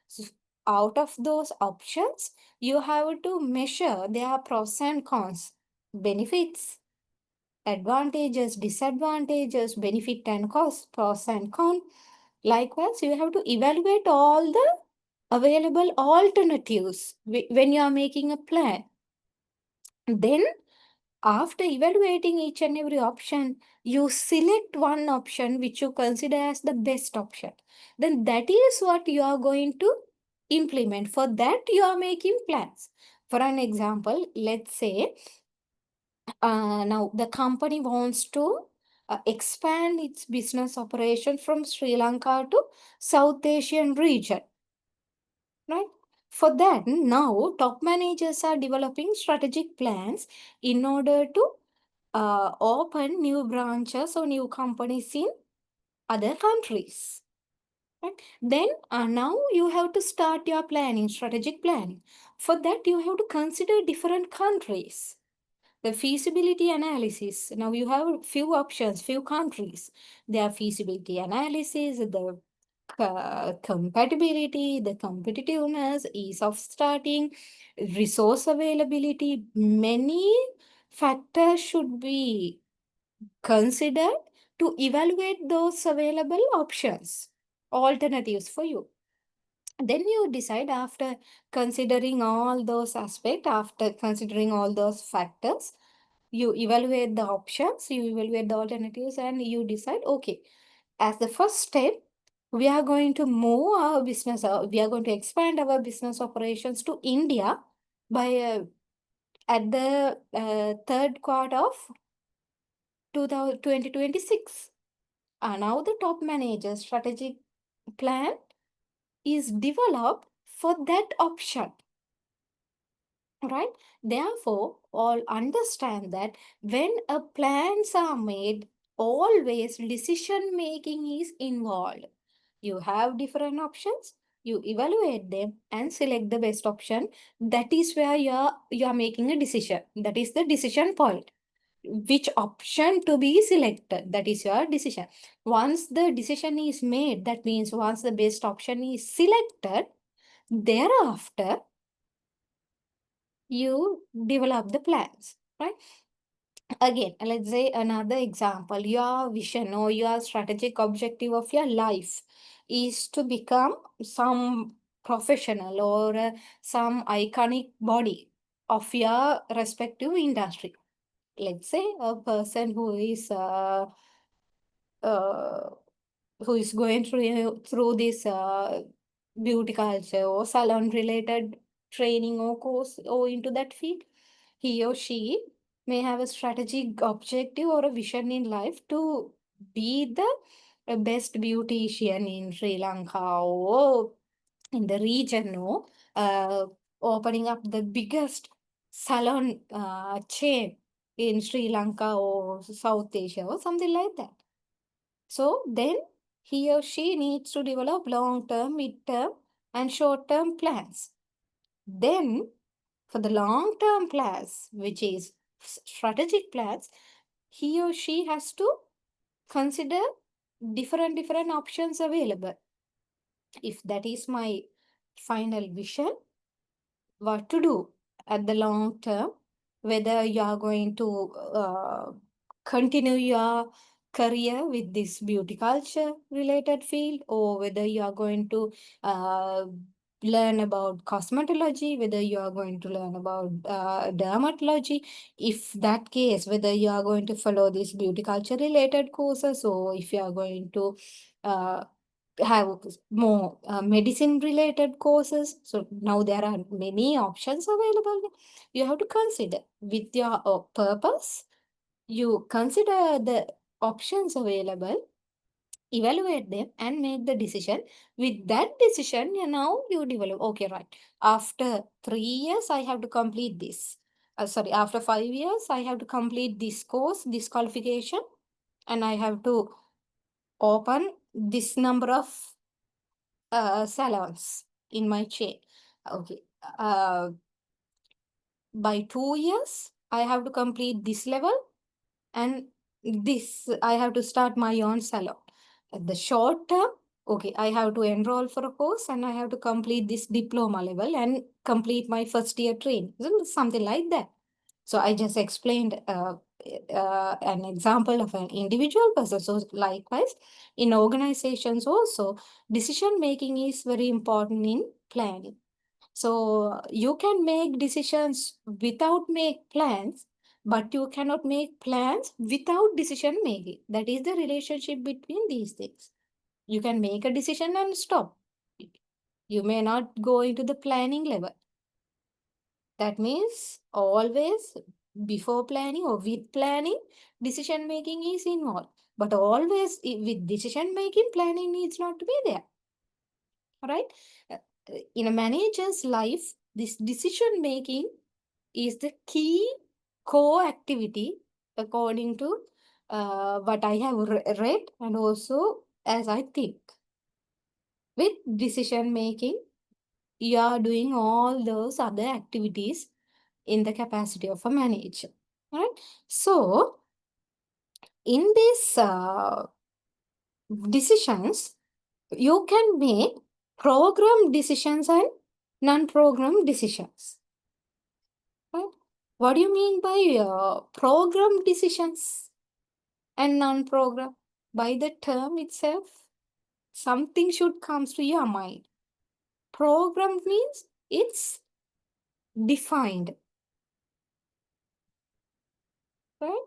So out of those options, you have to measure their pros and cons, benefits, advantages, disadvantages, benefit and cost, pros and cons. Likewise, you have to evaluate all the available alternatives when you are making a plan. Then, after evaluating each and every option, you select one option which you consider as the best option. Then that is what you are going to implement. For that, you are making plans. For an example, let's say now the company wants to expand its business operation from Sri Lanka to South Asian region, right? For that, now top managers are developing strategic plans in order to open new branches or new companies in other countries. Right? Then now you have to start your planning, strategic planning. For that, you have to consider different countries. The feasibility analysis. Now you have few options, few countries. Their feasibility analysis, the compatibility, the competitiveness, ease of starting, resource availability. Many factors should be considered to evaluate those available options, alternatives for you. Then you decide, after considering all those aspects, after considering all those factors, you evaluate the options, you evaluate the alternatives, and you decide, okay, as the first step, we are going to move our business, we are going to expand our business operations to India by at the third quarter of 2026. Now the top manager strategic plan is developed for that option, right? Therefore, all understand that when a plans are made, always decision making is involved. You have different options, you evaluate them and select the best option. That is where you are making a decision. That is the decision point. Which option to be selected, that is your decision. Once the decision is made, that means once the best option is selected, thereafter you develop the plans, right? Again, let's say another example. Your vision or your strategic objective of your life is to become some professional or some iconic body of your respective industry. Let's say a person who is going through this beauty culture or salon related training or course or into that field, he or she may have a strategic objective or a vision in life to be the best beautician in Sri Lanka or in the region, no, opening up the biggest salon chain in Sri Lanka or South Asia or something like that. So then he or she needs to develop long-term, mid-term, and short-term plans. Then for the long-term plans, which is strategic plans, he or she has to consider different options available. If that is my final vision, what to do at the long term, whether you are going to continue your career with this beauty culture related field, or whether you are going to learn about cosmetology, whether you are going to learn about dermatology. If that case, whether you are going to follow these beauty culture related courses, or if you are going to have more medicine related courses. So now there are many options available. You have to consider with your purpose. You consider the options available, evaluate them and make the decision. With that decision, now you develop, okay, right, after 3 years I have to complete this. Sorry, after 5 years I have to complete this course, this qualification, and I have to open this number of salons in my chain. Okay. By 2 years, I have to complete this level, and this I have to start my own salon. At the short term, okay, I have to enroll for a course and I have to complete this diploma level and complete my first year training. Something like that. So I just explained an example of an individual person. So likewise, in organizations also, decision making is very important in planning. So you can make decisions without make plans, but you cannot make plans without decision making. That is the relationship between these things. You can make a decision and stop. You may not go into the planning level. That means always before planning or with planning, decision making is involved. But always with decision making, planning needs not to be there. All right. In a manager's life, this decision making is the key core activity according to what I have read and also as I think. With decision making, you are doing all those other activities in the capacity of a manager. All right. So, in these decisions, you can make program decisions and non-program decisions. Right? What do you mean by program decisions and non-program? By the term itself, something should come to your mind. Program means it's defined. Right?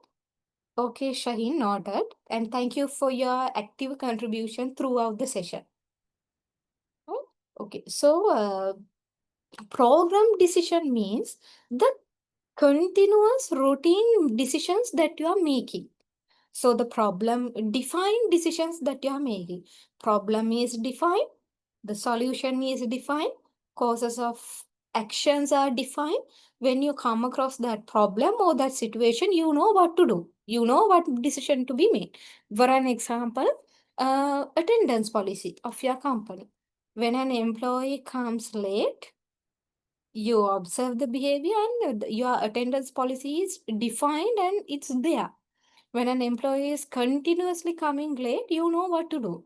Okay, Shaheen, noted. And thank you for your active contribution throughout the session. Right? Okay, so program decision means the continuous routine decisions that you are making. So the problem, define decisions that you are making. Problem is defined, the solution is defined, causes of actions are defined. When you come across that problem or that situation, you know what to do. You know what decision to be made. For an example, attendance policy of your company. When an employee comes late, you observe the behavior and your attendance policy is defined and it's there. When an employee is continuously coming late, you know what to do.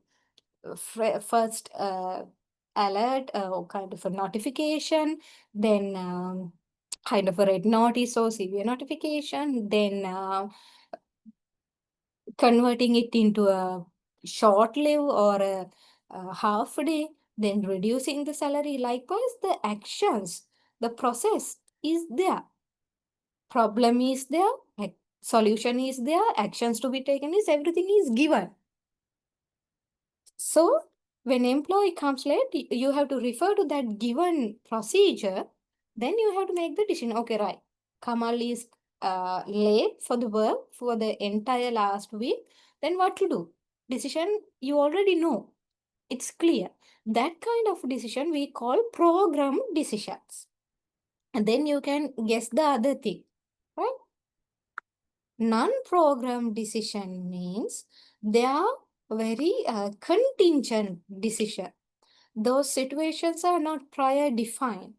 First, alert, kind of a notification, then kind of a red notice or severe notification, then converting it into a short leave or a half day, then reducing the salary. Likewise, the actions, the process is there. Problem is there, solution is there, actions to be taken is, everything is given. So when employee comes late, you have to refer to that given procedure. Then you have to make the decision. Okay, right. Kamal is late for the work for the entire last week. Then what to do? Decision you already know. It's clear. That kind of decision we call program decisions. And then you can guess the other thing, right? Non-program decision means they are very contingent decision. Those situations are not prior defined.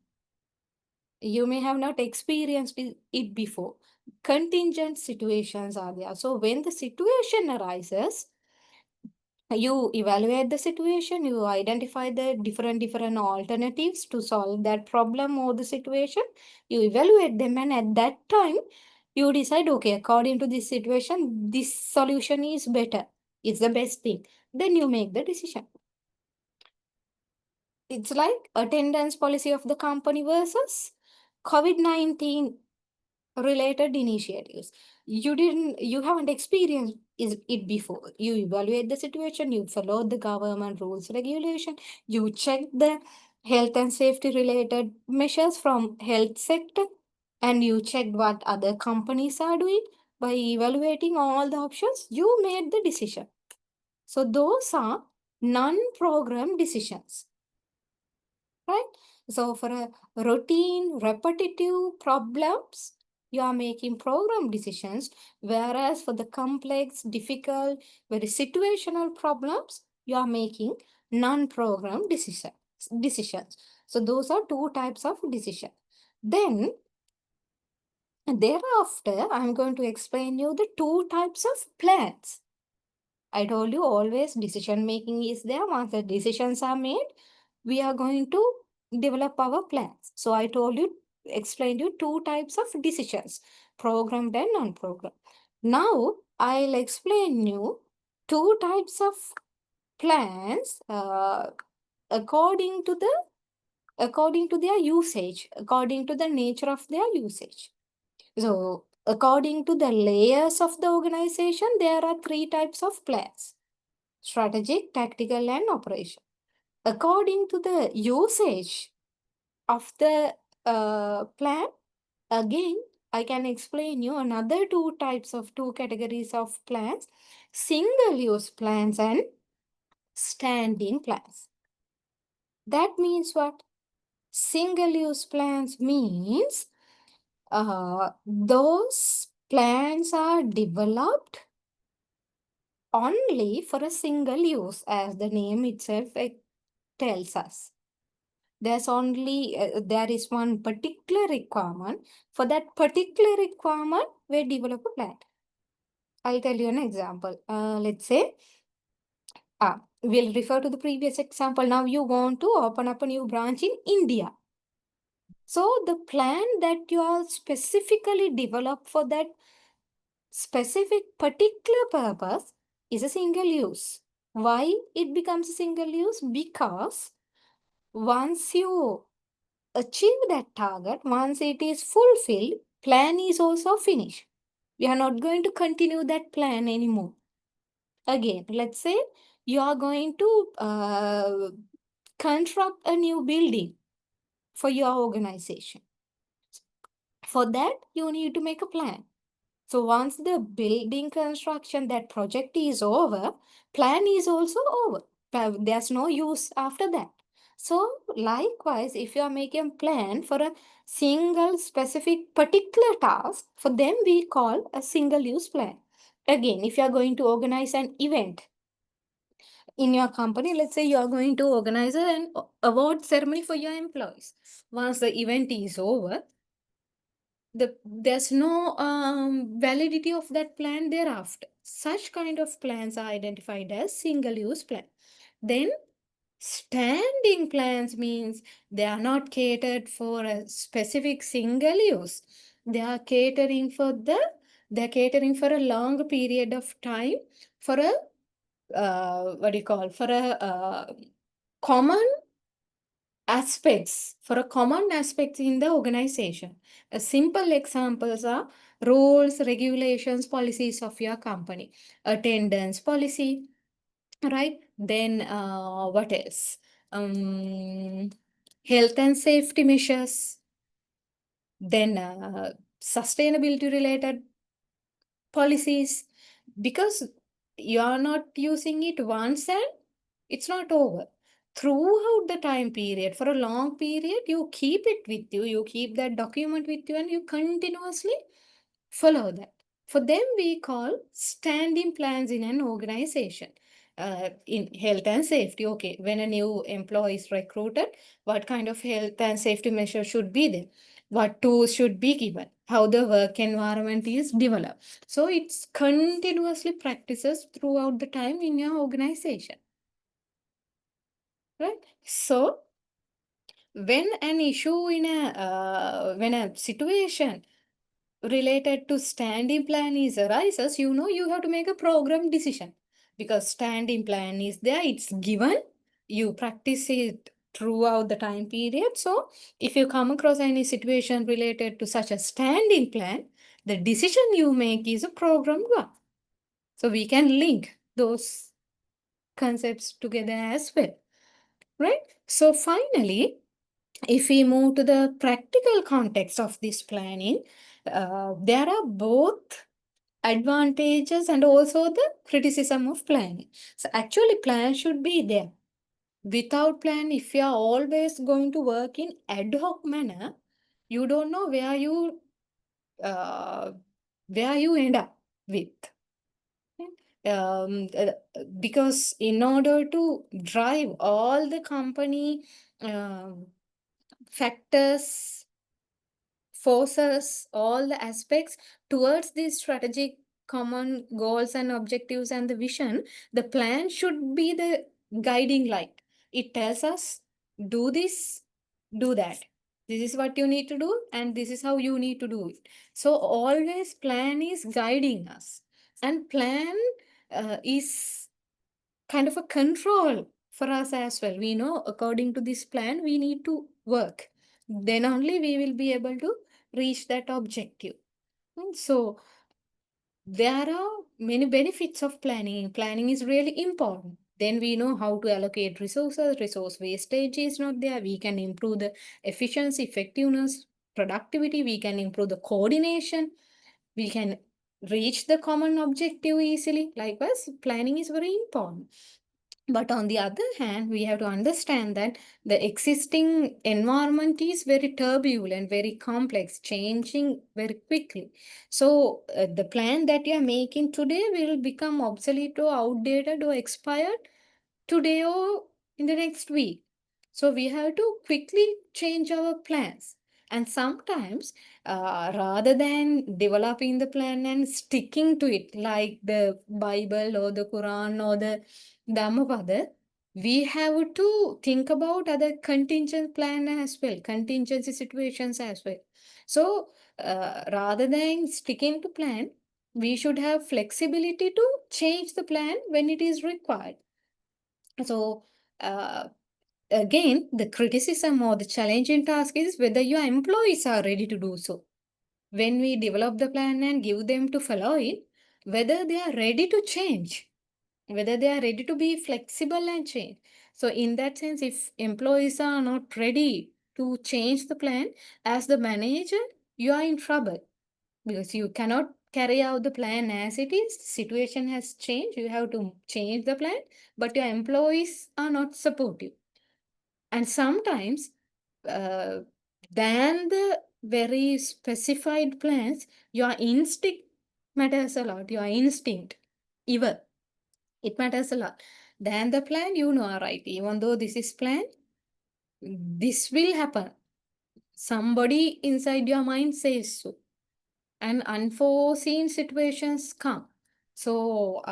You may have not experienced it before. Contingent situations are there. So when the situation arises, you evaluate the situation, you identify the different alternatives to solve that problem or the situation. You evaluate them, and at that time, you decide, okay, according to this situation, this solution is better, it's the best thing. Then you make the decision. It's like attendance policy of the company versus COVID-19 related initiatives. You haven't experienced it before. You evaluate the situation, you follow the government rules, regulation, you check the health and safety related measures from health sector, and you check what other companies are doing. By evaluating all the options, you made the decision. So those are non-program decisions, right? So for a routine, repetitive problems, you are making program decisions, whereas for the complex, difficult, very situational problems, you are making non-program decisions. So those are two types of decision. Then thereafter, I'm going to explain you the two types of plans. I told you always decision making is there. Once the decisions are made, we are going to develop our plans. So I explained you two types of decisions, programmed and non-programmed. Now I'll explain you two types of plans according to their usage, according to the nature of their usage. So according to the layers of the organization, there are three types of plans: strategic, tactical, and operation. According to the usage of the plan, again, I can explain you another two categories of plans: single-use plans and standing plans. That means what? Single-use plans means those plans are developed only for a single use, as the name itself tells us. There is one particular requirement. For that particular requirement, we develop a plan. I'll tell you an example. Let's say, we'll refer to the previous example. Now you want to open up a new branch in India. So the plan that you are specifically developed for that specific particular purpose is a single use. Why it becomes a single use? Because once you achieve that target, once it is fulfilled, plan is also finished. We are not going to continue that plan anymore. Again, let's say you are going to construct a new building for your organization. For that, you need to make a plan. So once the building construction, that project is over, plan is also over. There's no use after that. So likewise, if you are making a plan for a single specific particular task, for them we call a single use plan. Again, if you are going to organize an event in your company, let's say you are going to organize an award ceremony for your employees. Once the event is over, there's no validity of that plan thereafter. Such kind of plans are identified as single-use plan. Then standing plans means they are not catered for a specific single use. They're catering for a long period of time for a common aspects in the organization. Simple examples are rules, regulations, policies of your company, attendance policy, right? Then what else? Health and safety measures, then sustainability related policies. Because you are not using it once and it's not over. Throughout the time period, for a long period, you keep it with you, you keep that document with you, and you continuously follow that. For them, we call standing plans in an organization. In health and safety, okay, when a new employee is recruited, what kind of health and safety measures should be there? What tools should be given? How the work environment is developed. So it's continuously practices throughout the time in your organization. Right? So when an issue when a situation related to standing plan arises, you have to make a program decision, because standing plan is there, it's given, you practice it throughout the time period. So if you come across any situation related to such a standing plan, the decision you make is a programmed one. So we can link those concepts together as well, right? So finally, if we move to the practical context of this planning, there are both advantages and also the criticism of planning. So actually plan should be there. Without plan, if you are always going to work in ad hoc manner, you don't know where you where you end up with. Because in order to drive all the company factors, forces, all the aspects towards these strategic common goals and objectives and the vision, the plan should be the guiding light. It tells us, do this, do that. This is what you need to do, and this is how you need to do it. So always plan is guiding us, and plan is kind of a control for us as well. We know according to this plan, we need to work. Then only we will be able to reach that objective. So there are many benefits of planning. Planning is really important. Then we know how to allocate resources. Resource wastage is not there. We can improve the efficiency, effectiveness, productivity. We can improve the coordination. We can reach the common objective easily. Likewise, planning is very important. But on the other hand, we have to understand that the existing environment is very turbulent, very complex, changing very quickly. So the plan that you are making today will become obsolete or outdated or expired today or in the next week. So we have to quickly change our plans. And sometimes, rather than developing the plan and sticking to it, like the Bible or the Quran or the Dhammapada, we have to think about other contingent plan as well, contingency situations as well. So rather than sticking to plan, we should have flexibility to change the plan when it is required. So again, the criticism or the challenging task is whether your employees are ready to do so. When we develop the plan and give them to follow it, whether they are ready to change, whether they are ready to be flexible and change. So in that sense, if employees are not ready to change the plan, as the manager, you are in trouble, because you cannot carry out the plan as it is. Situation has changed. You have to change the plan, but your employees are not supportive. And sometimes, than the very specified plans, your instinct matters a lot. Your instinct, even, it matters a lot. Than the plan, you know, all right, even though this is planned, this will happen. Somebody inside your mind says so. And unforeseen situations come. So,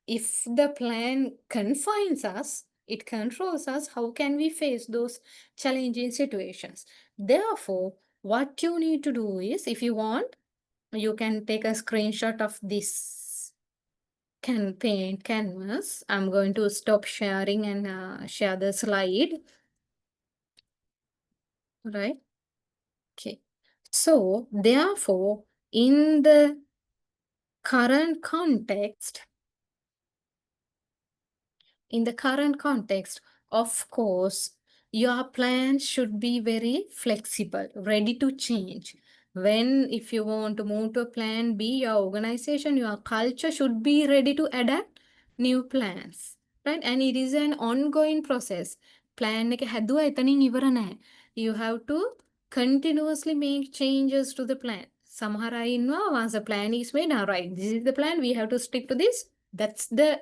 if the plan confines us, it controls us, how can we face those challenging situations? Therefore, what you need to do is, if you want, you can take a screenshot of this campaign canvas. I'm going to stop sharing and share the slide. Right? Okay. So, therefore, in the current context, of course, your plan should be very flexible, ready to change. When, if you want to move to a plan B, your organization, your culture should be ready to adapt new plans, right? And it is an ongoing process. Plan එක හැදුවා එතනින් ඉවර නැහැ. You have to continuously make changes to the plan. සමහර අය ඉන්නවා, once the plan is made, all right, this is the plan, we have to stick to this. That's the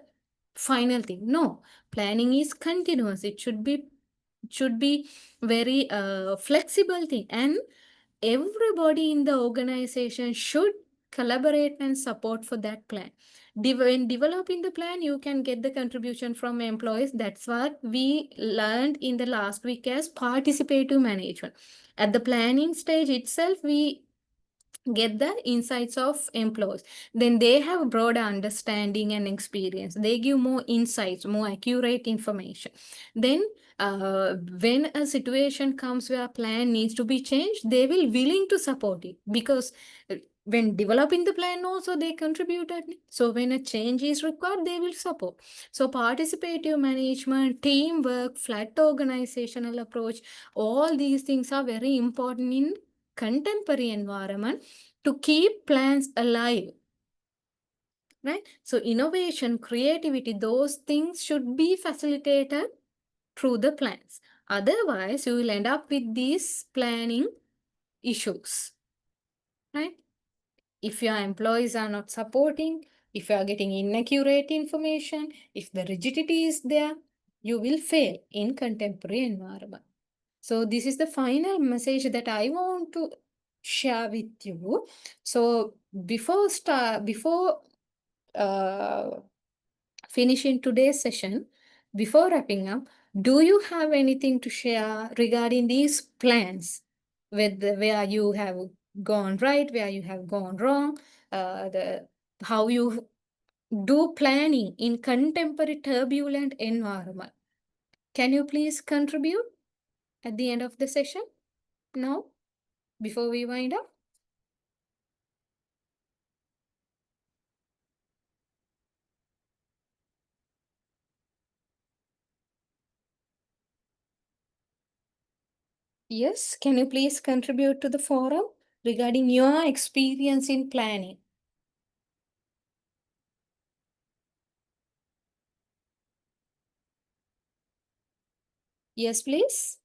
final thing. No, planning is continuous. It should be very flexible thing, and everybody in the organization should collaborate and support for that plan. When developing the plan, you can get the contribution from employees. That's what we learned in the last week as participative management. At the planning stage itself, we get the insights of employees. Then they have broader understanding and experience. They give more insights, more accurate information. Then when a situation comes where a plan needs to be changed, they will willing to support it, because when developing the plan also they contributed. So when a change is required, they will support. So participative management, teamwork, flat organizational approach, all these things are very important in contemporary environment to keep plans alive, right? So innovation, creativity, those things should be facilitated through the plans. Otherwise, you will end up with these planning issues. right? If your employees are not supporting, if you are getting inaccurate information, if the rigidity is there, you will fail in contemporary environment. So this is the final message that I want to share with you. So before finishing today's session, before wrapping up, do you have anything to share regarding these plans, with where you have gone right, where you have gone wrong, how you do planning in contemporary turbulent environment? Can you please contribute at the end of the session now, before we wind up? Yes, can you please contribute to the forum regarding your experience in planning? Yes, please.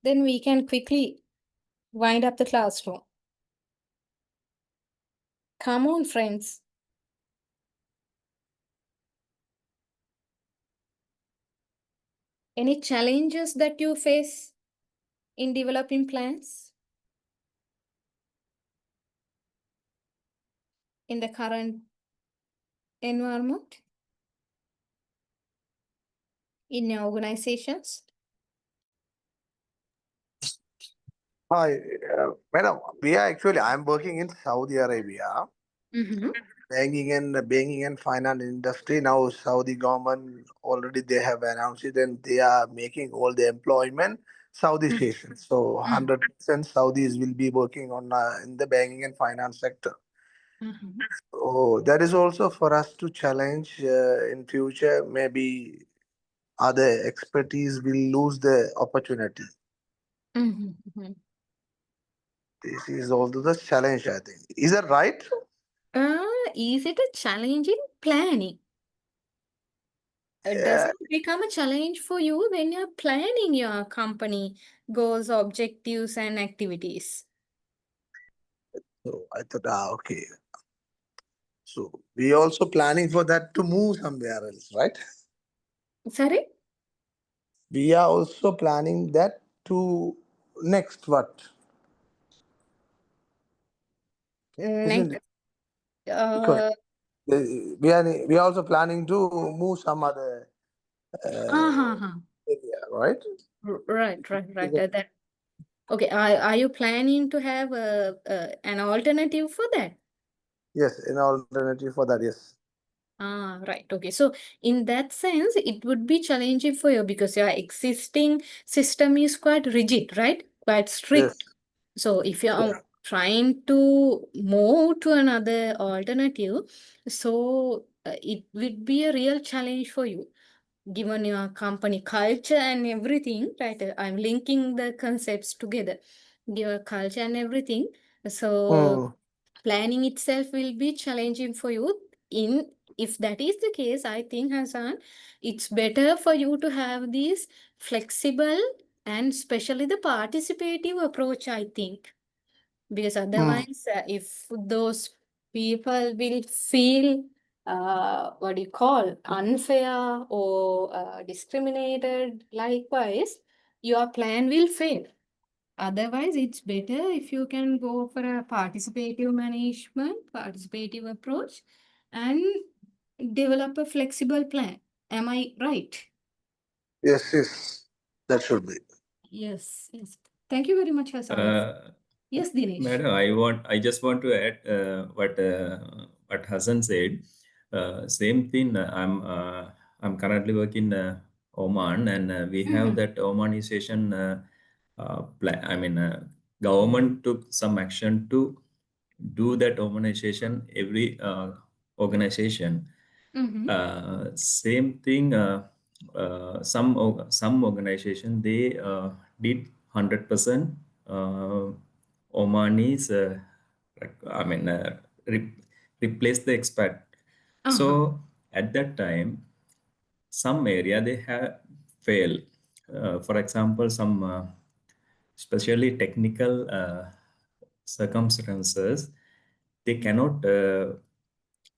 Then we can quickly wind up the classroom. Come on, friends. Any challenges that you face in developing plans in the current environment in your organizations? Hi, madam. I'm working in Saudi Arabia, Mm-hmm. banking and finance industry. Now Saudi government already they have announced it, and they are making all the employment Saudi citizens. So 100% Saudis will be working on in the banking and finance sector. Mm-hmm. Oh, that is also for us to challenge in future. Maybe other expertise will lose the opportunity. Mm-hmm. This is also the challenge, I think. Is that right? Is it a challenge in planning? Does Yeah. it become a challenge for you when you're planning your company goals, objectives, and activities? So I thought, okay. So we also planning for that to move somewhere else, right? Sorry? We are also planning that to next what? Isn't Next, it? Because we are also planning to move some other uh-huh. area, right? Right. Is it- That okay. Are you planning to have an alternative for that? Yes, an alternative for that, yes. Right. Okay. So in that sense, it would be challenging for you because your existing system is quite rigid, right? Quite Yes. strict. So if you Yeah. are trying to move to another alternative, so it would be a real challenge for you, given your company culture and everything, right? I'm linking the concepts together, your culture and everything. So Hmm. planning itself will be challenging for you. If that is the case, I think, Hassan, it's better for you to have this flexible and especially the participative approach, I think, because Hmm. otherwise, if those people will feel what do you call unfair or discriminated, likewise, your plan will fail. Otherwise, it's better if you can go for a participative management, participative approach, and develop a flexible plan. Am I right? Yes, yes. That should be. Yes. Thank you very much, Hassan. Yes, Dinesh. Madam, I just want to add what Hassan said. Same thing. I'm currently working Oman, and we have that Omanization plan. I mean, government took some action to do that Omanization every organization. Same thing. Some organization they did 100% Omanis. I mean, replace the expat. So at that time, some area they have fail. For example, some especially technical circumstances, they cannot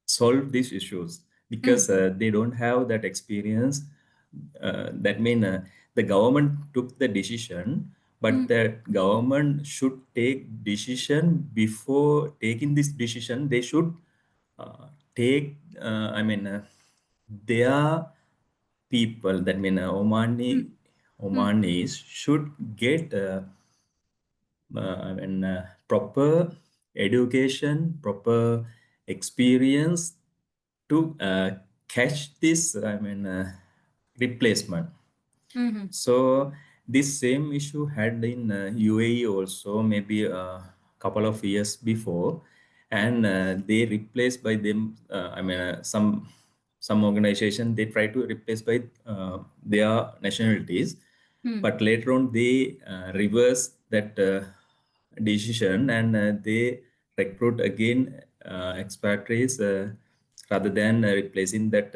solve these issues because they don't have that experience. That means the government took the decision, but the government should take decision. Before taking this decision, they should take, their people, that mean Omanis should get proper education, proper experience to catch this, replacement. So this same issue had in UAE also, maybe a couple of years before, and they replaced by them. Some organization, they try to replace by their nationalities, but later on they reverse that decision, and they recruit again expatriates rather than replacing that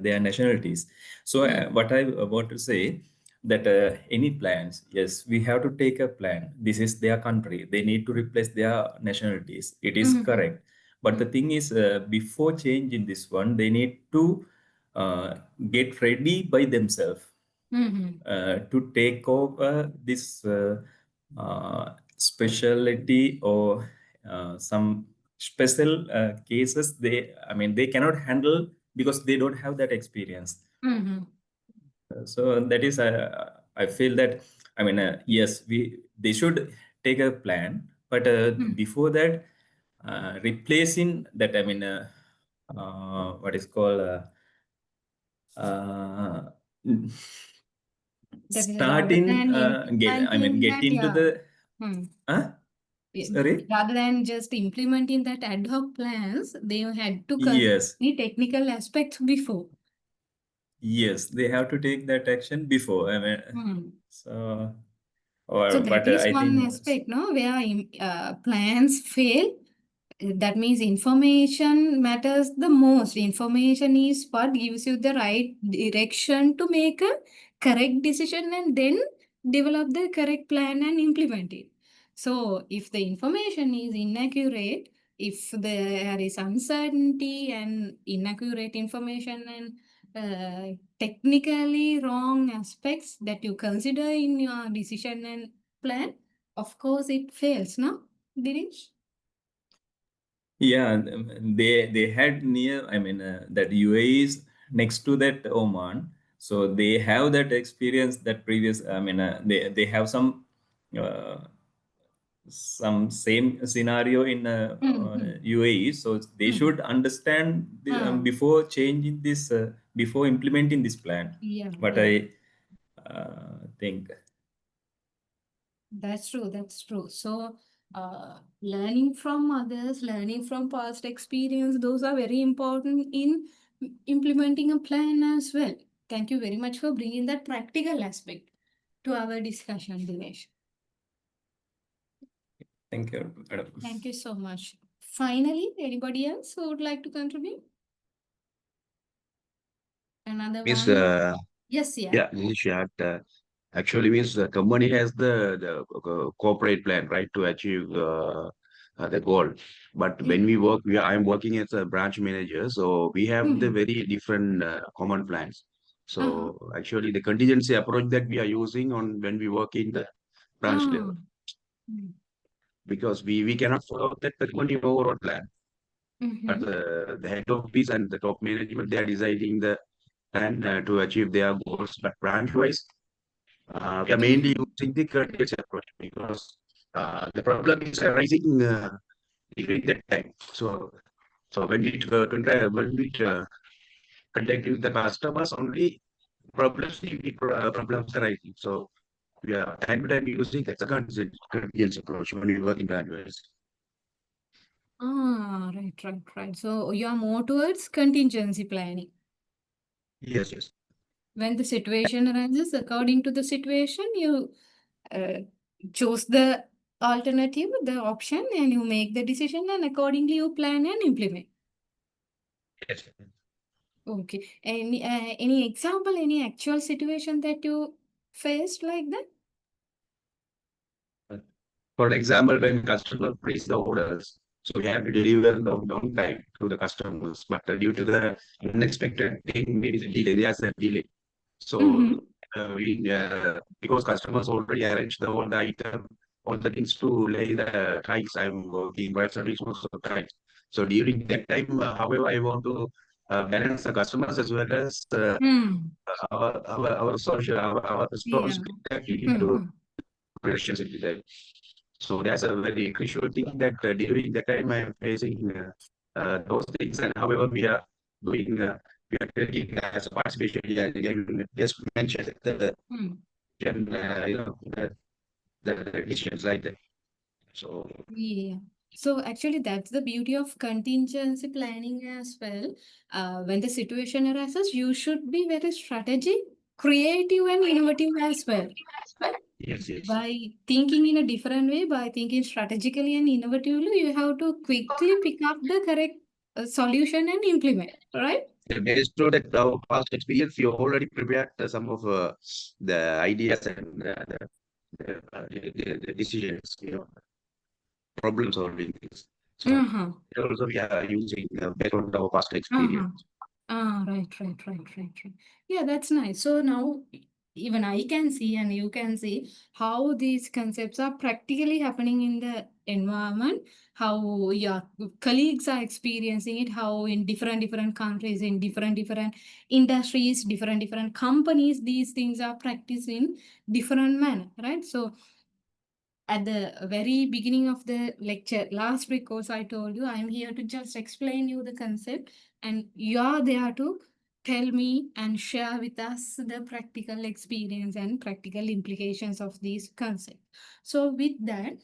their nationalities. So what I want to say, that any plans, yes, we have to take a plan. This is their country, they need to replace their nationalities, it is correct. But the thing is, before changing this one, they need to get ready by themselves to take over this specialty, or some special cases. They cannot handle because they don't have that experience. So that is, I feel that, yes, they should take a plan, but before that, replacing that, what is called Rather starting, than implementing get that, into yeah. the sorry. Rather than just implementing that ad hoc plans, they had to Yes. the technical aspects before. Yes, they have to take that action before. So, So but that is I one think, aspect, no, where plans fail. That means information matters the most. Information is what gives you the right direction to make a correct decision and then develop the correct plan and implement it. So if the information is inaccurate, if there is uncertainty and inaccurate information and technically wrong aspects that you consider in your decision and plan, of course it fails, no, Dinesh? yeah, they had near, that UAE is next to that Oman, so they have that experience, that previous, they have some same scenario in UAE, so they should understand before changing this, before implementing this plan. Yeah, But yeah. I think. That's true. That's true. So, learning from others, learning from past experience, those are very important in implementing a plan as well. Thank you very much for bringing that practical aspect to our discussion, Dinesh. Thank you, madam. Thank you so much. Finally, anybody else who would like to contribute? Another Means, one? Yes, yeah. yeah, this is short. Actually, means the company has the corporate plan, right, to achieve the goal. But when we work, I'm working as a branch manager, so we have the very different common plans. So actually, the contingency approach that we are using on when we work in the branch level, because we cannot follow that the company overall plan. But the head office and the top management, they are deciding the plan to achieve their goals. But branch wise, we are mainly using the contingency approach because the problem is arising during that time. So when we contact with the customers, only problems arising. So we are time to time using that's a contingency approach when we work in branch wise. Right. So you are more towards contingency planning. Yes, yes. When the situation arises, according to the situation, you choose the alternative, the option, and you make the decision, and accordingly you plan and implement. Yes. Okay. Any example, any actual situation that you faced like that? For example, when customer place the orders, so we have to deliver on time to the customers, but due to the unexpected thing, maybe the delay, there's a delay. So because customers already arranged all the item, all the things to lay the ties, I'm working by service most of the time. So during that time, however, I want to balance the customers as well as our social, our responsibility to relationship with them. So that's a very crucial thing that during that time I'm facing those things, and however we are doing, we are taking as a participation. Just mentioned the the decisions like that. So Yeah. So actually, that's the beauty of contingency planning as well. When the situation arises, you should be very strategic, creative, and innovative as well. Right? yes, yes. By thinking in a different way, by thinking strategically and innovatively, you have to quickly pick up the correct solution and implement. Right? Based on that our past experience, you already prepared some of the ideas and the decisions, problem solving things. So also we are using based on our past experience. Right. Yeah, that's nice. So now even I can see and you can see how these concepts are practically happening in the environment, how your colleagues are experiencing it, how in different countries, in different industries, different companies, these things are practiced in different manner, right? So at the very beginning of the lecture, last week course, I told you I'm here to just explain you the concept, and you're there to tell me and share with us the practical experience and practical implications of these concepts. So with that,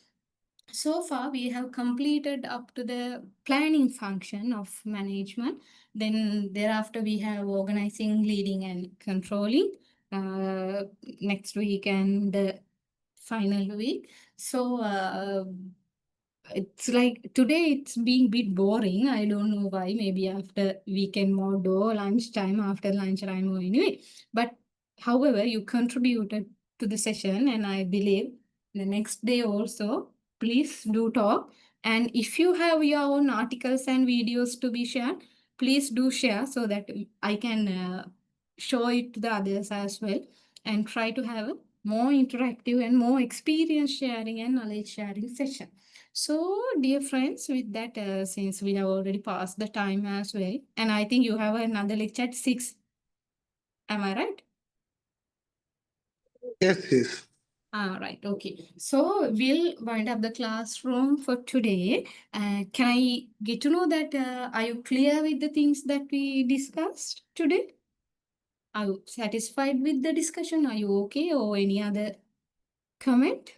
so far we have completed up to the planning function of management. Then thereafter we have organizing, leading, and controlling. Next week and the final week. So it's like today it's being a bit boring. I don't know why. Maybe after weekend mode or lunchtime, after lunchtime or anyway. But however, you contributed to the session, and I believe the next day also, please do talk. And if you have your own articles and videos to be shared, please do share so that I can show it to the others as well, and try to have a more interactive and more experience sharing and knowledge sharing session. So, dear friends, with that, since we have already passed the time as well, and I think you have another lecture at 6. Am I right? Yes. Right, okay. So we'll wind up the classroom for today. Can I get to know that are you clear with the things that we discussed today? Are you satisfied with the discussion? Are you okay, or any other comment?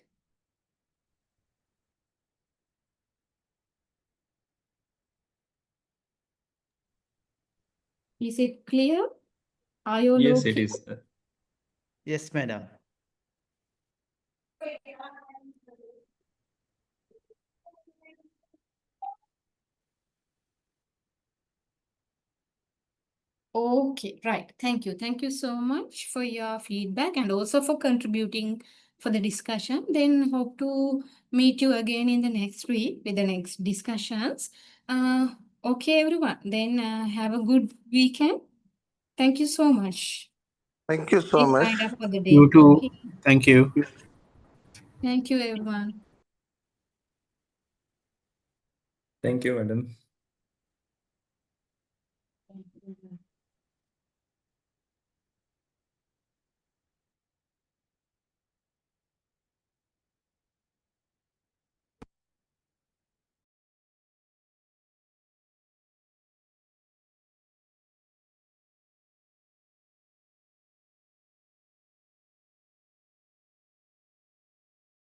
Is it clear? Are you all Yes, okay? it is. Yes, madam. Okay, right. Thank you. Thank you so much for your feedback and also for contributing for the discussion. Then hope to meet you again in the next week with the next discussions. Okay, everyone. Then have a good weekend. Thank you so much. Thank you so Please much. sign up for the day. You too. Okay. Thank you. Thank you, everyone. Thank you, madam.